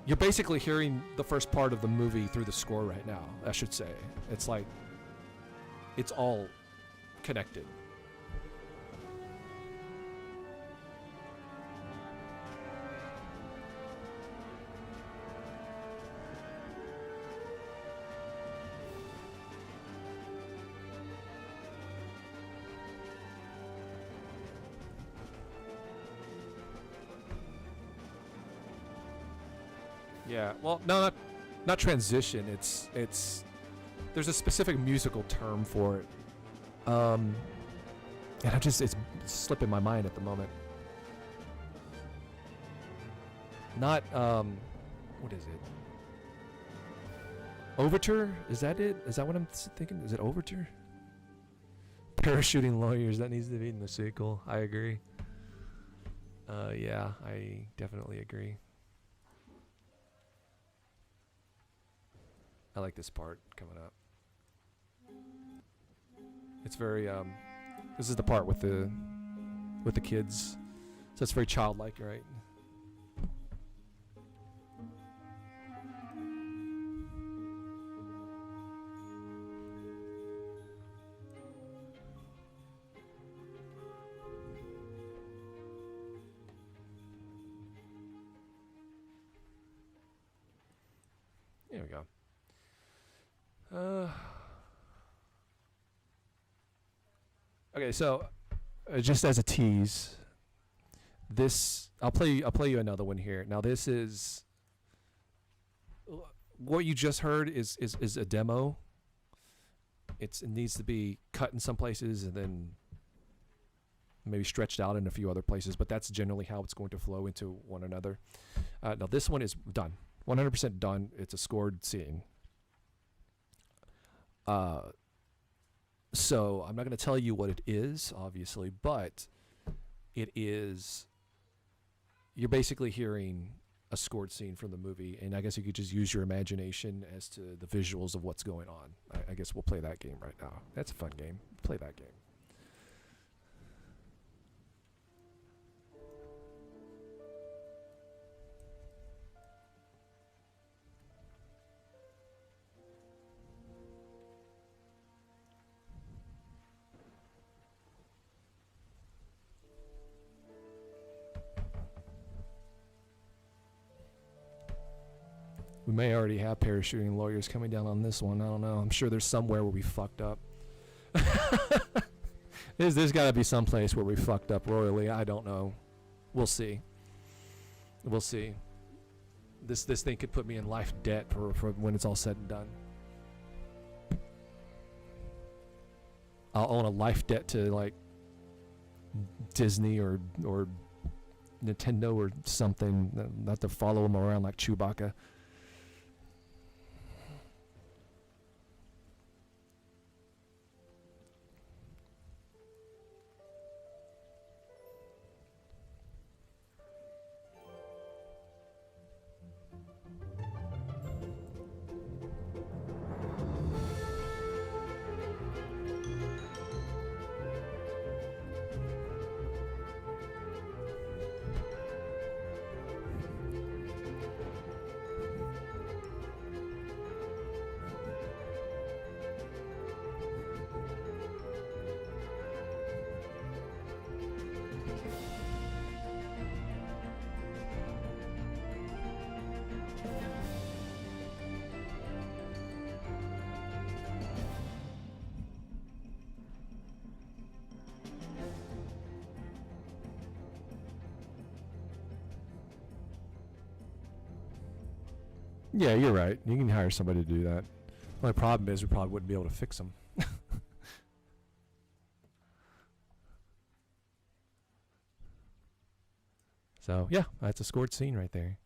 you're basically hearing the first part of the movie through the score right now, I should say. It's like it's all connected. Yeah, well, no, not transition. It's there's a specific musical term for it. And it's slipping my mind at the moment. Not, what is it? Overture? Is that it? Is that what I'm thinking? Is it Overture? Parachuting lawyers, that needs to be in the sequel. I agree. Yeah, I definitely agree. I like this part coming up. It's very, this is the part with the kids. So it's very childlike, right? There we go. Okay, so just as a tease, this I'll play you another one here. Now this is what you just heard is a demo. It needs to be cut in some places and then maybe stretched out in a few other places, but that's generally how it's going to flow into one another. Now this one is done. 100% done. It's a scored scene. So I'm not going to tell you what it is, obviously, but it is. You're basically hearing a scored scene from the movie, and I guess you could just use your imagination as to the visuals of what's going on. I guess we'll play that game right now. That's a fun game. Play that game. We may already have parachuting lawyers coming down on this one. I don't know. I'm sure there's somewhere where we fucked up. There's got to be some place where we fucked up royally. I don't know. We'll see. We'll see. This thing could put me in life debt for when it's all said and done. I'll own a life debt to like Disney or Nintendo or something. Not to follow them around like Chewbacca. Yeah, you're right. You can hire somebody to do that. The only problem is we probably wouldn't be able to fix them. So, yeah, that's a scored scene right there.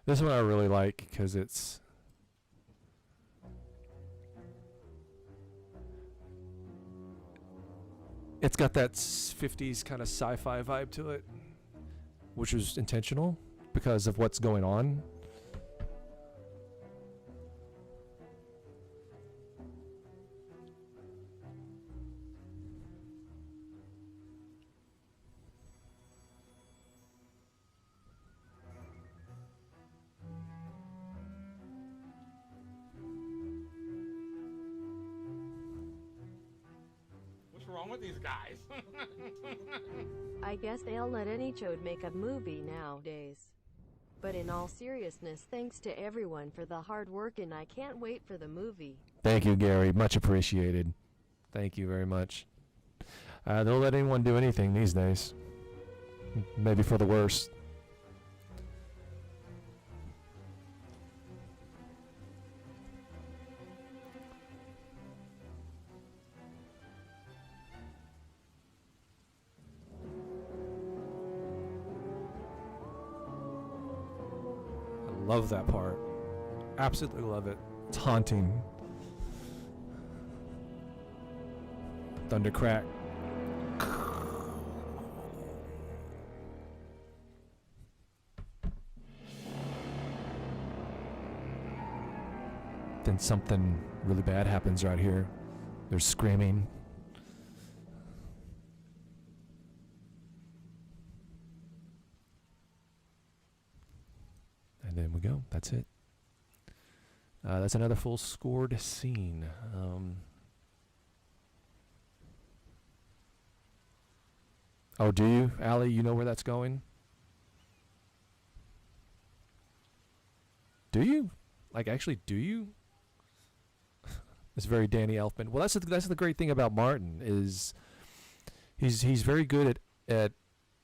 This one I really like because it's got that 50s kind of sci-fi vibe to it, which was intentional because of what's going on. What's wrong with these guys? I guess they'll let any chode make a movie nowadays. But in all seriousness, thanks to everyone for the hard work, and I can't wait for the movie. Thank you, Gary. Much appreciated. Thank you very much. Don't let anyone do anything these days. Maybe for the worst. I love that part. Absolutely love it. It's haunting. Thundercrack. Then something really bad happens right here. There's screaming. And then we go. That's it. That's another full scored scene. Oh, do you, Allie? You know where that's going? Do you? Like, actually, do you? It's very Danny Elfman. Well, that's the great thing about Martin is he's very good at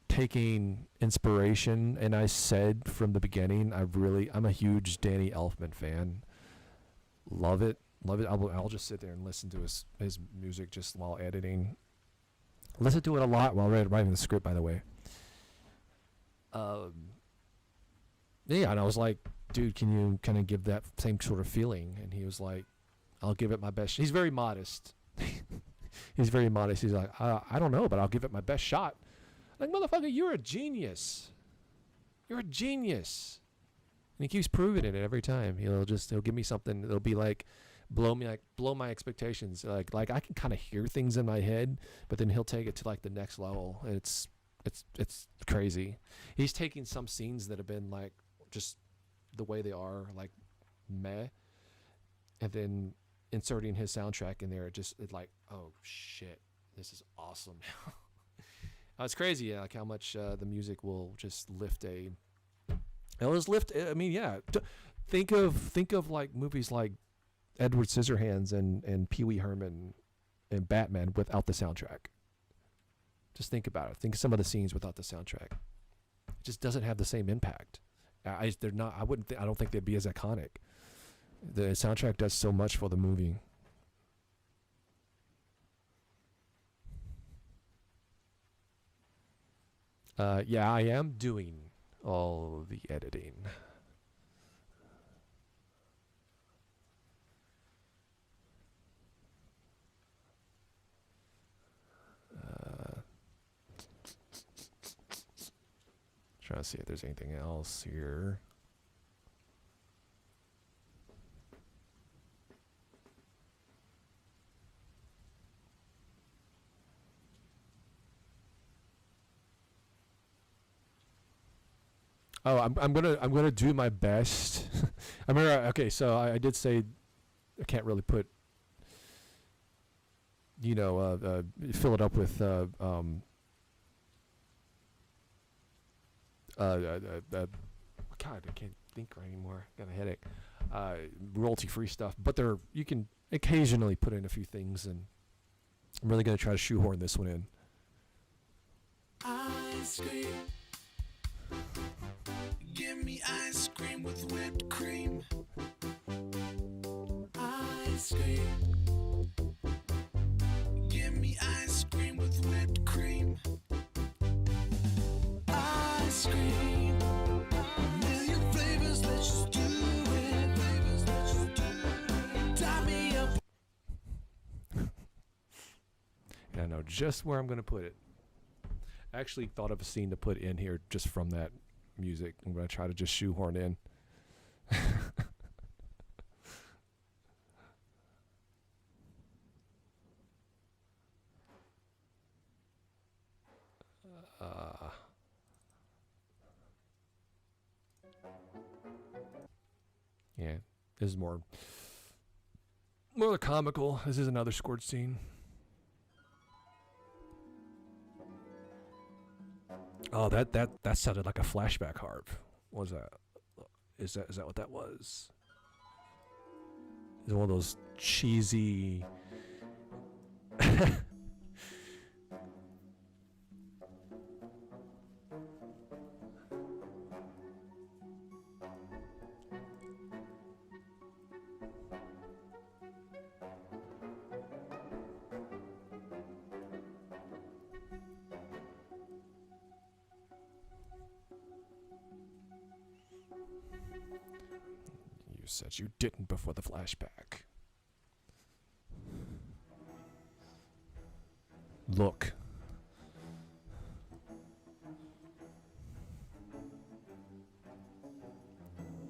taking inspiration. And I said from the beginning, I'm a huge Danny Elfman fan. Love it. I'll just sit there and listen to his music just while editing. Listen to it a lot while writing the script, by the way. Yeah, and I was like, dude, can you kind of give that same sort of feeling? And he was like, I'll give it my best. He's very modest. He's very modest. He's like, I don't know, but I'll give it my best shot. Like, motherfucker, you're a genius. You're a genius. And he keeps proving it every time. He'll give me something. It'll be like, blow my expectations. Like I can kind of hear things in my head, but then he'll take it to like the next level. It's crazy. He's taking some scenes that have been like just the way they are, like meh, and then inserting his soundtrack in there. It's like, oh shit, this is awesome. It's crazy, yeah, like how much the music will just lift a. It'll just lift. I mean, yeah. Think of like movies like Edward Scissorhands and Pee Wee Herman and Batman without the soundtrack. Just think about it. Think of some of the scenes without the soundtrack. It just doesn't have the same impact. They're not. I don't think they'd be as iconic. The soundtrack does so much for the movie. Yeah, I am doing all the editing. Trying to see if there's anything else here. Oh, I'm gonna do my best. I remember. Okay, so I did say I can't really put, fill it up with God, I can't think right anymore. Got a headache. Royalty-free stuff, but you can occasionally put in a few things, and I'm really gonna try to shoehorn this one in. Ice cream. Give me ice cream with whipped cream. Ice cream. Give me ice cream with whipped cream. Ice cream. A million flavors, let's just do it. Flavors, let's just do it. Tie me up. And I know just where I'm gonna put it. I actually thought of a scene to put in here just from that music. I'm going to try to just shoehorn in. Yeah, this is more comical. This is another scored scene. Oh, that sounded like a flashback harp. What was that? Is that what that was? Is it one of those cheesy? You said you didn't before the flashback. Look.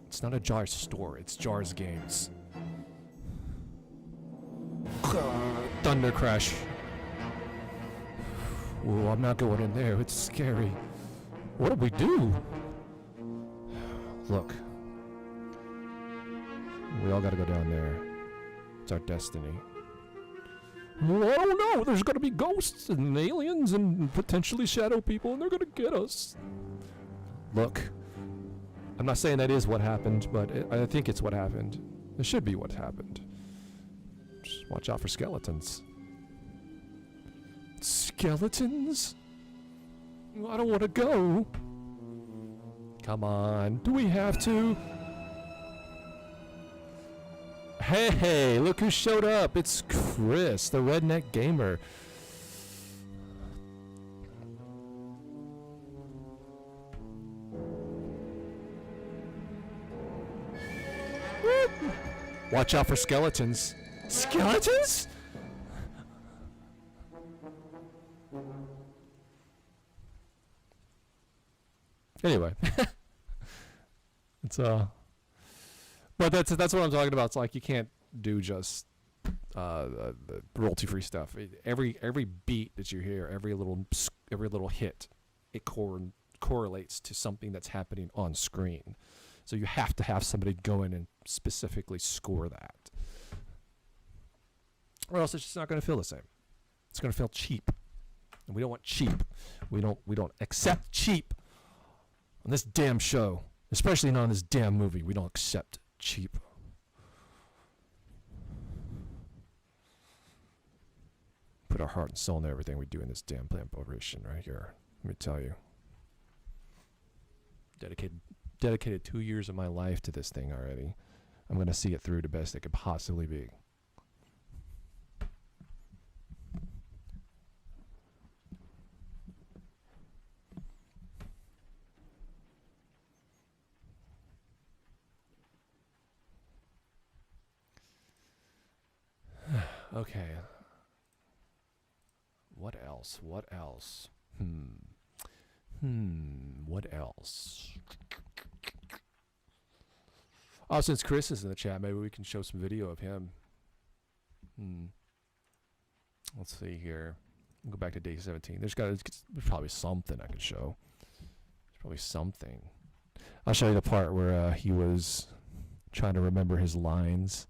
It's not a Jar's store, it's Jar's games. Thunder crash. Whoa, I'm not going in there, it's scary. What do we do? Look. We all gotta go down there. It's our destiny. Well, I don't know. There's gonna be ghosts and aliens and potentially shadow people, and they're gonna get us. Look, I'm not saying that is what happened, but I think it's what happened. It should be what happened. Just watch out for skeletons. Skeletons? I don't want to go. Come on. Do we have to? Hey, look who showed up. It's Chris, the redneck gamer. Watch out for skeletons. Skeletons? Anyway. It's but that's what I'm talking about. It's like you can't do just the royalty-free stuff. Every beat that you hear, every little hit, it correlates to something that's happening on screen. So you have to have somebody go in and specifically score that, or else it's just not going to feel the same. It's going to feel cheap, and we don't want cheap. We don't accept cheap on this damn show, especially not on this damn movie. We don't accept cheap. Put our heart and soul into everything we do in this damn plant operation right here. Let me tell you. Dedicated 2 years of my life to this thing already. I'm going to see it through the best it could possibly be. Okay. What else? What else? What else? Oh, since Chris is in the chat, maybe we can show some video of him. Let's see here. We'll go back to day 17. There's probably something I could show. There's probably something. I'll show you the part where he was trying to remember his lines.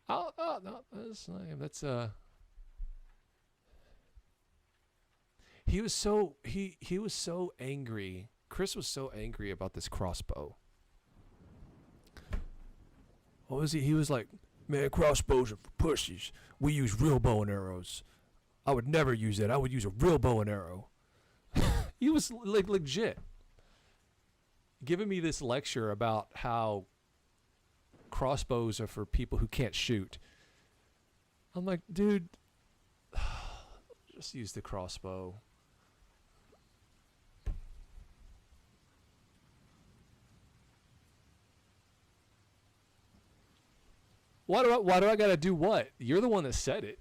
Oh, no, that's he was so angry. Chris was so angry about this crossbow. What was he? He was like, man, crossbows are for pussies. We use real bow and arrows. I would never use that. I would use a real bow and arrow. He was like legit giving me this lecture about how crossbows are for people who can't shoot. I'm like, dude, just use the crossbow. Why do I gotta do what? You're the one that said it.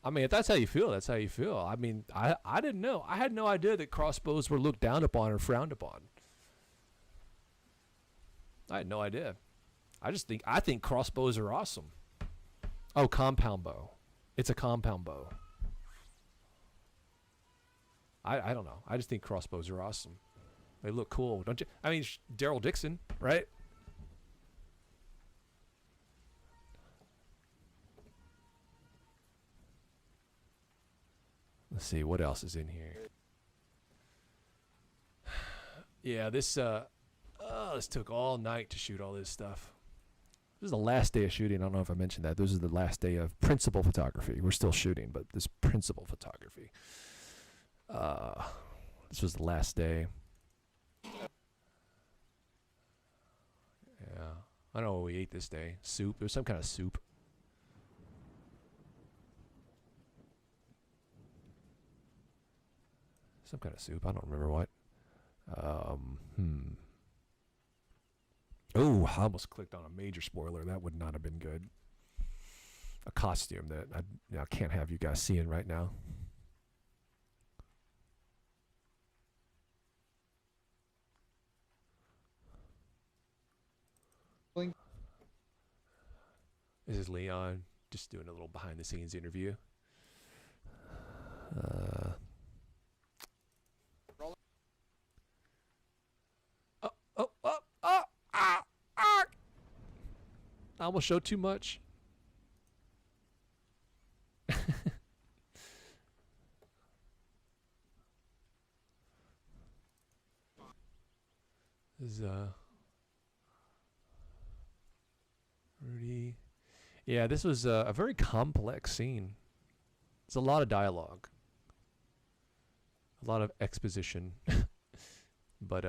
I mean, if that's how you feel, that's how you feel. I mean, I didn't know. I had no idea that crossbows were looked down upon or frowned upon. I had no idea. I think crossbows are awesome. Oh, compound bow. It's a compound bow. I don't know. I just think crossbows are awesome. They look cool, don't you? I mean, Daryl Dixon, right? Let's see what else is in here. Yeah, this took all night to shoot all this stuff. This is the last day of shooting. I don't know if I mentioned that. This is the last day of principal photography. We're still shooting, but this principal photography. This was the last day. Yeah. I don't know what we ate this day. Soup. It was some kind of soup. Some kind of soup. I don't remember what. Oh, I almost clicked on a major spoiler. That would not have been good. A costume that I can't have you guys seeing right now. Blink. This is Leon, just doing a little behind the scenes interview. I almost showed too much. This is Rudy. Yeah, this was a very complex scene. It's a lot of dialogue, a lot of exposition, but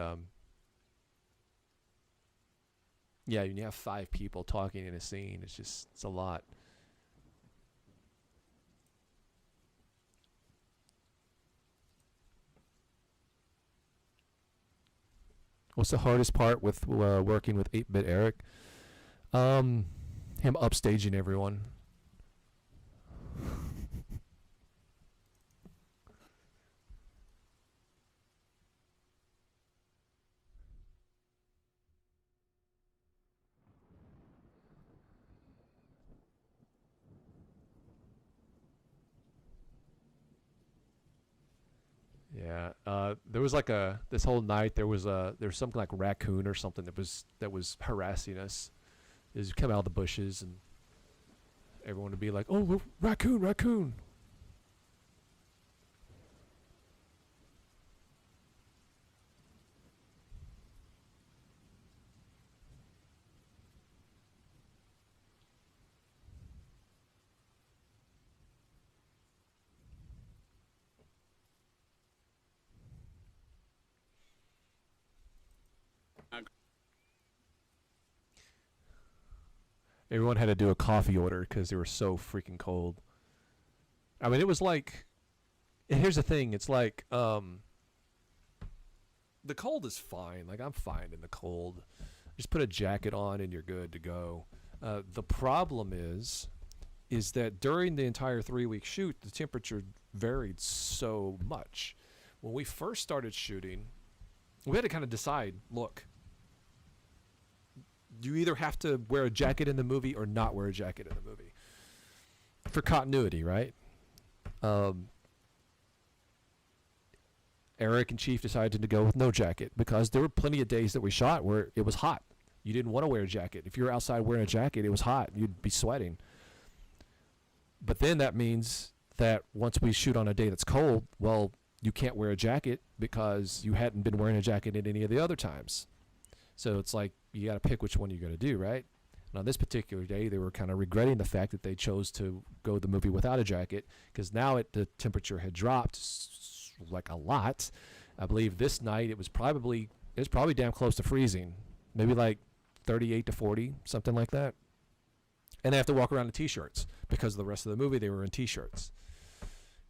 yeah, when you have 5 people talking in a scene, it's a lot. What's the hardest part with working with 8-Bit Eric? Him upstaging everyone. Yeah, there was like this whole night there was something like raccoon or something that was harassing us. It was come out of the bushes and everyone would be like, "Oh, raccoon, raccoon!" Everyone had to do a coffee order because they were so freaking cold. I mean, it was like, and here's the thing, it's like, the cold is fine. Like, I'm fine in the cold. Just put a jacket on and you're good to go. The problem is that during the entire 3-week shoot, the temperature varied so much. When we first started shooting, we had to kind of decide, look, you either have to wear a jacket in the movie or not wear a jacket in the movie. For continuity, right? Eric and Chief decided to go with no jacket because there were plenty of days that we shot where it was hot. You didn't want to wear a jacket. If you were outside wearing a jacket, it was hot. You'd be sweating. But then that means that once we shoot on a day that's cold, well, you can't wear a jacket because you hadn't been wearing a jacket at any of the other times. So it's like you got to pick which one you're going to do, right? And on this particular day, they were kind of regretting the fact that they chose to go the movie without a jacket because now the temperature had dropped like a lot. I believe this night it was probably damn close to freezing, maybe like 38 to 40, something like that. And they have to walk around in T-shirts because the rest of the movie they were in T-shirts.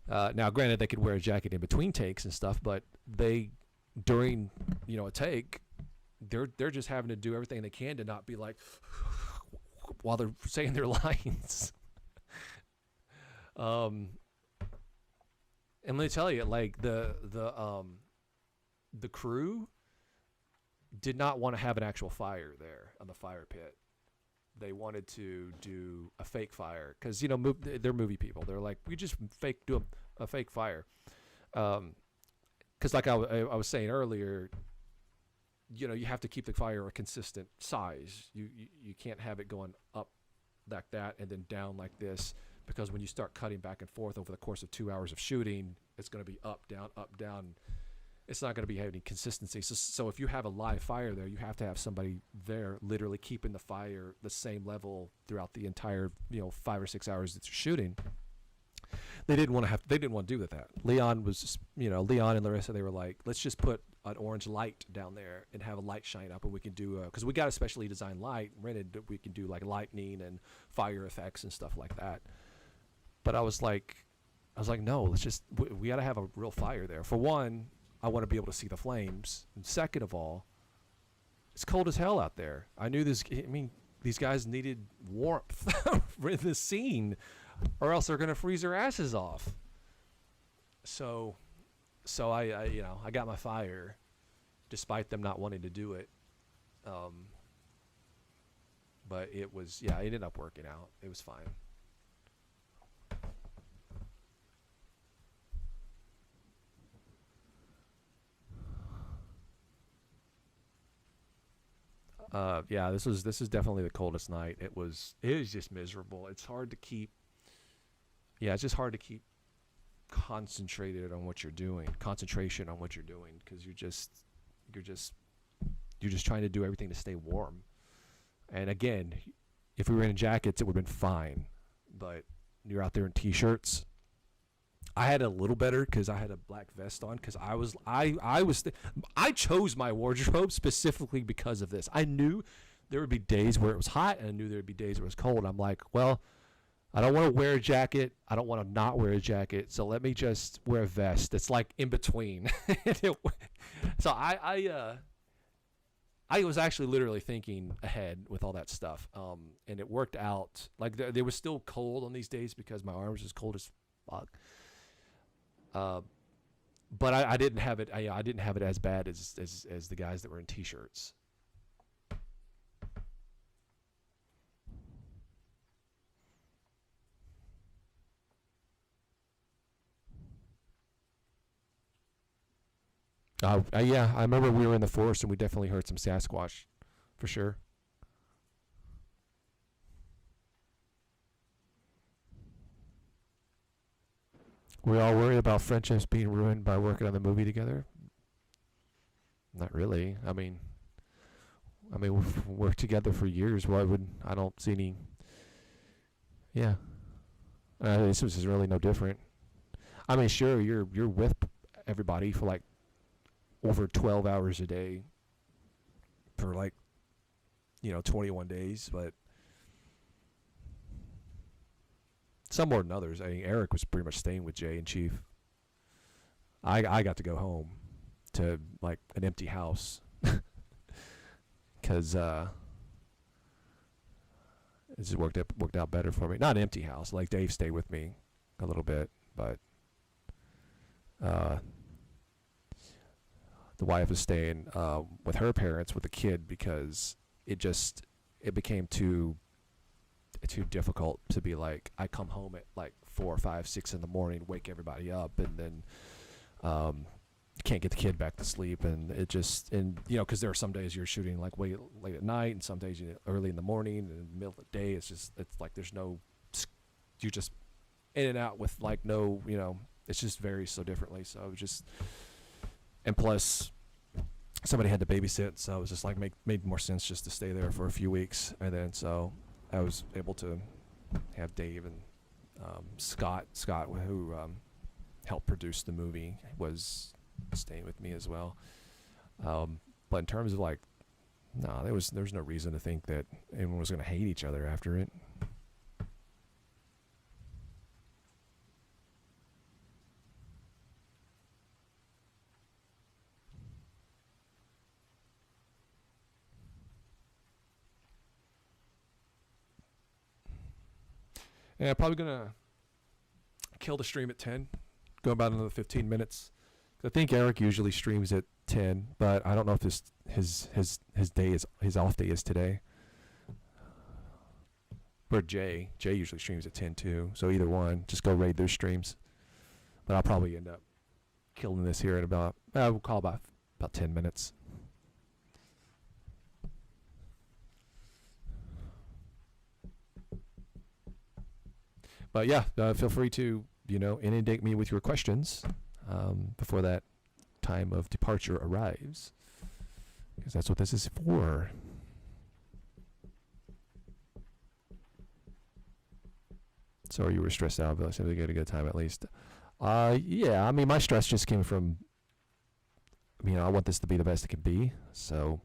Now, granted, they could wear a jacket in between takes and stuff, but they during a take. They're just having to do everything they can to not be like while they're saying their lines. And let me tell you, like the crew did not want to have an actual fire there on the fire pit. They wanted to do a fake fire because they're movie people. They're like, we just do a fake fire. Because like I was saying earlier. You have to keep the fire a consistent size. You can't have it going up like that and then down like this because when you start cutting back and forth over the course of 2 hours of shooting, It's going to be up, down, up, down. It's not going to be any consistency. So if you have a live fire there, you have to have somebody there literally keeping the fire the same level throughout the entire 5 or 6 hours that you're shooting. They didn't want to do that. Leon was just, Leon and Larissa, they were like, let's just put an orange light down there and have a light shine up, and we can do because we got a specially designed light rented that we can do like lightning and fire effects and stuff like that. But I was like, no, let's just we got to have a real fire there. For one, I want to be able to see the flames, and second of all, it's cold as hell out there. I knew this. I mean, these guys needed warmth for the scene, or else they're gonna freeze their asses off. So I got my fire, despite them not wanting to do it. But it ended up working out. It was fine. This is definitely the coldest night. It was just miserable. It's hard to keep. Yeah, it's just hard to keep concentrated on what you're doing. Concentration on what you're doing, because you're just trying to do everything to stay warm. And again, if we were in jackets, it would have been fine. But you're out there in t-shirts. I had a little better because I had a black vest on, because I chose my wardrobe specifically because of this. I knew there would be days where it was hot, and I knew there would be days where it was cold. I'm like, well, I don't want to wear a jacket. I don't want to not wear a jacket. So let me just wear a vest. It's like in between. So I was actually literally thinking ahead with all that stuff. And it worked out. Like there was still cold on these days because my arms was cold as fuck. But I didn't have it. I didn't have it as bad as the guys that were in t-shirts. Yeah, I remember we were in the forest and we definitely heard some Sasquatch, for sure. We all worried about friendships being ruined by working on the movie together. Not really. I mean, we've worked together for years. I don't see any. Yeah, this is really no different. I mean, sure, you're with everybody for like over 12 hours a day for 21 days, but some more than others. I mean, Eric was pretty much staying with Jay and Chief. I got to go home to like an empty house because it just worked out better for me. Not an empty house. Like Dave stayed with me a little bit, but the wife is staying with her parents with the kid because it became too difficult to be like, I come home at like 4, 5, 6 in the morning, wake everybody up, and then can't get the kid back to sleep, and it just, and because there are some days you're shooting like way late at night, and some days early in the morning, and in the middle of the day. It's like there's no, you're just in and out with like no, it's just varies so differently. So it was just, and plus somebody had to babysit, so it was just like made more sense just to stay there for a few weeks, and then so I was able to have Dave and Scott, who helped produce the movie, was staying with me as well. But in terms of like, no, there was no reason to think that anyone was going to hate each other after it. Yeah, probably gonna kill the stream at 10. Go about another 15 minutes. I think Eric usually streams at 10, but I don't know if his day is, his off day is today. Or Jay usually streams at 10 too. So either one, just go raid their streams. But I'll probably end up killing this here in about, we'll call about 10 minutes. But yeah, feel free to, inundate me with your questions. before that time of departure arrives, because that's what this is for. So you were stressed out, but we get a good time at least. Yeah, I mean, my stress just came from, I want this to be the best it can be. So,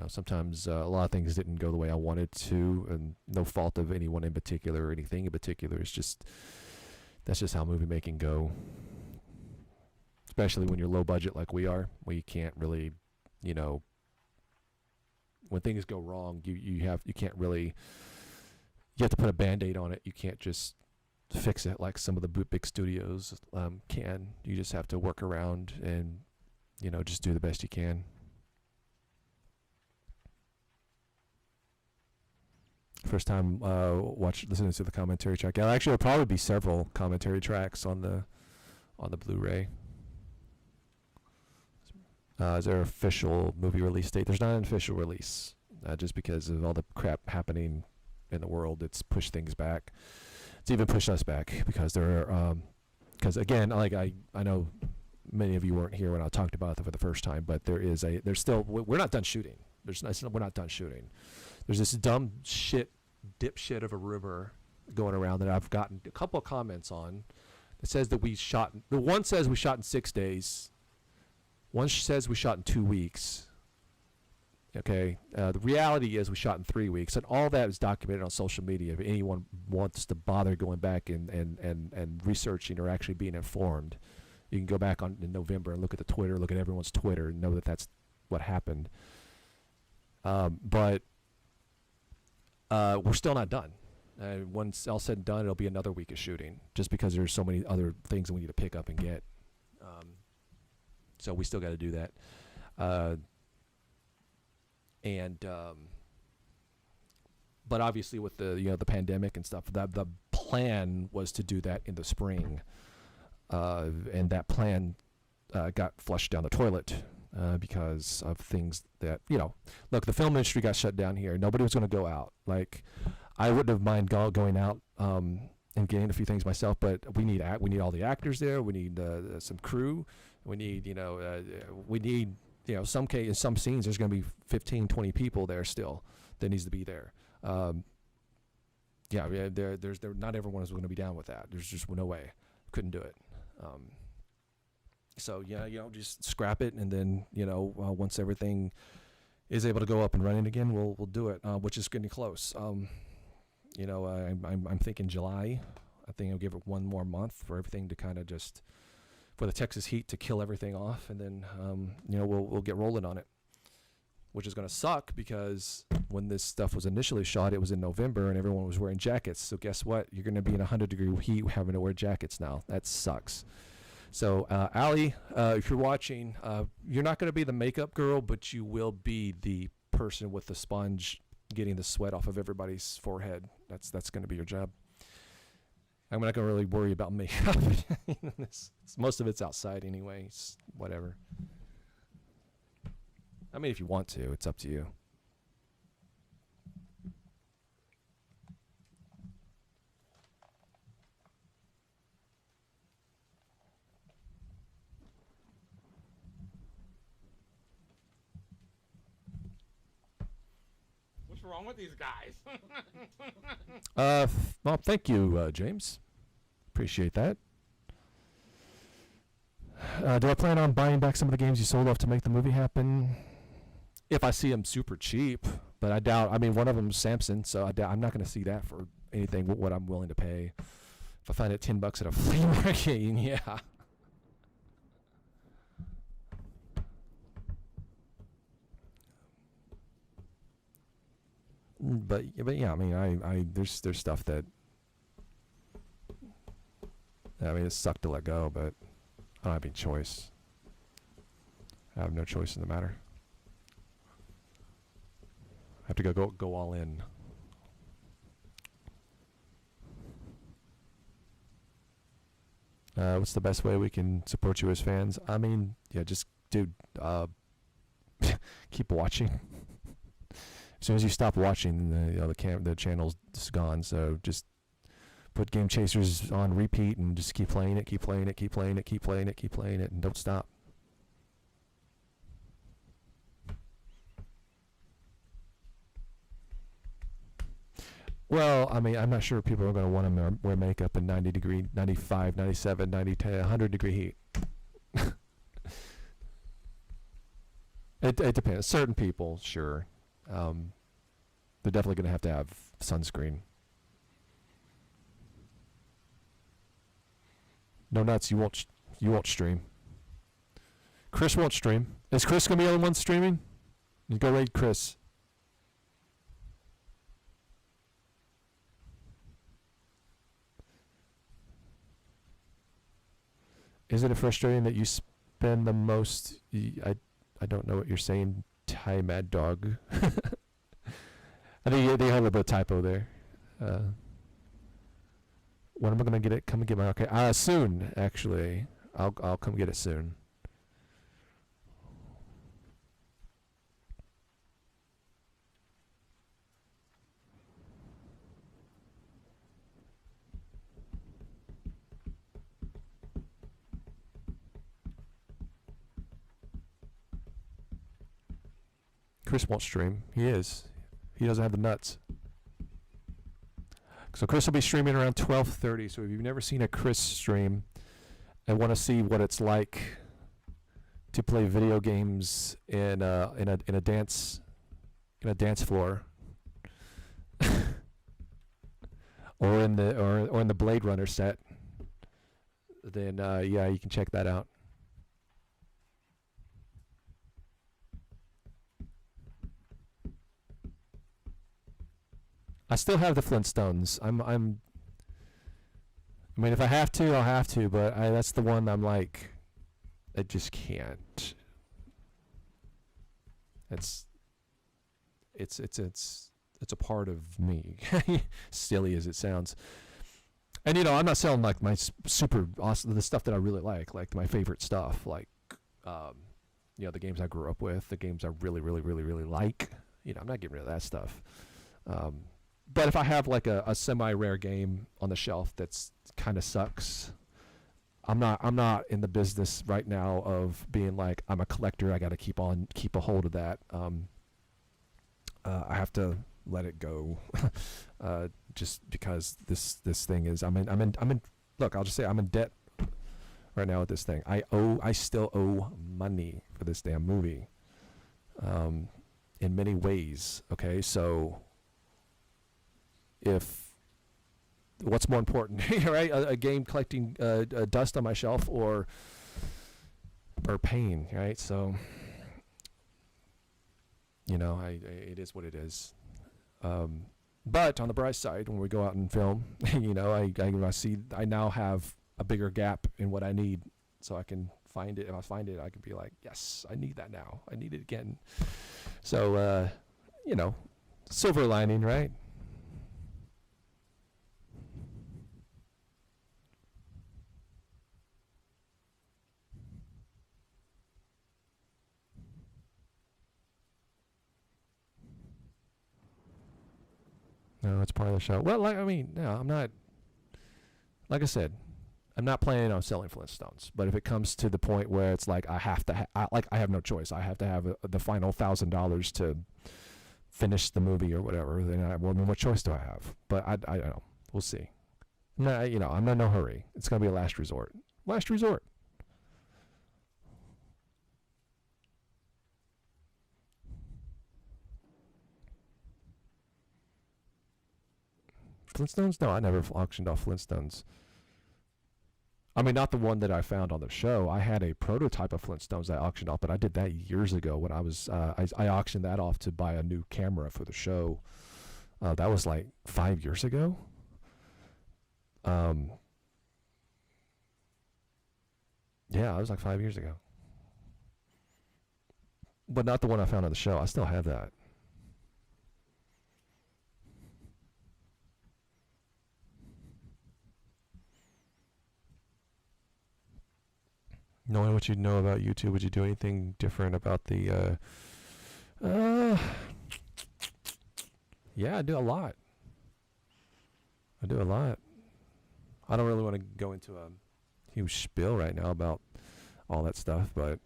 sometimes a lot of things didn't go the way I wanted to, and no fault of anyone in particular or anything in particular. It's just, that's just how movie making go. Especially when you're low budget like we are, where you can't really, when things go wrong, you can't really, you have to put a Band-Aid on it. You can't just fix it like some of the big studios can. You just have to work around and, just do the best you can. First time listening to the commentary track. Actually, there'll probably be several commentary tracks on the Blu-ray. Is there an official movie release date? There's not an official release, just because of all the crap happening in the world. It's pushed things back. It's even pushed us back because there are, because again, like I know many of you weren't here when I talked about it for the first time, but there's still, we're not done shooting. We're not done shooting. There's this dumb dipshit of a rumor going around that I've gotten a couple of comments on. It says that the one says we shot in 6 days. One says we shot in 2 weeks. Okay, the reality is we shot in 3 weeks, and all that is documented on social media. If anyone wants to bother going back and researching or actually being informed, you can go back in November and look at the Twitter, look at everyone's Twitter, and know that that's what happened. But we're still not done. Once all said and done, it'll be another week of shooting, just because there's so many other things that we need to pick up and get. So we still got to do that. But obviously with the pandemic and stuff, the plan was to do that in the spring, and that plan got flushed down the toilet because of things that look, the film industry got shut down here. Nobody was going to go out. Like, I wouldn't have mind going out and getting a few things myself, but we need all the actors there. We need some crew. We need in some scenes there's going to be 15, 20 people there still that needs to be there. There's not everyone is going to be down with that. There's just no way. Couldn't do it. So just scrap it, and then once everything is able to go up and running again, we'll do it, which is getting close. I'm thinking July. I think I'll give it one more month for everything to kind of just, for the Texas heat to kill everything off, and then we'll get rolling on it, which is going to suck because when this stuff was initially shot, it was in November and everyone was wearing jackets. So guess what? You're going to be in 100-degree heat having to wear jackets now. That sucks. So Allie, if you're watching, you're not going to be the makeup girl, but you will be the person with the sponge getting the sweat off of everybody's forehead. That's going to be your job. I'm not going to really worry about makeup. Most of it's outside anyway. It's whatever. I mean, if you want to, it's up to you. What's wrong with these guys? Well, thank you, James. Appreciate that. Do I plan on buying back some of the games you sold off to make the movie happen? If I see them super cheap, but I doubt. I mean, one of them is Samson, so I'm not going to see that for anything but what I'm willing to pay. If I find it $10 at a flea market, yeah. But yeah, I mean, there's stuff that, I mean, it sucked to let go, but I don't have any choice. I have no choice in the matter. I have to go all in. What's the best way we can support you as fans? I mean, yeah, just dude, keep watching. As soon as you stop watching, the channel's just gone. So just put Game Chasers on repeat and just keep playing it, keep playing it, keep playing it, keep playing it, keep playing it, and don't stop. Well, I mean, I'm not sure people are going to want to wear makeup in 90 degree, 95, 97, 90, 100 degree heat. It depends. Certain people, sure. They're definitely going to have sunscreen. No nuts. You won't stream. Chris won't stream. Is Chris going to be the only one streaming? You go raid Chris. Is it frustrating that you spend the most? I don't know what you're saying, Ty Mad Dog. I think they have a little bit of typo there. When am I gonna get it? Come and get my okay. Soon, actually. I'll come get it soon. Chris won't stream. He doesn't have the nuts. So Chris will be streaming around 12:30. So if you've never seen a Chris stream and want to see what it's like to play video games in a dance floor, or in the Blade Runner set, then yeah, you can check that out. I still have the Flintstones. I mean, if I have to, I'll have to. But that's the one I'm like, I just can't. It's a part of me. Silly as it sounds. And I'm not selling like my super awesome the stuff that I really like my favorite stuff, like the games I grew up with, the games I really like. I'm not getting rid of that stuff. But if I have like a semi-rare game on the shelf that's kind of sucks, I'm not in the business right now of being like, I'm a collector, I got to keep a hold of that. I have to let it go, just because this thing is I'm in. Look, I'll just say I'm in debt right now with this thing. I still owe money for this damn movie. In many ways, okay, so. If what's more important, right? A game collecting dust on my shelf or pain, right? So, it is what it is. But on the bright side, when we go out and film, I see I now have a bigger gap in what I need, so I can find it. If I find it, I can be like, yes, I need that now. I need it again. So, silver lining, right? No, it's part of the show. Well, I'm not. Like I said, I'm not planning on selling Flintstones. But if it comes to the point where it's like I have to, I have no choice. I have to have the final $1,000 to finish the movie or whatever. Then what choice do I have? But I don't know. We'll see. No, I'm in no hurry. It's gonna be a last resort. Last resort. Flintstones? No, I never auctioned off Flintstones. I mean, not the one that I found on the show. I had a prototype of Flintstones I auctioned off, but I did that years ago when I was, I auctioned that off to buy a new camera for the show. That was like 5 years ago. Yeah, it was like 5 years ago. But not the one I found on the show. I still have that. Knowing what you know about YouTube, would you do anything different about the, yeah, I do a lot. I don't really want to go into a huge spiel right now about all that stuff, but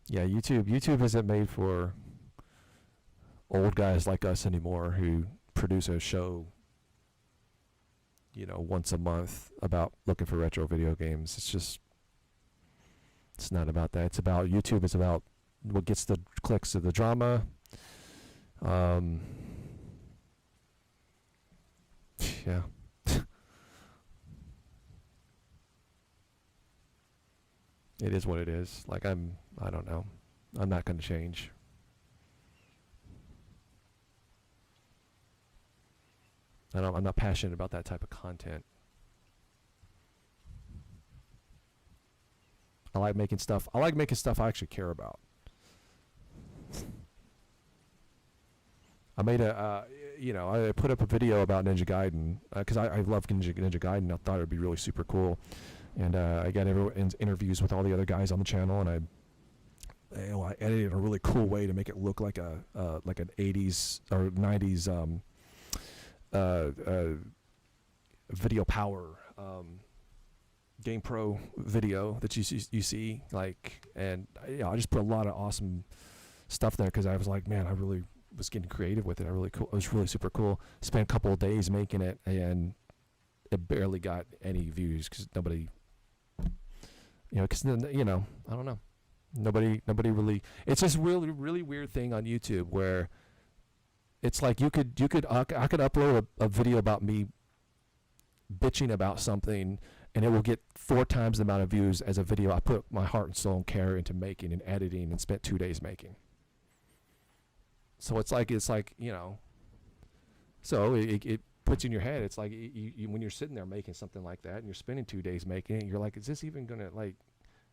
yeah, YouTube isn't made for old guys like us anymore who produce a show, once a month about looking for retro video games. It's not about that. It's about YouTube. It's about what gets the clicks of the drama. Yeah. It is what it is. Like, I don't know. I'm not going to change. I'm not passionate about that type of content. I like making stuff I actually care about. I made I put up a video about Ninja Gaiden because I love Ninja Gaiden. I thought it would be really super cool, and I got interviews with all the other guys on the channel, and I edited it in a really cool way to make it look like an 80s or 90s video power Game Pro video that you see, like, and I just put a lot of awesome stuff there because I was like, man, I really was getting creative with it. It was really super cool. Spent a couple of days making it, and it barely got any views because nobody, I don't know, nobody really. It's this really weird thing on YouTube where it's like I could upload a video about me bitching about something, and it will get 4 times the amount of views as a video I put my heart and soul and care into making and editing and spent 2 days making. So it's like so it puts in your head, it's like you when you're sitting there making something like that and you're spending 2 days making it, you're like, is this even gonna, like,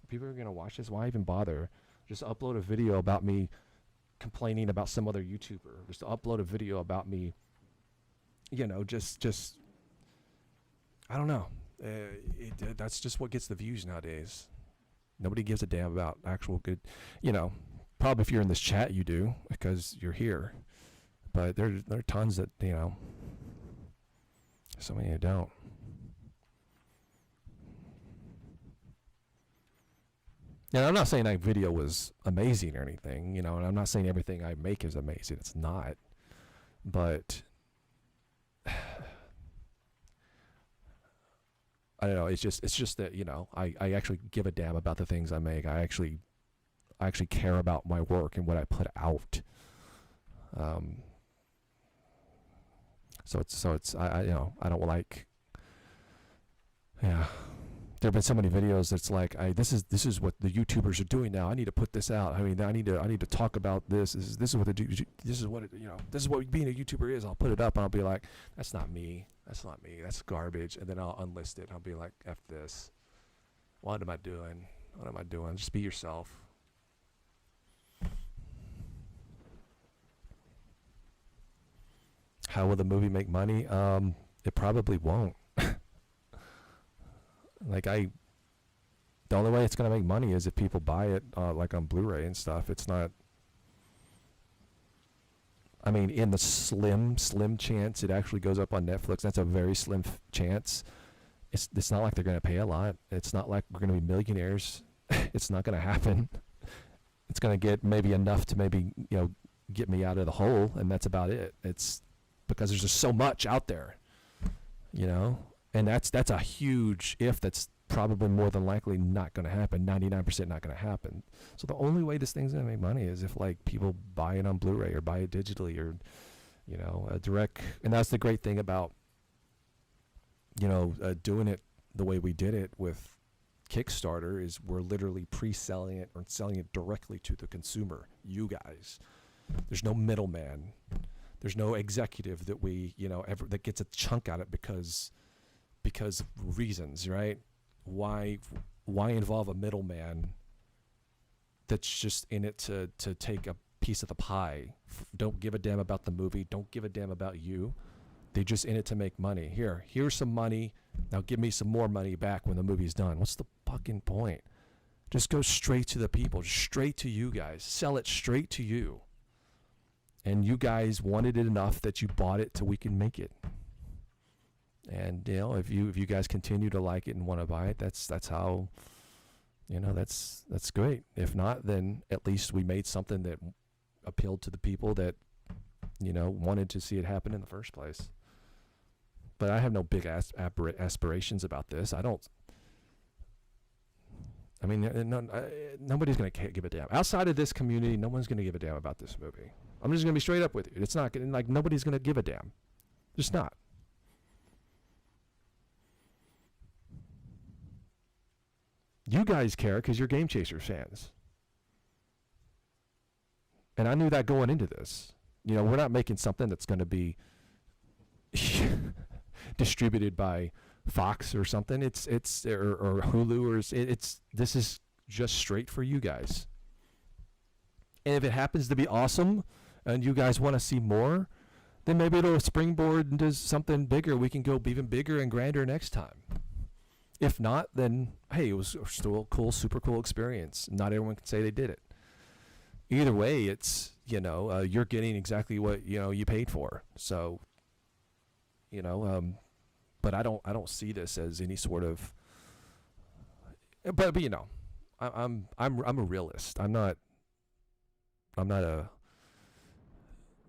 people are gonna watch this? Why even bother? Just upload a video about me complaining about some other YouTuber. Just upload a video about me, just I don't know. That's just what gets the views nowadays. Nobody gives a damn about actual good, probably if you're in this chat you do because you're here, but there are tons that, so many that don't. And I'm not saying that video was amazing or anything, and I'm not saying everything I make is amazing. It's not. But I don't know, it's just that, I actually give a damn about the things I make. I actually care about my work and what I put out. So it's I don't like, yeah. There have been so many videos that's like, this is what the YouTubers are doing now. I need to put this out. I mean, I need to talk about this. This is what this is what being a YouTuber is. I'll put it up and I'll be like, that's not me. That's not me. That's garbage. And then I'll unlist it. I'll be like, F this. What am I doing? What am I doing? Just be yourself. How will the movie make money? It probably won't. The only way it's going to make money is if people buy it, like on Blu-ray and stuff. It's not, I mean, in the slim chance it actually goes up on Netflix, that's a very slim chance. It's not like they're going to pay a lot. It's not like we're going to be millionaires. It's not going to happen. It's going to get maybe enough to maybe, get me out of the hole, and that's about it. It's because there's just so much out there, and that's a huge if that's probably more than likely not going to happen, 99% not going to happen. So the only way this thing's going to make money is if, like, people buy it on Blu-ray or buy it digitally or, a direct. And that's the great thing about, doing it the way we did it with Kickstarter is we're literally pre-selling it or selling it directly to the consumer, you guys. There's no middleman. There's no executive that we, that gets a chunk out of it because of reasons, right? Why involve a middleman that's just in it to take a piece of the pie? Don't give a damn about the movie. Don't give a damn about you. They're just in it to make money. Here's some money. Now give me some more money back when the movie's done. What's the fucking point? Just go straight to the people, straight to you guys. Sell it straight to you. And you guys wanted it enough that you bought it till we can make it. And if you guys continue to like it and want to buy it, that's how, that's great. If not, then at least we made something that appealed to the people that wanted to see it happen in the first place. But I have no big aspirations about this. Nobody's going to give a damn. Outside of this community, no one's going to give a damn about this movie. I'm just going to be straight up with you. It's not going to, nobody's going to give a damn. Just not. You guys care because you're Game Chasers fans. And I knew that going into this. We're not making something that's going to be distributed by Fox or something. It's or Hulu this is just straight for you guys. And if it happens to be awesome and you guys want to see more, then maybe it'll springboard into something bigger. We can go even bigger and grander next time. If not, then hey, it was still a cool, super cool experience. Not everyone can say they did it. Either way, it's you're getting exactly what you paid for. So but I don't see this as any sort of. But I'm a realist. I'm not a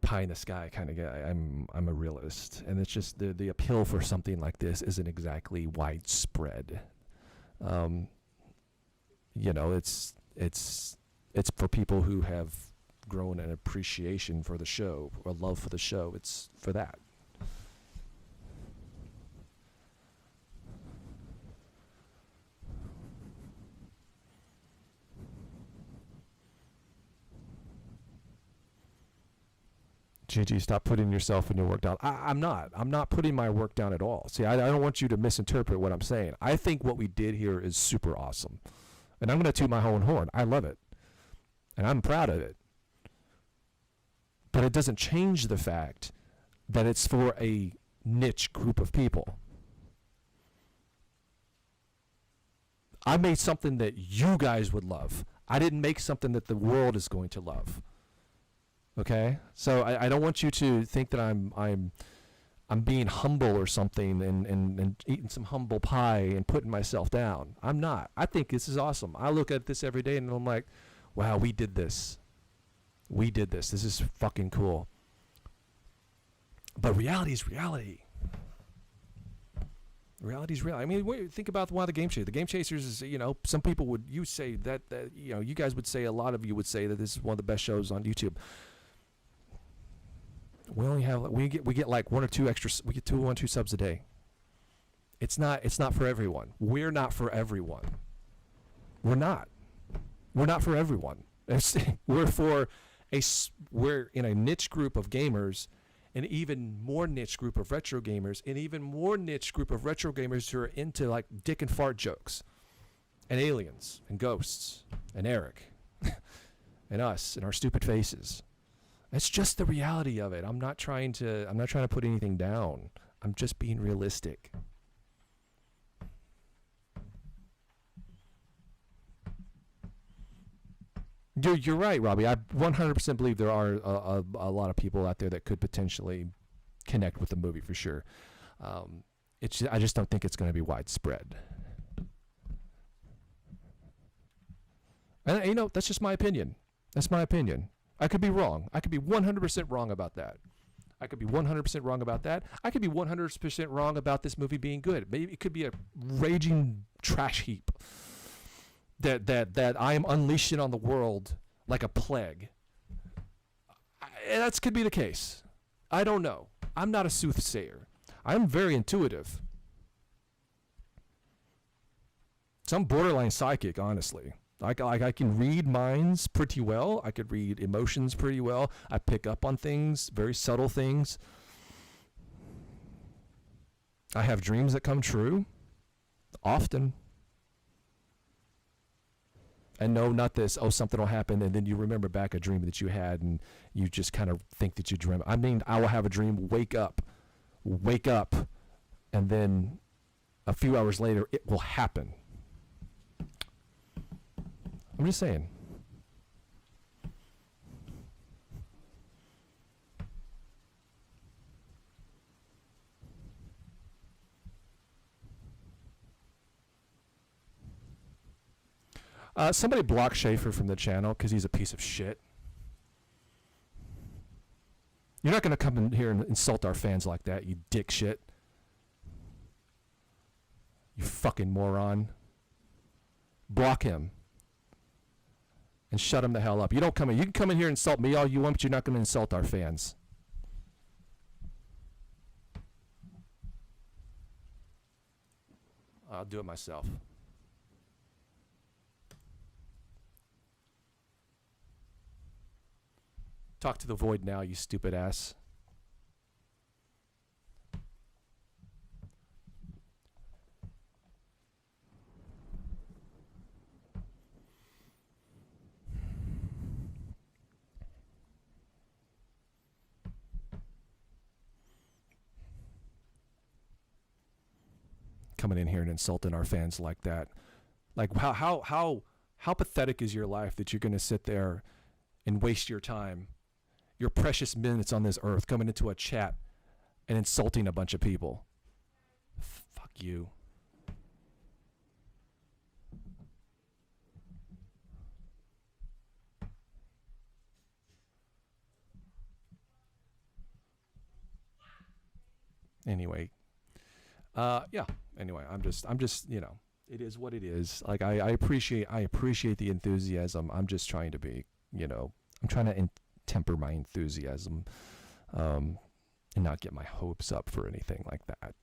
pie in the sky kind of guy. I'm a realist, and it's just the appeal for something like this isn't exactly widespread. It's for people who have grown an appreciation for the show, or love for the show. It's for that. Gigi, stop putting yourself and your work down. I'm not putting my work down at all. See, I don't want you to misinterpret what I'm saying. I think what we did here is super awesome. And I'm going to toot my own horn. I love it. And I'm proud of it. But it doesn't change the fact that it's for a niche group of people. I made something that you guys would love. I didn't make something that the world is going to love. Okay? So I don't want you to think that I'm being humble or something and eating some humble pie and putting myself down. I'm not. I think this is awesome. I look at this every day and I'm like, wow, we did this. We did this. This is fucking cool. But reality is reality. Reality is real. I mean, think about one of the Game Chasers. The Game Chasers is, some people would, you say that you guys would say, a lot of you would say that this is one of the best shows on YouTube. We get like one or two extra. We get 2 subs a day. It's not for everyone. We're not for everyone. We're not for everyone. We're in a niche group of gamers, an even more niche group of retro gamers, an even more niche group of retro gamers who are into like dick and fart jokes, and aliens and ghosts and Eric, and us and our stupid faces. That's just the reality of it. I'm not trying to put anything down. I'm just being realistic. You're right, Robbie. I 100% believe there are a lot of people out there that could potentially connect with the movie for sure. I just don't think it's going to be widespread. And that's just my opinion. That's my opinion. I could be wrong. I could be 100% wrong about that. I could be 100% wrong about that. I could be 100% wrong about this movie being good. Maybe it could be a raging trash heap that I am unleashing on the world like a plague. That could be the case. I don't know. I'm not a soothsayer. I'm very intuitive. So I'm borderline psychic, honestly. I can read minds pretty well. I could read emotions pretty well. I pick up on things, very subtle things. I have dreams that come true, often. And no, not this, something will happen, and then you remember back a dream that you had, and you just kind of think that you dream. I mean, I will have a dream, wake up, and then a few hours later, it will happen. I'm just saying. Somebody block Schaefer from the channel because he's a piece of shit. You're not going to come in here and insult our fans like that, you dick shit. You fucking moron. Block him. And shut him the hell up. You don't come in. You can come in here and insult me all you want, but you're not going to insult our fans. I'll do it myself. Talk to the void now, you stupid ass. Coming in here and insulting our fans like that. Like how pathetic is your life that you're going to sit there and waste your time, your precious minutes on this earth, coming into a chat and insulting a bunch of people? Fuck you. Anyway, yeah. Anyway, I'm just, you know, it is what it is. Like I appreciate the enthusiasm. I'm just trying to be, you know, I'm trying to temper my enthusiasm, and not get my hopes up for anything like that.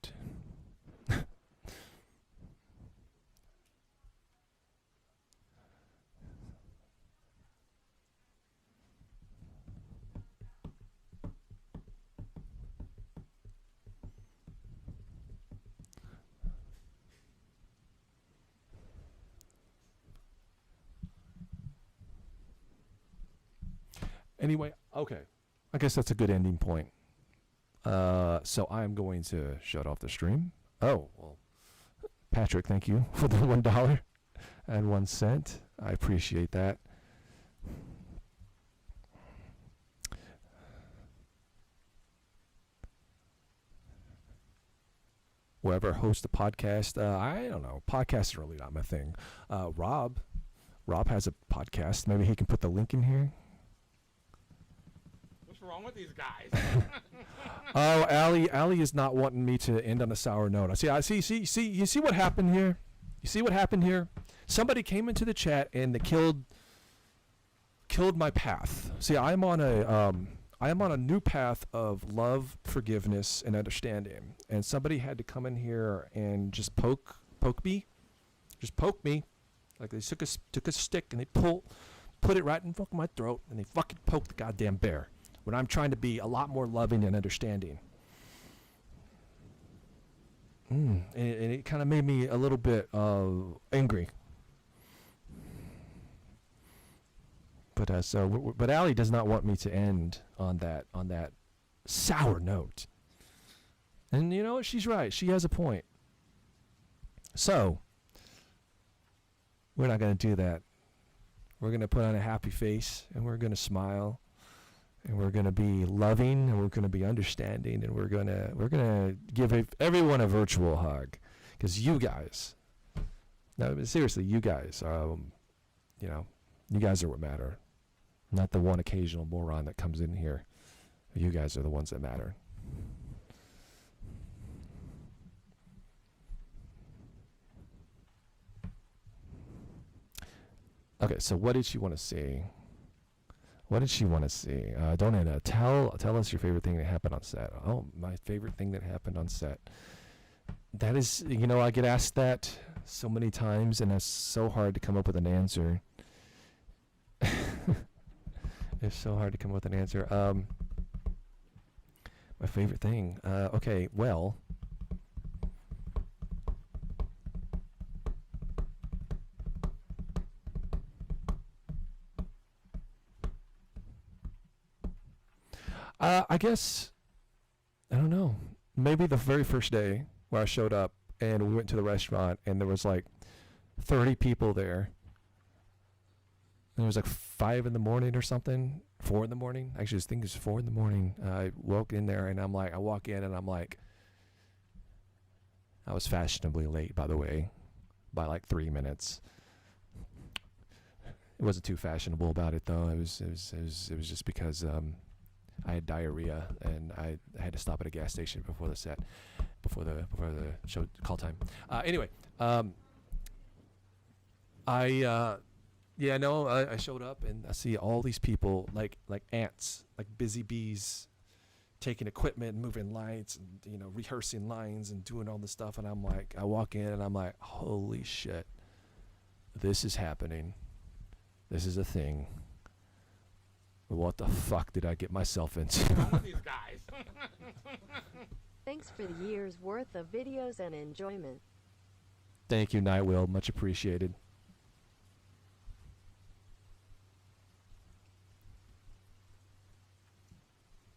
Anyway, okay. I guess that's a good ending point. So I'm going to shut off the stream. Oh, well, Patrick, thank you for the $1 and 1 cent. I appreciate that. Whoever hosts a podcast, I don't know. Podcasts are really not my thing. Rob has a podcast. Maybe he can put the link in here. What's wrong with these guys? Oh, Allie is not wanting me to end on a sour note. You see what happened here? You see what happened here? Somebody came into the chat and they killed my path. See, I am on a new path of love, forgiveness, and understanding. And somebody had to come in here and just poke me. Like they took a stick and they put it right in fucking my throat and they fucking poked the goddamn bear. When I'm trying to be a lot more loving and understanding. And it kind of made me a little bit angry. But but Allie does not want me to end on that sour note. And you know what? She's right. She has a point. So we're not going to do that. We're going to put on a happy face and we're going to smile. And we're going to be loving, and we're going to be understanding, and we're going to give everyone a virtual hug, because you guys, no, seriously, you guys, you know, you guys are what matter, not the one occasional moron that comes in here. You guys are the ones that matter. Okay, so what did she want to say? What did she want to see? Donata, tell us your favorite thing that happened on set. Oh, my favorite thing that happened on set. That is, you know, I get asked that so many times, and it's so hard to come up with an answer. It's so hard to come up with an answer. My favorite thing. Okay, well. I guess, I don't know, maybe the very first day where I showed up and we went to the restaurant and there was like 30 people there. And it was like 5 in the morning or something, 4 in the morning. Actually, I think it was 4 in the morning. I woke in there and I walk in and I'm like, I was fashionably late, by the way, by like 3 minutes. It wasn't too fashionable about it though. It was just because I had diarrhea and I had to stop at a gas station before the set, before the show call time. Anyway, I showed up and I see all these people like ants, like busy bees, taking equipment and moving lights and rehearsing lines and doing all this stuff. And I'm like, I walk in and I'm like, holy shit, this is happening. This is a thing. What the fuck did I get myself into? What's wrong with these guys? Thanks for the year's worth of videos and enjoyment. Thank you, Nightwheel. Much appreciated.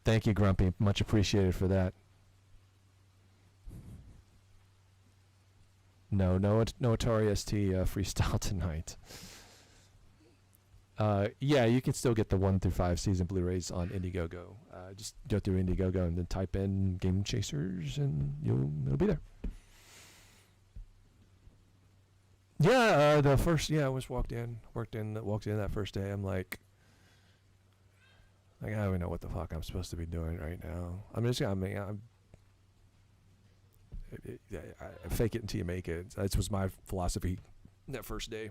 Thank you, Grumpy. Much appreciated for that. No Atari ST freestyle tonight. Yeah, you can still get the 1 through 5 season Blu-rays on Indiegogo. Just go through Indiegogo and then type in Game Chasers, and it'll be there. Yeah, I was walked in that first day. I'm like, I don't even know what the fuck I'm supposed to be doing right now. I fake it until you make it. That was my philosophy that first day.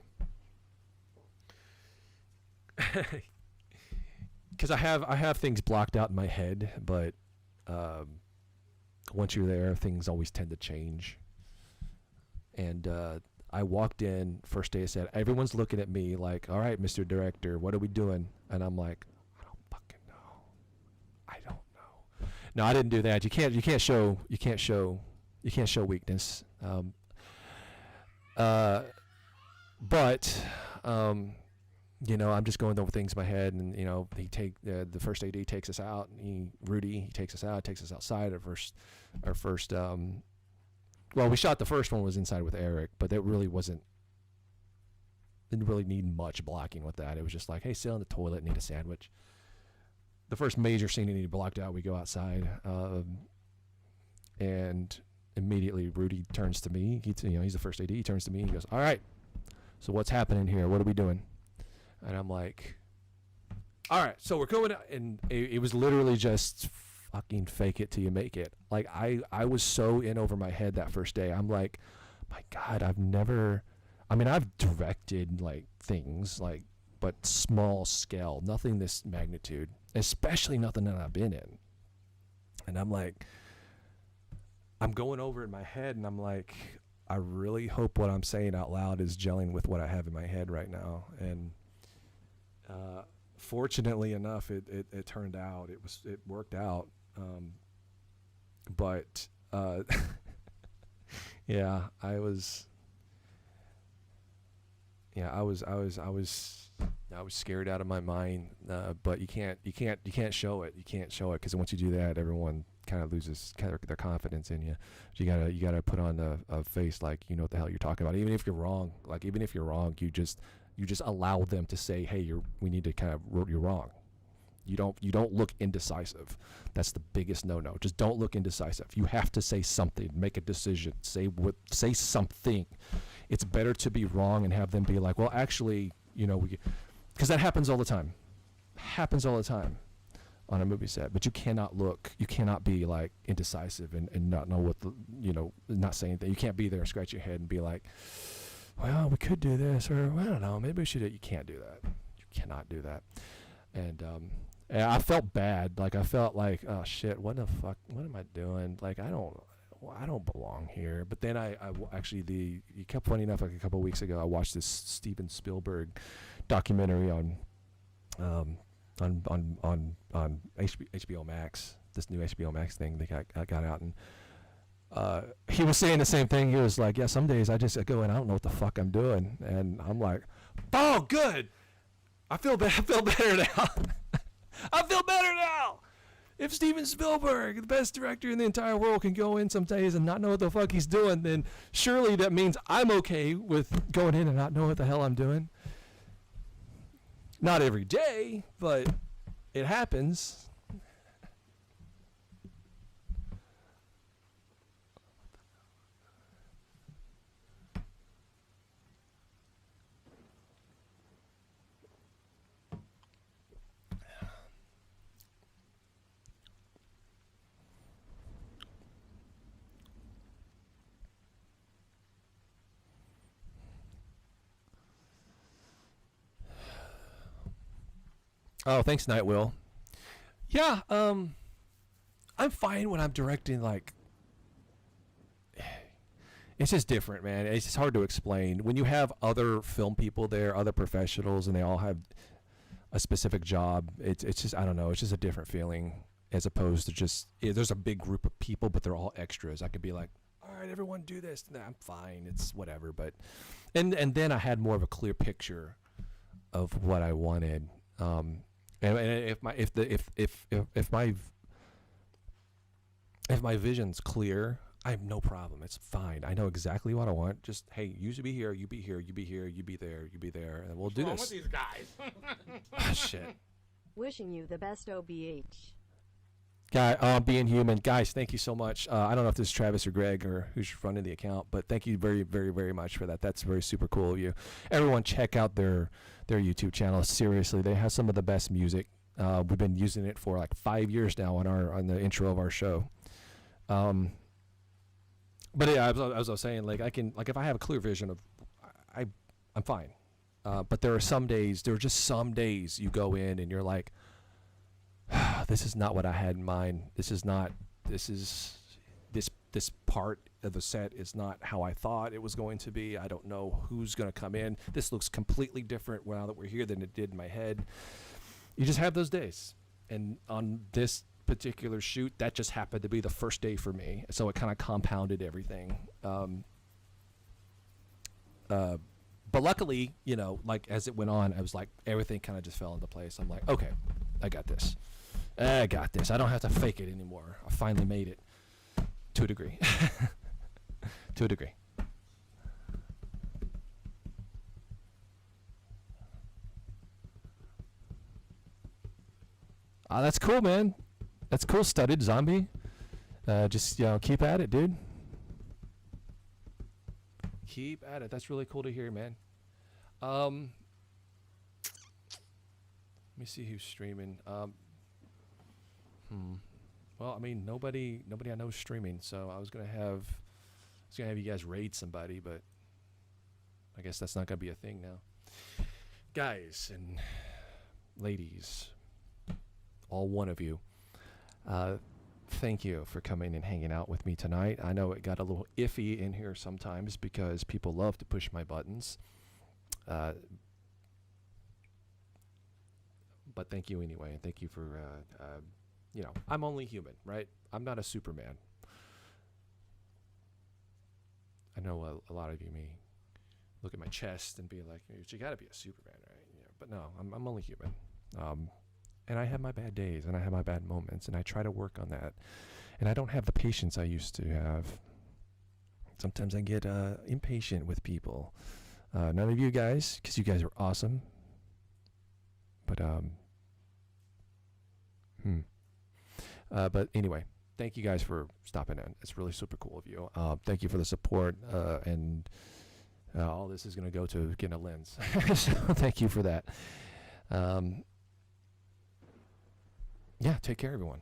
Because I have things blocked out in my head, but once you're there, things always tend to change. And I walked in first day. I said, everyone's looking at me like, all right, Mr. Director, what are we doing? And I'm like, I don't fucking know. I don't know. No, I didn't do that. You can't show weakness. But I'm just going over things in my head, and the first AD takes us out. Rudy takes us out, takes us outside. Our first. Well, we shot the first one was inside with Eric, but that really didn't really need much blocking with that. It was just like, hey, sit on the toilet, need a sandwich. The first major scene that needed blocked out, we go outside, and immediately Rudy turns to me. He's the first AD. He turns to me and he goes, all right, so what's happening here? What are we doing? And I'm like, all right, so we're going out. And it was literally just fucking fake it till you make it. Like, I was so in over my head that first day. I'm like, my God, I've directed, like, things, like, but small scale, nothing this magnitude, especially nothing that I've been in. And I'm like, I'm going over in my head, and I'm like, I really hope what I'm saying out loud is gelling with what I have in my head right now. And fortunately enough, it turned out. It worked out. But yeah, I was scared out of my mind. But you can't show it. You can't show it, because once you do that, everyone kind of loses their confidence in you. So you gotta put on a face like you know what the hell you're talking about. Even if you're wrong, you just allow them to say, hey, we need to you're wrong. You don't look indecisive. That's the biggest no-no. Just don't look indecisive. You have to say something, make a decision, say something. It's better to be wrong and have them be like, well, actually, because that happens all the time. On a movie set. But you cannot be like indecisive and not know what not say anything. You can't be there and scratch your head and be like, well, we could do this, or I don't know, maybe we should. You can't do that. You cannot do that. And I felt bad. Like, I felt like, oh shit, what the fuck? What am I doing? Like, I don't belong here. But then you kept funny enough. Like a couple of weeks ago, I watched this Steven Spielberg documentary on HBO Max. This new HBO Max thing they got out, and he was saying the same thing. He was like, yeah, some days I just go and I don't know what the fuck I'm doing. And I'm like, oh, good. I feel better now. I feel better now. If Steven Spielberg, the best director in the entire world, can go in some days and not know what the fuck he's doing, then surely that means I'm okay with going in and not knowing what the hell I'm doing. Not every day, but it happens. Oh, thanks, Night Will. Yeah, I'm fine when I'm directing. Like, it's just different, man. It's just hard to explain when you have other film people there, other professionals, and they all have a specific job. It's just, I don't know. It's just a different feeling as opposed to just there's a big group of people, but they're all extras. I could be like, all right, everyone do this. Nah, I'm fine. It's whatever. But and then I had more of a clear picture of what I wanted. And if my vision's clear, I have no problem. It's fine. I know exactly what I want. Just, hey, you should be here. You be here. You be here. You be there. You be there, and we'll do What's this. wrong with these guys? Ah, shit. Wishing you the best, OBH. Guy, being human, guys. Thank you so much. I don't know if this is Travis or Greg or who's running the account, but thank you very, very, very much for that. That's very super cool of you. Everyone, check out their YouTube channel. Seriously, they have some of the best music. We've been using it for like 5 years now on the intro of our show. But yeah, as I was saying, like I can, like if I have a clear vision of, I'm fine. But there are just some days you go in and you're like, this is not what I had in mind. This part of the set is not how I thought it was going to be. I don't know who's going to come in. This looks completely different now that we're here than it did in my head. You just have those days. And on this particular shoot, that just happened to be the first day for me. So it kind of compounded everything. But luckily, you know, like as it went on, I was like, everything kind of just fell into place. I'm like, okay, I got this. I don't have to fake it anymore. I finally made it to a degree. To a degree. That's cool, man. That's cool, Studded Zombie. Just, keep at it, dude. Keep at it. That's really cool to hear, man. Let me see who's streaming. Well, I mean, nobody I know is streaming, so I was gonna have you guys raid somebody, but I guess that's not gonna be a thing now. Guys and ladies, all one of you, thank you for coming and hanging out with me tonight. I know it got a little iffy in here sometimes because people love to push my buttons. But thank you anyway, and thank you for, I'm only human, right? I'm not a Superman. I know a lot of you may look at my chest and be like, you gotta be a Superman, right? Yeah, but no, I'm only human. And I have my bad days, and I have my bad moments, and I try to work on that. And I don't have the patience I used to have. Sometimes I get impatient with people. None of you guys, because you guys are awesome. But but anyway, thank you guys for stopping in. It's really super cool of you. Thank you for the support, and all this is going to go to getting a lens. So thank you for that. Yeah, take care, everyone.